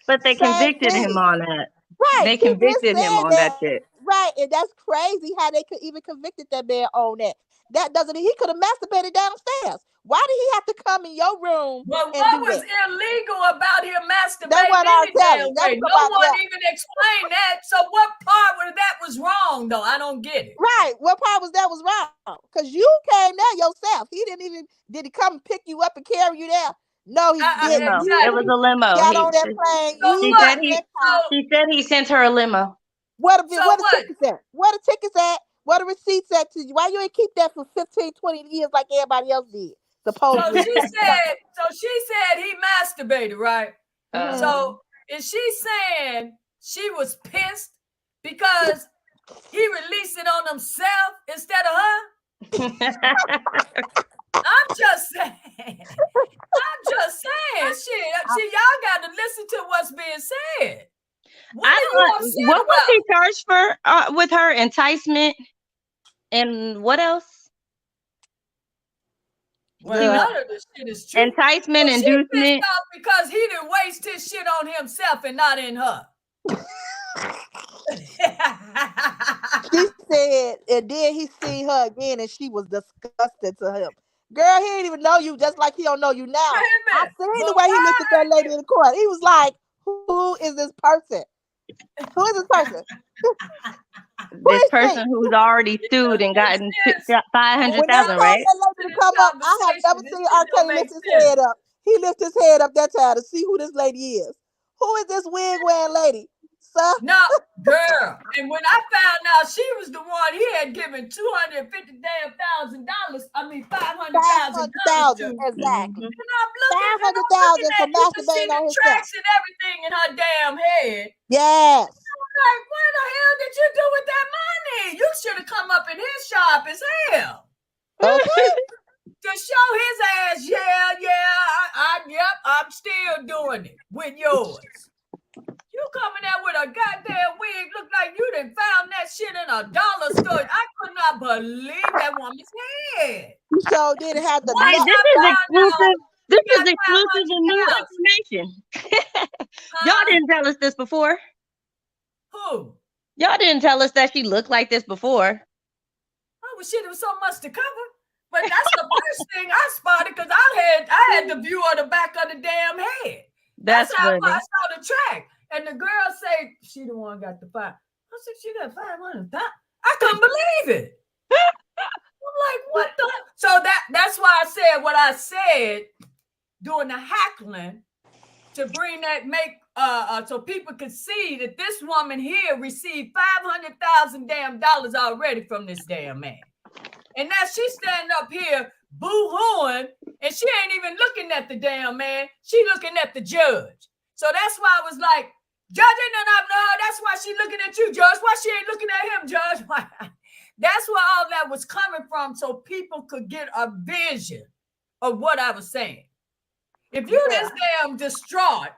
But they convicted him on that. Right. They convicted him on that shit. Right. And that's crazy how they could even convicted that man on that. that doesn't. He could have masturbated downstairs. Why did he have to come in your room Well, and what do was that? illegal about him That's masturbating what I'm any telling. damn That's way? what No I'm one telling. even explained that. So what part of that was wrong, though? I don't get it. Right. What part was that was wrong? Because you came there yourself. He didn't even, did he come pick you up and carry you there? No, he didn't. Limo. Exactly. It was a limo. Got on that plane. So You what? went He said he sent her a limo. Where the So what? tickets at? Where the tickets at? Where the receipts at to you? Why you ain't keep that for 15, 20 years like everybody else did? So Supposedly. she said he masturbated, right? Mhm. So is she saying she was pissed because he released it on himself instead of her? I'm just saying. Shit, y'all got to listen to what's being said. What are you upset what was about? he charged for with her? Enticement and what else? Well, none of this shit is true. Enticement, Well, she inducement. pissed off because he didn't waste his shit on himself and not in her. She said, and then he seen her again and she was disgusted to him. Girl, he didn't even know you, just like he don't know you now. I seen the way he looked at that lady in the court. He was like, who is this person? Who is this person? This person who's already sued and gotten When they told $500,000, that right? lady to come up, I have never seen R. Kelly lift his head up. He lifted his head up that time to see who this lady is. Who is this wig wearing lady? Sir? No, girl. And when I found out she was the one he had given $250,000. I mean $500,000. Exactly. And I'm looking $500,000 at for you can see masturbating the on himself. tracks and everything in her damn head. Yes. I'm like, what the hell did you do with that money? You should have come up in his shop as hell. Okay. To show his ass, I'm still doing it with yours. You coming out with a goddamn wig, look like you done found that shit in a dollar store. I could not believe that woman's head. So did it have the Hey, this is exclusive. This is exclusive and new information. Y'all didn't tell us this before. Who? Y'all didn't tell us that she looked like this before. Oh, well, shit, it was so much to cover. But that's the first thing I spotted because I had the view of the back of the damn head. That's how funny. I saw the track. And the girl say she the one got the $5. I said she got $500,000. I couldn't believe it. I'm like, what the? So that's why I said what I said doing the hackling to bring that so people could see that this woman here received $500,000 already from this damn man. And now she's standing up here boo-hooing, and she ain't even looking at the damn man. She looking at the judge. So that's why I was like, Judge ain't nothing up, no. That's why she looking at you, Judge. Why she ain't looking at him, Judge? Why? That's where all that was coming from, so people could get a vision of what I was saying. If you this damn distraught,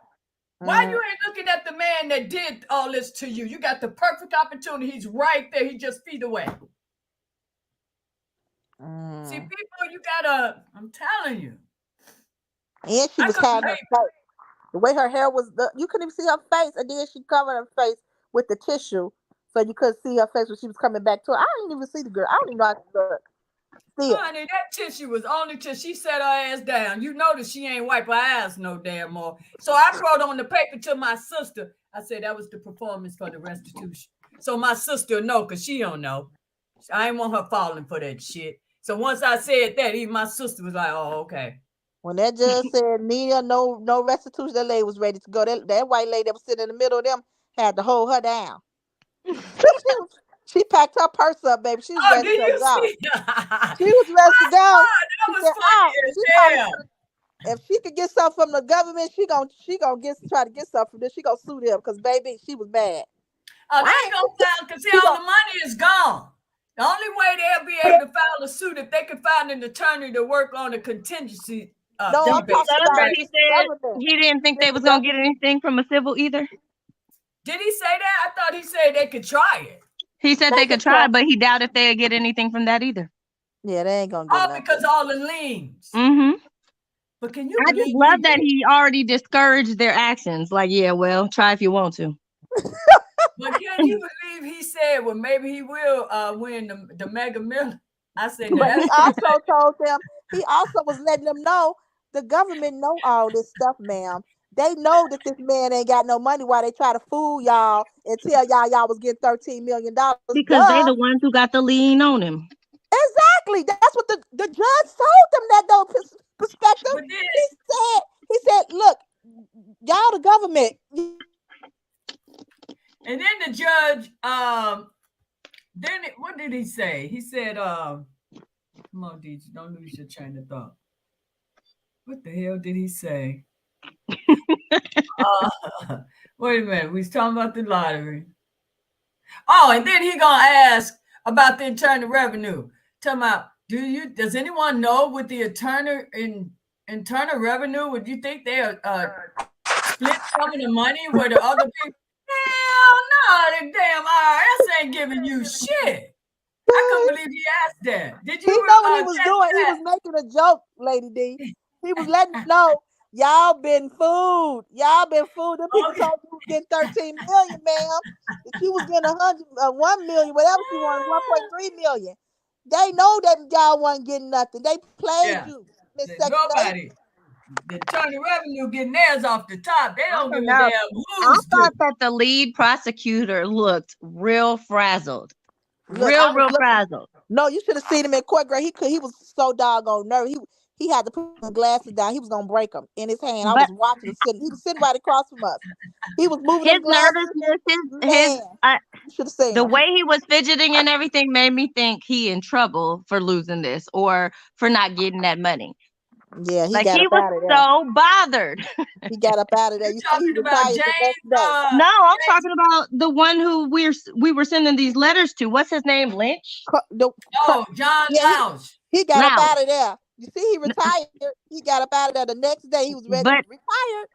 why you ain't looking at the man that did all this to you? You got the perfect opportunity. He's right there. He just feet away. See, people, you gotta, I'm telling you. And she was hiding her face. The way her hair was, you couldn't even see her face, and then she covered her face with the tissue, so you couldn't see her face when she was coming back to her. I didn't even see the girl. I don't even know how to look. Still. Honey, that tissue was only till she set her ass down. You notice she ain't wipe her ass no damn more. So I wrote on the paper to my sister. I said that was the performance for the restitution. So my sister know, because she don't know. I ain't want her falling for that shit. So once I said that, even my sister was like, oh, okay. When that judge said, Nia, no restitution, that lady was ready to go. That white lady that was sitting in the middle of them had to hold her down. She packed her purse up, baby. She was ready to go. She was ready to go. That was funny. If she could get something from the government, she gonna try to get something from this. She gonna sue them because baby, she was mad. Oh, they ain't gonna file because all the money is gone. The only way they'll be able to file a suit if they can find an attorney to work on a contingency. No, he said he didn't think they was gonna get anything from a civil either. Did he say that? I thought he said they could try it. He said they could try, but he doubted if they'd get anything from that either. Yeah, they ain't gonna get nothing. Because all the liens. But can you? I just love that he already discouraged their actions. Like, yeah, well, try if you want to. But can you believe he said, well, maybe he will win the Mega Million? I said, now But he that's also told them, he also was letting them know the government know all this stuff, ma'am. They know that this man ain't got no money while they try to fool y'all and tell y'all was getting $13 million. Because they Duh. the ones who got the lien on him. Exactly. That's what the judge told them that though perspective. but then, He said, look, y'all the government. and then the judge, what did he say? He said, come on, DJ, don't lose your train of thought. What the hell did he say? Wait a minute. We was talking about the lottery. Oh, and then he gonna ask about the Internal Revenue. Talking about, does anyone know with the Internal Revenue, would you think they split some of the money where the other people? Hell no, the damn IRS ain't giving you shit. I couldn't believe he asked that. Did He you know what he was catch doing. He that? was making a joke, Lady D. He was letting them know y'all been fooled. Y'all been fooled. Them people Okay. told you was getting 13 million, ma'am. That you was getting 1 million, whatever she wanted, 1.3 million. They know that y'all wasn't getting nothing. They played Yeah. you, Miss There's Section 8. nobody. The Internal Revenue getting theirs off the top. They don't give a know. damn I who's thought doing. that the lead prosecutor looked real frazzled. Look, I was Real looking. frazzled. No, you should have seen him in court, girl. He was so doggone nervous. He had to put the glasses down. He was gonna break them in his hand. I But was watching him sitting. He was sitting right across from us. He was moving his them glasses. nervousness, Man, you should have seen the him. way he was fidgeting and everything made me think he in trouble for losing this or for not getting that money. Yeah, he Like got he up was out of there. so bothered. He got up out of there. You You see, he talking about retired the James? next day. No, I'm talking about the one who we were sending these letters to. What's his name? Lynch? John Yeah, Lounge. he got up Loud. out of there. You see, he retired. He got up out of there the next day. He was ready to But retire.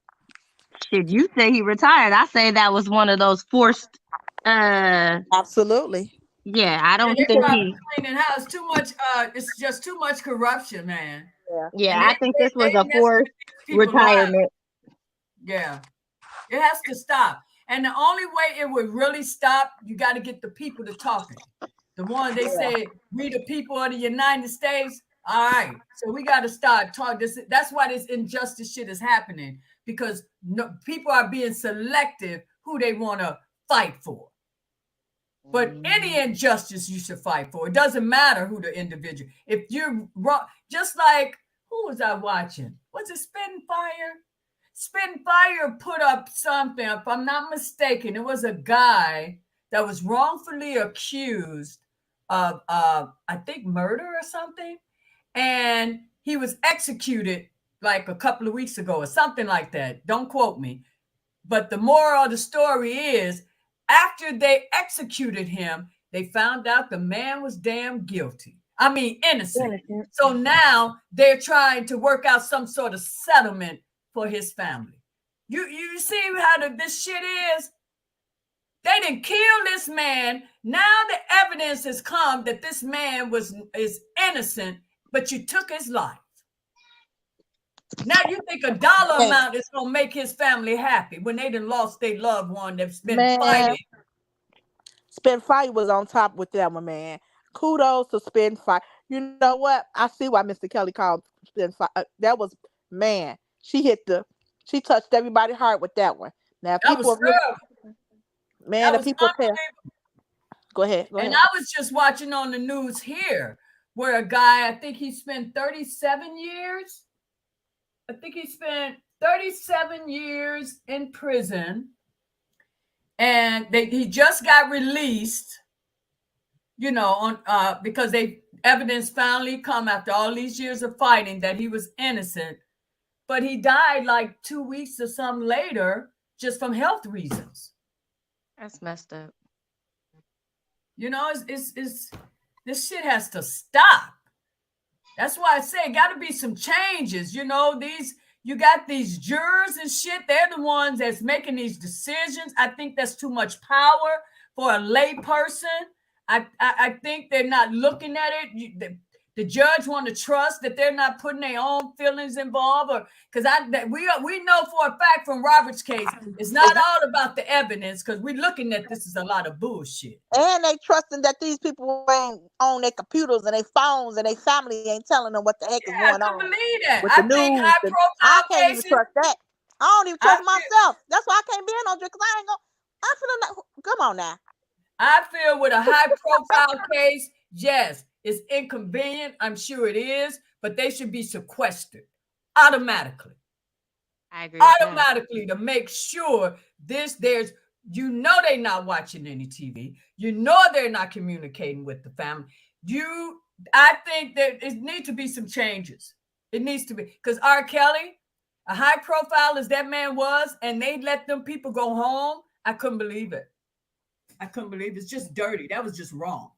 should you say he retired? I say that was one of those forced. Absolutely. Yeah, I don't They think probably he. cleaning house too much. It's just too much corruption, man. Yeah. Yeah, And I think this was a messing forced with these people's lives. retirement. Yeah, it has to stop. And the only way it would really stop, you got to get the people to talking. The one they say, we the people of the United States. All right, so we got to start talking. That's why this injustice shit is happening, because people are being selective who they want to fight for. But any injustice you should fight for. It doesn't matter who the individual. If you're wrong, just like, who was I watching? Was it Spitfire? Spitfire put up something, if I'm not mistaken. It was a guy that was wrongfully accused of, I think, murder or something. And he was executed like a couple of weeks ago or something like that. Don't quote me. But the moral of the story is, after they executed him, they found out the man was damn guilty. I mean, innocent. So now they're trying to work out some sort of settlement for his family. You see how this shit is? They didn't kill this man. Now the evidence has come that this man is innocent, but you took his life. Now you think a dollar amount is gonna make his family happy when they done lost their loved one that's been fighting. Spitfire was on top with that one, man. Kudos to Spitfire. You know what? I see why Mr. Kelly called Spitfire. That was, man. She touched everybody's heart with that one. Now That people, man, the people tell. Go ahead. And I was just watching on the news here where a guy, I think he spent 37 years. I think he spent 37 years in prison, and he just got released, because evidence finally come after all these years of fighting that he was innocent, but he died like 2 weeks or something later just from health reasons. That's messed up. It's this shit has to stop. That's why I say got to be some changes. You got these jurors and shit. They're the ones that's making these decisions. I think that's too much power for a lay person. I think they're not looking at it. The judge want to trust that they're not putting their own feelings involved, or because we know for a fact from Robert's case, it's not all about the evidence, because we're looking at this is a lot of bullshit. And they trusting that these people ain't on their computers and their phones and their family ain't telling them what the heck is going I on. can believe that. With I the think news, high I profile can't cases. even trust that. I don't even trust myself. That's why I can't be in no drink, because I ain't gonna. I feel like, come on now. I feel with a high profile case, yes, it's inconvenient. I'm sure it is, but they should be sequestered automatically. I agree with that. Automatically, to make sure there's they're not watching any TV. They're not communicating with the family. I think that it needs to be some changes. It needs to be, because R. Kelly, a high profile as that man was, and they let them people go home. I couldn't believe it. It's just dirty. That was just wrong.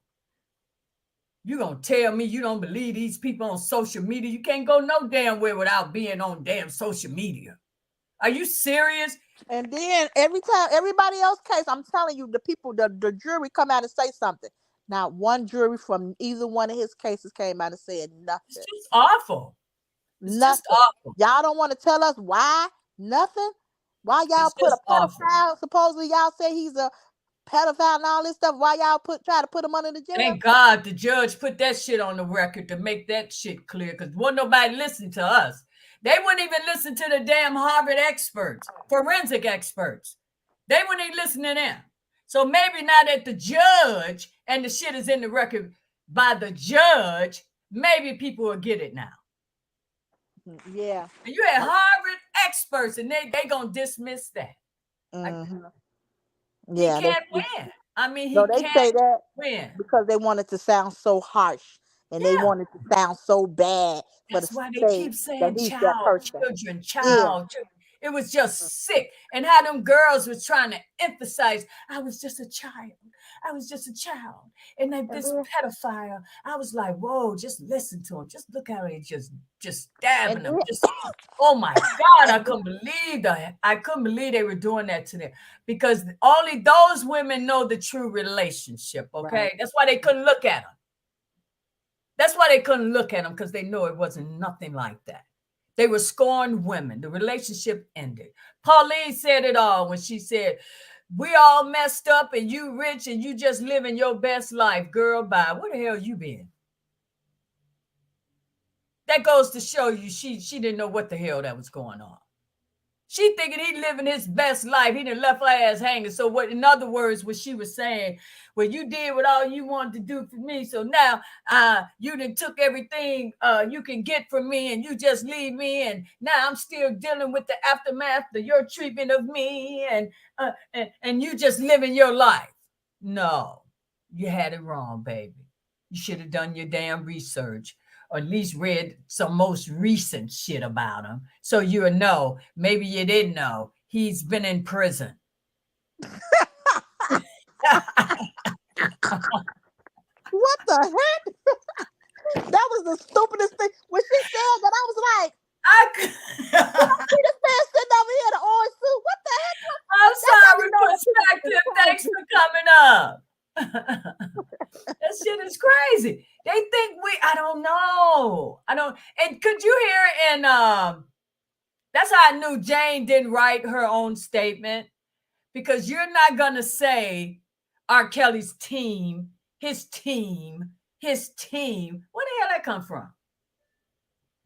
You gonna tell me you don't believe these people on social media? You can't go no damn way without being on damn social media. Are you serious? And then every time everybody else case, I'm telling you, the jury come out and say something. Not one jury from either one of his cases came out and said nothing. It's just awful. It's nothing. just awful. Y'all don't want to tell us why? Nothing? Why y'all put a pedophile? Supposedly y'all say he's a pedophile and all this stuff. Why y'all try to put him under the jail? Thank God the judge put that shit on the record to make that shit clear, because wasn't nobody listen to us. They wouldn't even listen to the damn Harvard experts, forensic experts. They wouldn't even listen to them. So maybe now that the judge and the shit is in the record by the judge, maybe people will get it now. Yeah. And you had Harvard experts, and they gonna dismiss that. Mm-hmm. He can't win. I mean, he they can't say that win because they wanted to sound so harsh, and they wanted to sound so bad. That's why they keep saying child, children. It was just sick. And how them girls was trying to emphasize, I was just a child. And then this pedophile, I was like, whoa, just listen to him. Just look how he just stabbing them. Oh my God, I couldn't believe that. I couldn't believe they were doing that to them, because only those women know the true relationship, okay? Right. That's why they couldn't look at them. Because they know it wasn't nothing like that. They were scorned women. The relationship ended. Pauline said it all when she said, we all messed up and you rich and you just living your best life. Girl, bye. Where the hell you been? That goes to show you she didn't know what the hell that was going on. She thinking he living his best life. He done left her ass hanging. So what, in other words, what she was saying, well, you did what all you wanted to do for me. So now you done took everything you can get from me and you just leave me. And now I'm still dealing with the aftermath of your treatment of me. And you just living your life. No, you had it wrong, baby. You should have done your damn research, or at least read some most recent shit about him, so you would know. Maybe you didn't know. He's been in prison. What the heck? That was the stupidest thing. When she said that, I was like, you don't see this man sitting over here in an orange suit. What the heck? I'm sorry, Perspective. Thanks for coming up. That shit is crazy. They think I don't know. And could you hear in that's how I knew Jane didn't write her own statement, because you're not gonna say R. Kelly's team, his team. Where the hell that come from?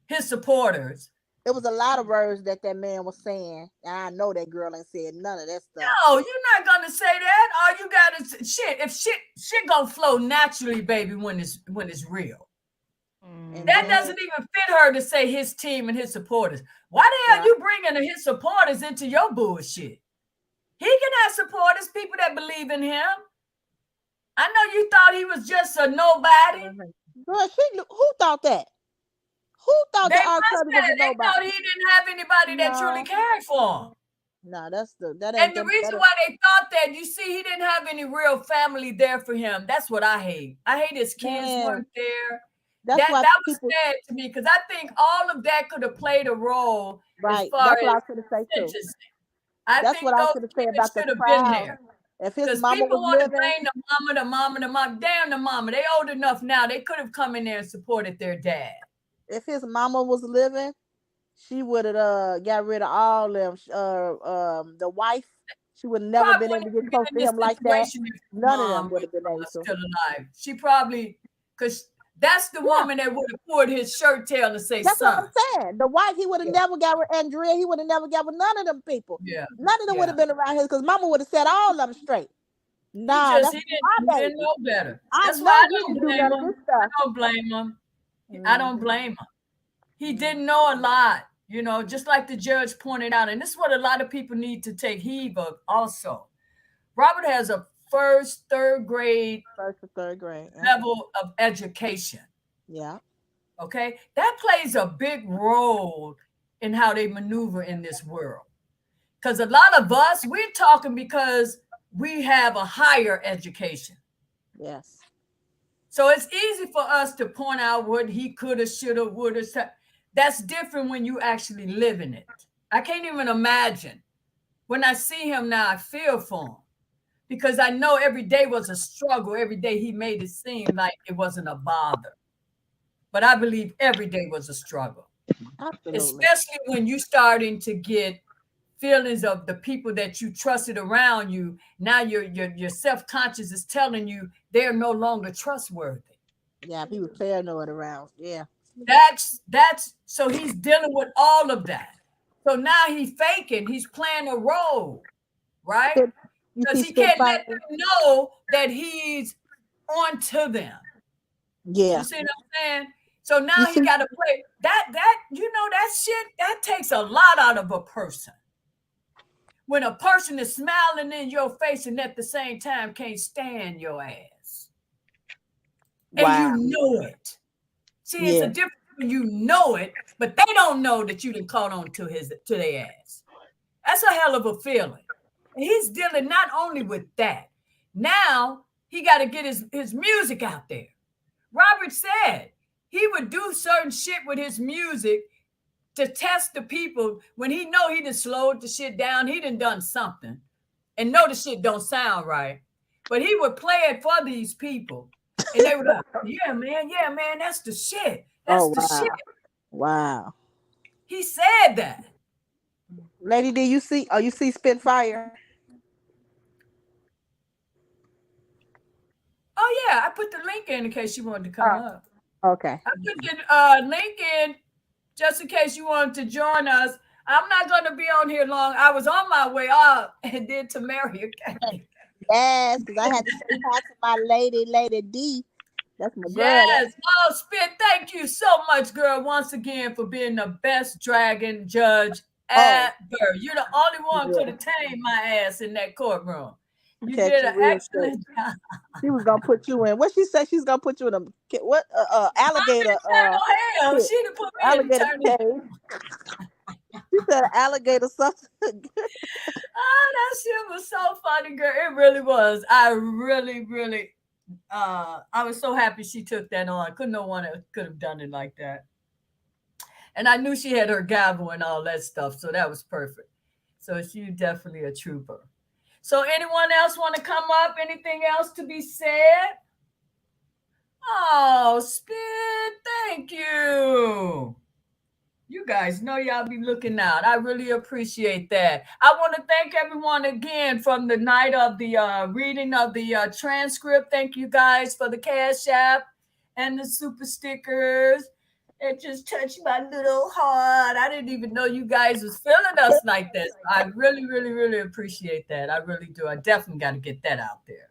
His supporters. It was a lot of words that man was saying. I know that girl ain't said none of that stuff. No, you're not gonna say that. All you got is shit. If shit gonna flow naturally, baby, when it's real. And that doesn't even fit her to say his team and his supporters. Why the hell you bringing his supporters into your bullshit? He can have supporters, people that believe in him. I know you thought he was just a nobody. Girl, who thought that? Who thought that R. Kelly was a nobody? They thought he didn't have anybody that truly cared for him. No, that ain't. And the reason why they thought that, you see, he didn't have any real family there for him. That's what I hate. I hate his kids weren't there. That was sad to me, because I think all of that could have played a role. Right. As far That's as what I was going to say too. That's what I was going to say about the trial. If his Because mama people was want to living, blame the mama. Damn the mama. They old enough now. They could have come in there and supported their dad. if his mama was living, she would have got rid of all them. The wife, she would have never Probably been able to wouldn't get been close in to this him like that. situation if his None of them mom would was have been able to. still alive. She probably, because that's the Yeah. woman that would have pulled his shirt tail and say, That's what son. I'm saying. The wife, he would have never got with Andrea. He would have never got with none of them people. Yeah. None of them would have been around here because mama would have set all of them straight. Nah, that's He my didn't baby. know better. I That's know why I he don't didn't do blame none of him. this stuff. I don't blame him. I don't blame him. He didn't know a lot, you know, just like the judge pointed out. And this is what a lot of people need to take heed of also. Robert has a first, third grade First or third grade. Yeah. level of education. Yeah. Okay. That plays a big role in how they maneuver in this world. Because a lot of us, we're talking because we have a higher education. Yes. So it's easy for us to point out what he could have, should have, would have. That's different when you actually live in it. I can't even imagine. When I see him now, I feel for him because I know every day was a struggle. Every day he made it seem like it wasn't a bother. But I believe every day was a struggle. Absolutely. Especially when you starting to get feelings of the people that you trusted around you. Now your self-conscious is telling you they're no longer trustworthy. Yeah, he was paranoid around. Yeah. That's so he's dealing with all of that. So now he's faking, he's playing a role, right? Because he can't let them know that he's on to them. Yeah. You see what I'm saying? So now he got to play that that shit that takes a lot out of a person. When a person is smiling in your face and at the same time can't stand your ass. Wow. And you know it. See, it's a difference when you know it, but they don't know that you done caught on to their ass. That's a hell of a feeling. And he's dealing not only with that. Now he got to get his music out there. Robert said he would do certain shit with his music to test the people when he know he done slowed the shit down. He done something and know the shit don't sound right. But he would play it for these people. And they were like, yeah, man, that's the shit. That's the shit. Wow. He said that. Lady, do you see? Oh, you see Spitfire? Oh, yeah. I put the link in case you wanted to come up. Okay. I put the link in just in case you wanted to join us. I'm not going to be on here long. I was on my way up and then to marry again. Yes, because I had to say hi to my Lady D. That's my girl. Yes. Oh, Spit, thank you so much, girl, once again for being the best dragon judge ever. You're the only one could have tamed my ass in that courtroom. You did an excellent job. She was gonna put you in. What she said? She's gonna put you in a alligator. Hell, she done put me alligator in the cage. She said alligator something. Oh, that shit was so funny, girl. It really was. I really, really, I was so happy she took that on. Couldn't no one could have done it like that. And I knew she had her gavel and all that stuff, so that was perfect. So she definitely a trooper. So anyone else want to come up? Anything else to be said? Oh, Spit, thank you. You guys know y'all be looking out. I really appreciate that. I want to thank everyone again from the night of the reading of the transcript. Thank you guys for the Cash App and the super stickers. It just touched my little heart. I didn't even know you guys was feeling us like this. I really, really, really appreciate that. I really do. I definitely got to get that out there.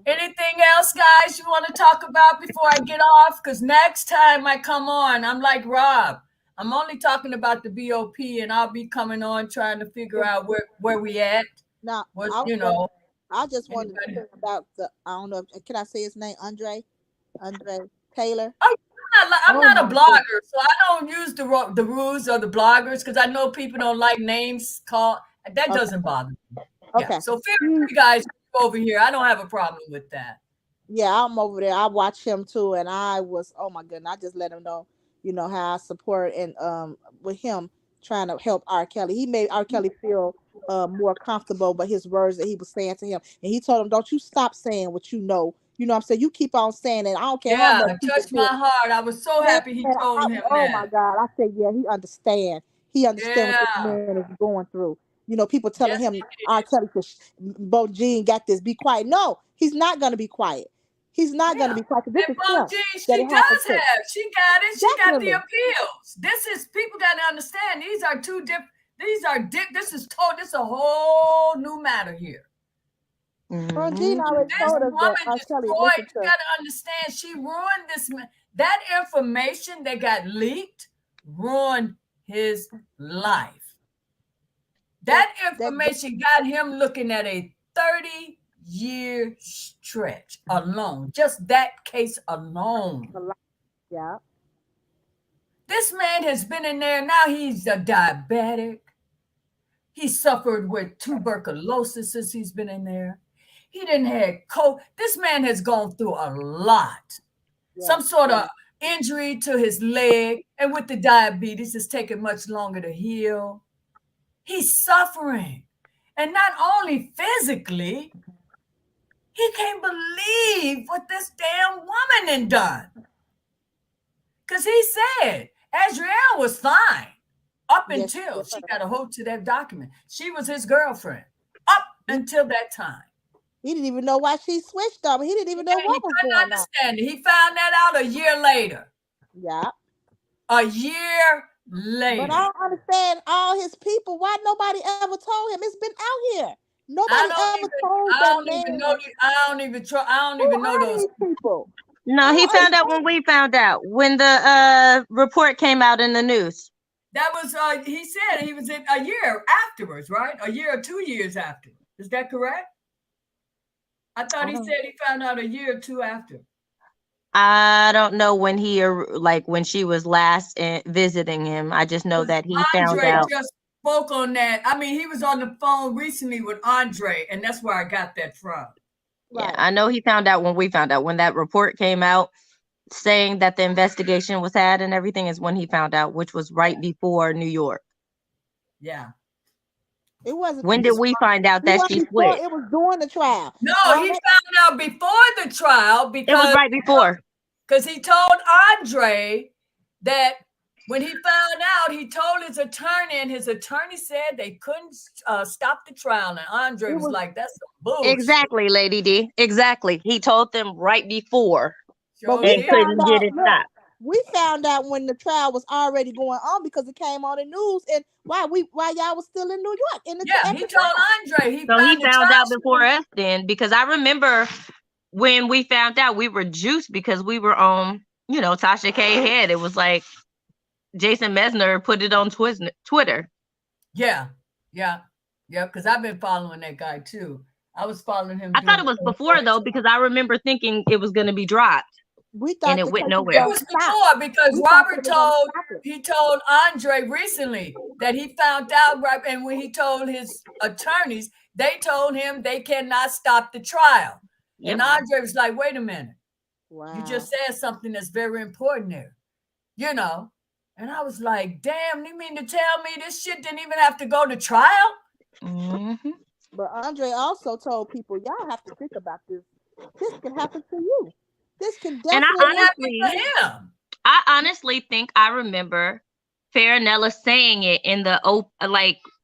Anything else, guys, you want to talk about before I get off? Because next time I come on, I'm like Rob. I'm only talking about the BOP, and I'll be coming on trying to figure out where we at. Now, I just wanted to talk about I don't know, can I say his name? Andre Taylor. Oh, I'm not a blogger, so I don't use the rules of the bloggers because I know people don't like names called. That doesn't bother me. Okay. Yeah, so feel free, guys, over here. I don't have a problem with that. Yeah, I'm over there. I watch him too, and I was, oh my goodness, I just let him know, how I support and with him trying to help R. Kelly. He made R. Kelly feel more comfortable by his words that he was saying to him. And he told him, don't you stop saying what you know. You know what I'm saying? You keep on saying it. I don't care how Yeah, much it people touched hear. my heart. I was so happy he told him Oh my that. God. I said, yeah, he understand. He understand what this Yeah, man is going through. You know, people telling yes, him, he I did. tell you, Bo Jean got this, be quiet. No, he's not going to be quiet. He's not going to Yeah. be quiet. 'Cause this And is Bo him G, that she it happened does to. have. She got it. She got the Definitely. appeals. This is people got to understand. These are two different. These are this is a whole new matter here. Bro, Jean Mhm. already This told us that woman Kelly, destroyed. listen You to. got to understand. She ruined this man. That information that got leaked ruined his life. That information got him looking at a 30-year stretch alone. Just that case alone. Yeah. This man has been in there. Now he's a diabetic. He suffered with tuberculosis since he's been in there. He didn't have COVID. This man has gone through a lot. Yeah. Some sort of injury to his leg. And with the diabetes, it's taking much longer to heal. He's suffering. And not only physically, he can't believe what this damn woman had done. Because he said Adrielle was fine up until she got a hold to that document. She was his girlfriend up until that time. He didn't even know why she switched up. He didn't even know what was going on. Understand it. He found that out a year later. Yeah. A year later. But I don't understand all his people. Why nobody ever told him? It's been out here. Nobody ever told that man. I don't even know those people. No, he found out when we found out, when the report came out in the news. That was he said he was in a year afterwards, right? A year or 2 years after. Is that correct? I thought he said he found out a year or two after. I don't know when when she was last visiting him. I just know that he found out. Just spoke on that. I mean, he was on the phone recently with Andre, and that's where I got that from. Yeah, I know he found out when we found out. When that report came out saying that the investigation was had and everything is when he found out, which was right before New York. Yeah. It wasn't. When did we find out that she switched? It was during the trial. No, he found out before the trial because it was right before. Because he told Andre that when he found out, he told his attorney, and his attorney said they couldn't stop the trial. And Andre was like, "That's some bullshit." Exactly, Lady D. Exactly. He told them right before, Sure and couldn't get it stopped. We found out when the trial was already going on because it came on the news, and while y'all was still in New York. He told Andre. He found out before us then, because I remember when we found out, we were juiced because we were on, Tasha K head. It was like Jason Mesner put it on Twitter. Yeah. Because I've been following that guy too. I was following him. I thought it was before though, because I remember thinking it was going to be dropped. We thought and it went nowhere. It was before because Robert told Andre recently that he found out right, and when he told his attorneys, they told him they cannot stop the trial. Yep. And Andre was like, "Wait a minute, you just said something that's very important there, And I was like, "Damn, you mean to tell me this shit didn't even have to go to trial?" Mm-hmm. But Andre also told people, y'all have to think about this. This can happen to you. This can definitely happen to him. I honestly think I remember Farinella saying it in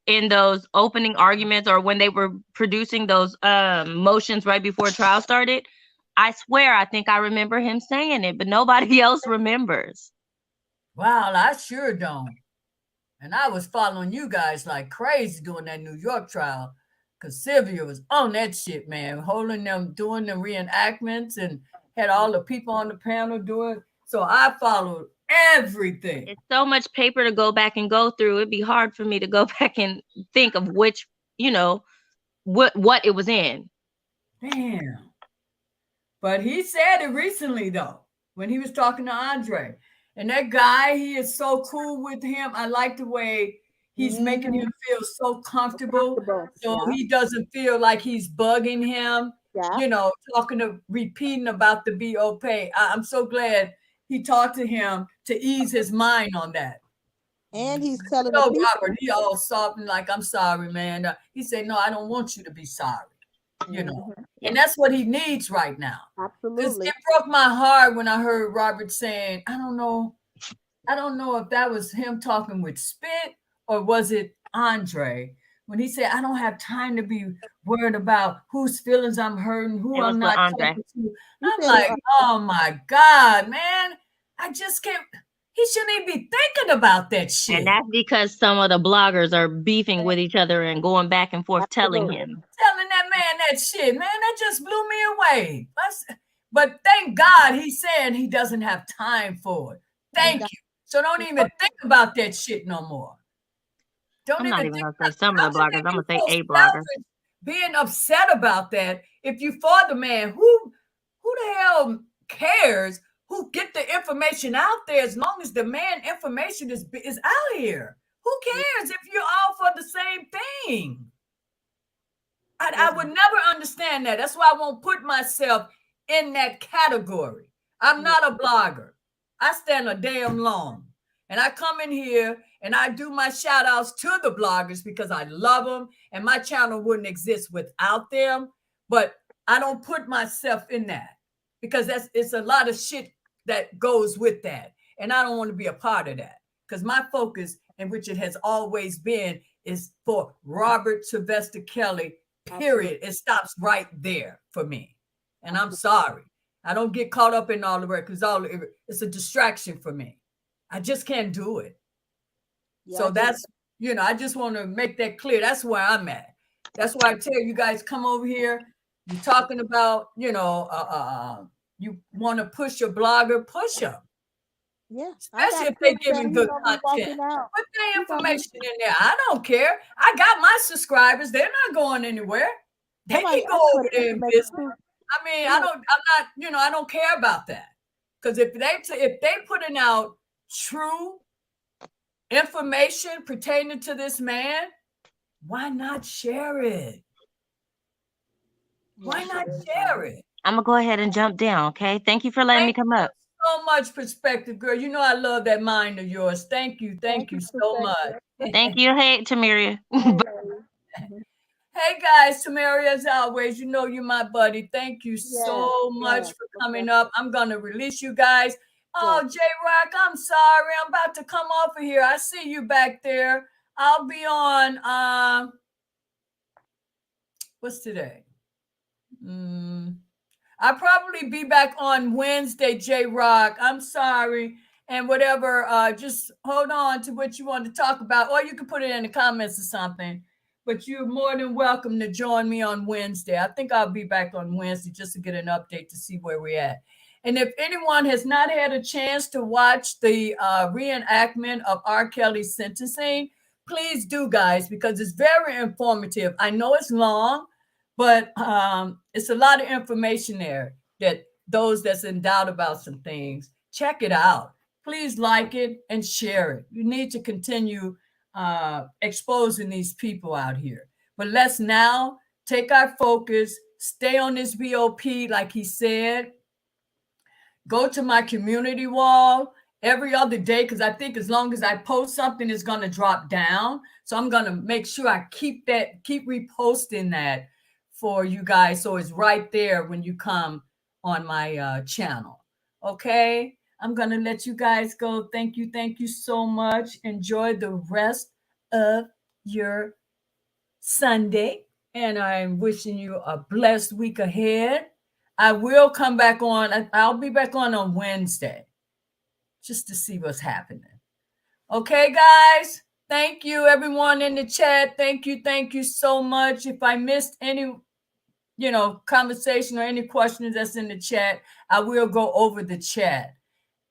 in those opening arguments, or when they were producing those motions right before trial started. I swear, I think I remember him saying it, but nobody else remembers. Wow, I sure don't. And I was following you guys like crazy during that New York trial, because Sylvia was on that shit, man, holding them, doing the reenactments, and had all the people on the panel doing. So I followed everything. It's so much paper to go back and go through. It'd be hard for me to go back and think of which, what it was in. Damn. But he said it recently, though, when he was talking to Andre. And that guy, he is so cool with him. I like the way he's making him feel so comfortable. So he doesn't feel like he's bugging him, repeating about the BOP. I'm so glad he talked to him to ease his mind on that. And he's telling the So people. Robert, he all soft and like, I'm sorry, man. He said, no, I don't want you to be sorry. You know, Mhm. and that's what he needs right now. Because Absolutely. it broke my heart when I heard Robert saying, I don't know if that was him talking with spit or was it Andre when he said, I don't have time to be worried about whose feelings I'm hurting, who It was I'm with not Andre. talking to. He I'm said like, oh my God, man. I just can't. He shouldn't even be thinking about that shit. And that's because some of the bloggers are beefing with each other and going back and forth telling Absolutely. him. Telling that man that shit, man, that just blew me away. But thank God he's saying he doesn't have time for it. Thank you. So don't even think about that shit no more. Don't I'm even not even think gonna about say some of the bloggers. I'm gonna say a blogger. being upset about that. If you for the man, who the hell cares who get the information out there as long as the man information is out here? Who cares if you're all for the same thing? I would never understand that. That's why I won't put myself in that category. I'm not a blogger. I stand a damn long. And I come in here and I do my shout outs to the bloggers because I love them and my channel wouldn't exist without them. But I don't put myself in that because it's a lot of shit that goes with that. And I don't want to be a part of that because my focus, in which it has always been, is for Robert Sylvester Kelly. Period. It stops right there for me. And I'm sorry. I don't get caught up in all the work because it's a distraction for me. I just can't do it. Yeah, So that's, I just want to make that clear. That's where I'm at. That's why I tell you guys, come over here. You're talking about, you want to push your blogger, push them. Yeah. Especially if they give him good content. Put their information in there. I don't care. I got my subscribers. They're not going anywhere. They can go over there and visit. I mean, I don't care about that. Because if they putting out true information pertaining to this man, why not share it? Why not share it? I'm gonna go ahead and jump down, okay? Thank you for letting me come up. So much perspective, girl. You know I love that mind of yours. Thank you so much. Thank you. Hey, Tamiria. Hey guys, Tamaria, as always, you're my buddy. Thank you so much for coming up. I'm gonna release you guys. Oh, J-Rock, I'm sorry. I'm about to come off of here. I see you back there. I'll be on what's today? I'll probably be back on Wednesday, J-Rock. I'm sorry. And whatever, just hold on to what you want to talk about, or you can put it in the comments or something. But you're more than welcome to join me on Wednesday. I think I'll be back on Wednesday just to get an update to see where we're at. And if anyone has not had a chance to watch the reenactment of R. Kelly's sentencing, please do, guys, because it's very informative. I know it's long, but it's a lot of information there that those that's in doubt about some things, check it out. Please like it and share it. You need to continue exposing these people out here. But let's now take our focus, stay on this BOP, like he said. Go to my community wall every other day because I think as long as I post something, it's going to drop down. So I'm going to make sure I keep reposting that for you guys so it's right there when you come on my channel. Okay? I'm going to let you guys go. Thank you so much. Enjoy the rest of your Sunday. And I'm wishing you a blessed week ahead. I will come back on. I'll be back on Wednesday just to see what's happening. Okay, guys? Thank you, everyone in the chat. Thank you so much. If I missed any, conversation or any questions that's in the chat, I will go over the chat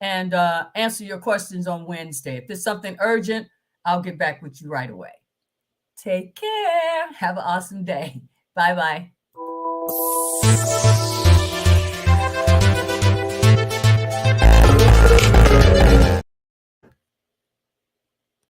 and answer your questions on Wednesday. If there's something urgent, I'll get back with you right away. Take care. Have an awesome day. Bye-bye.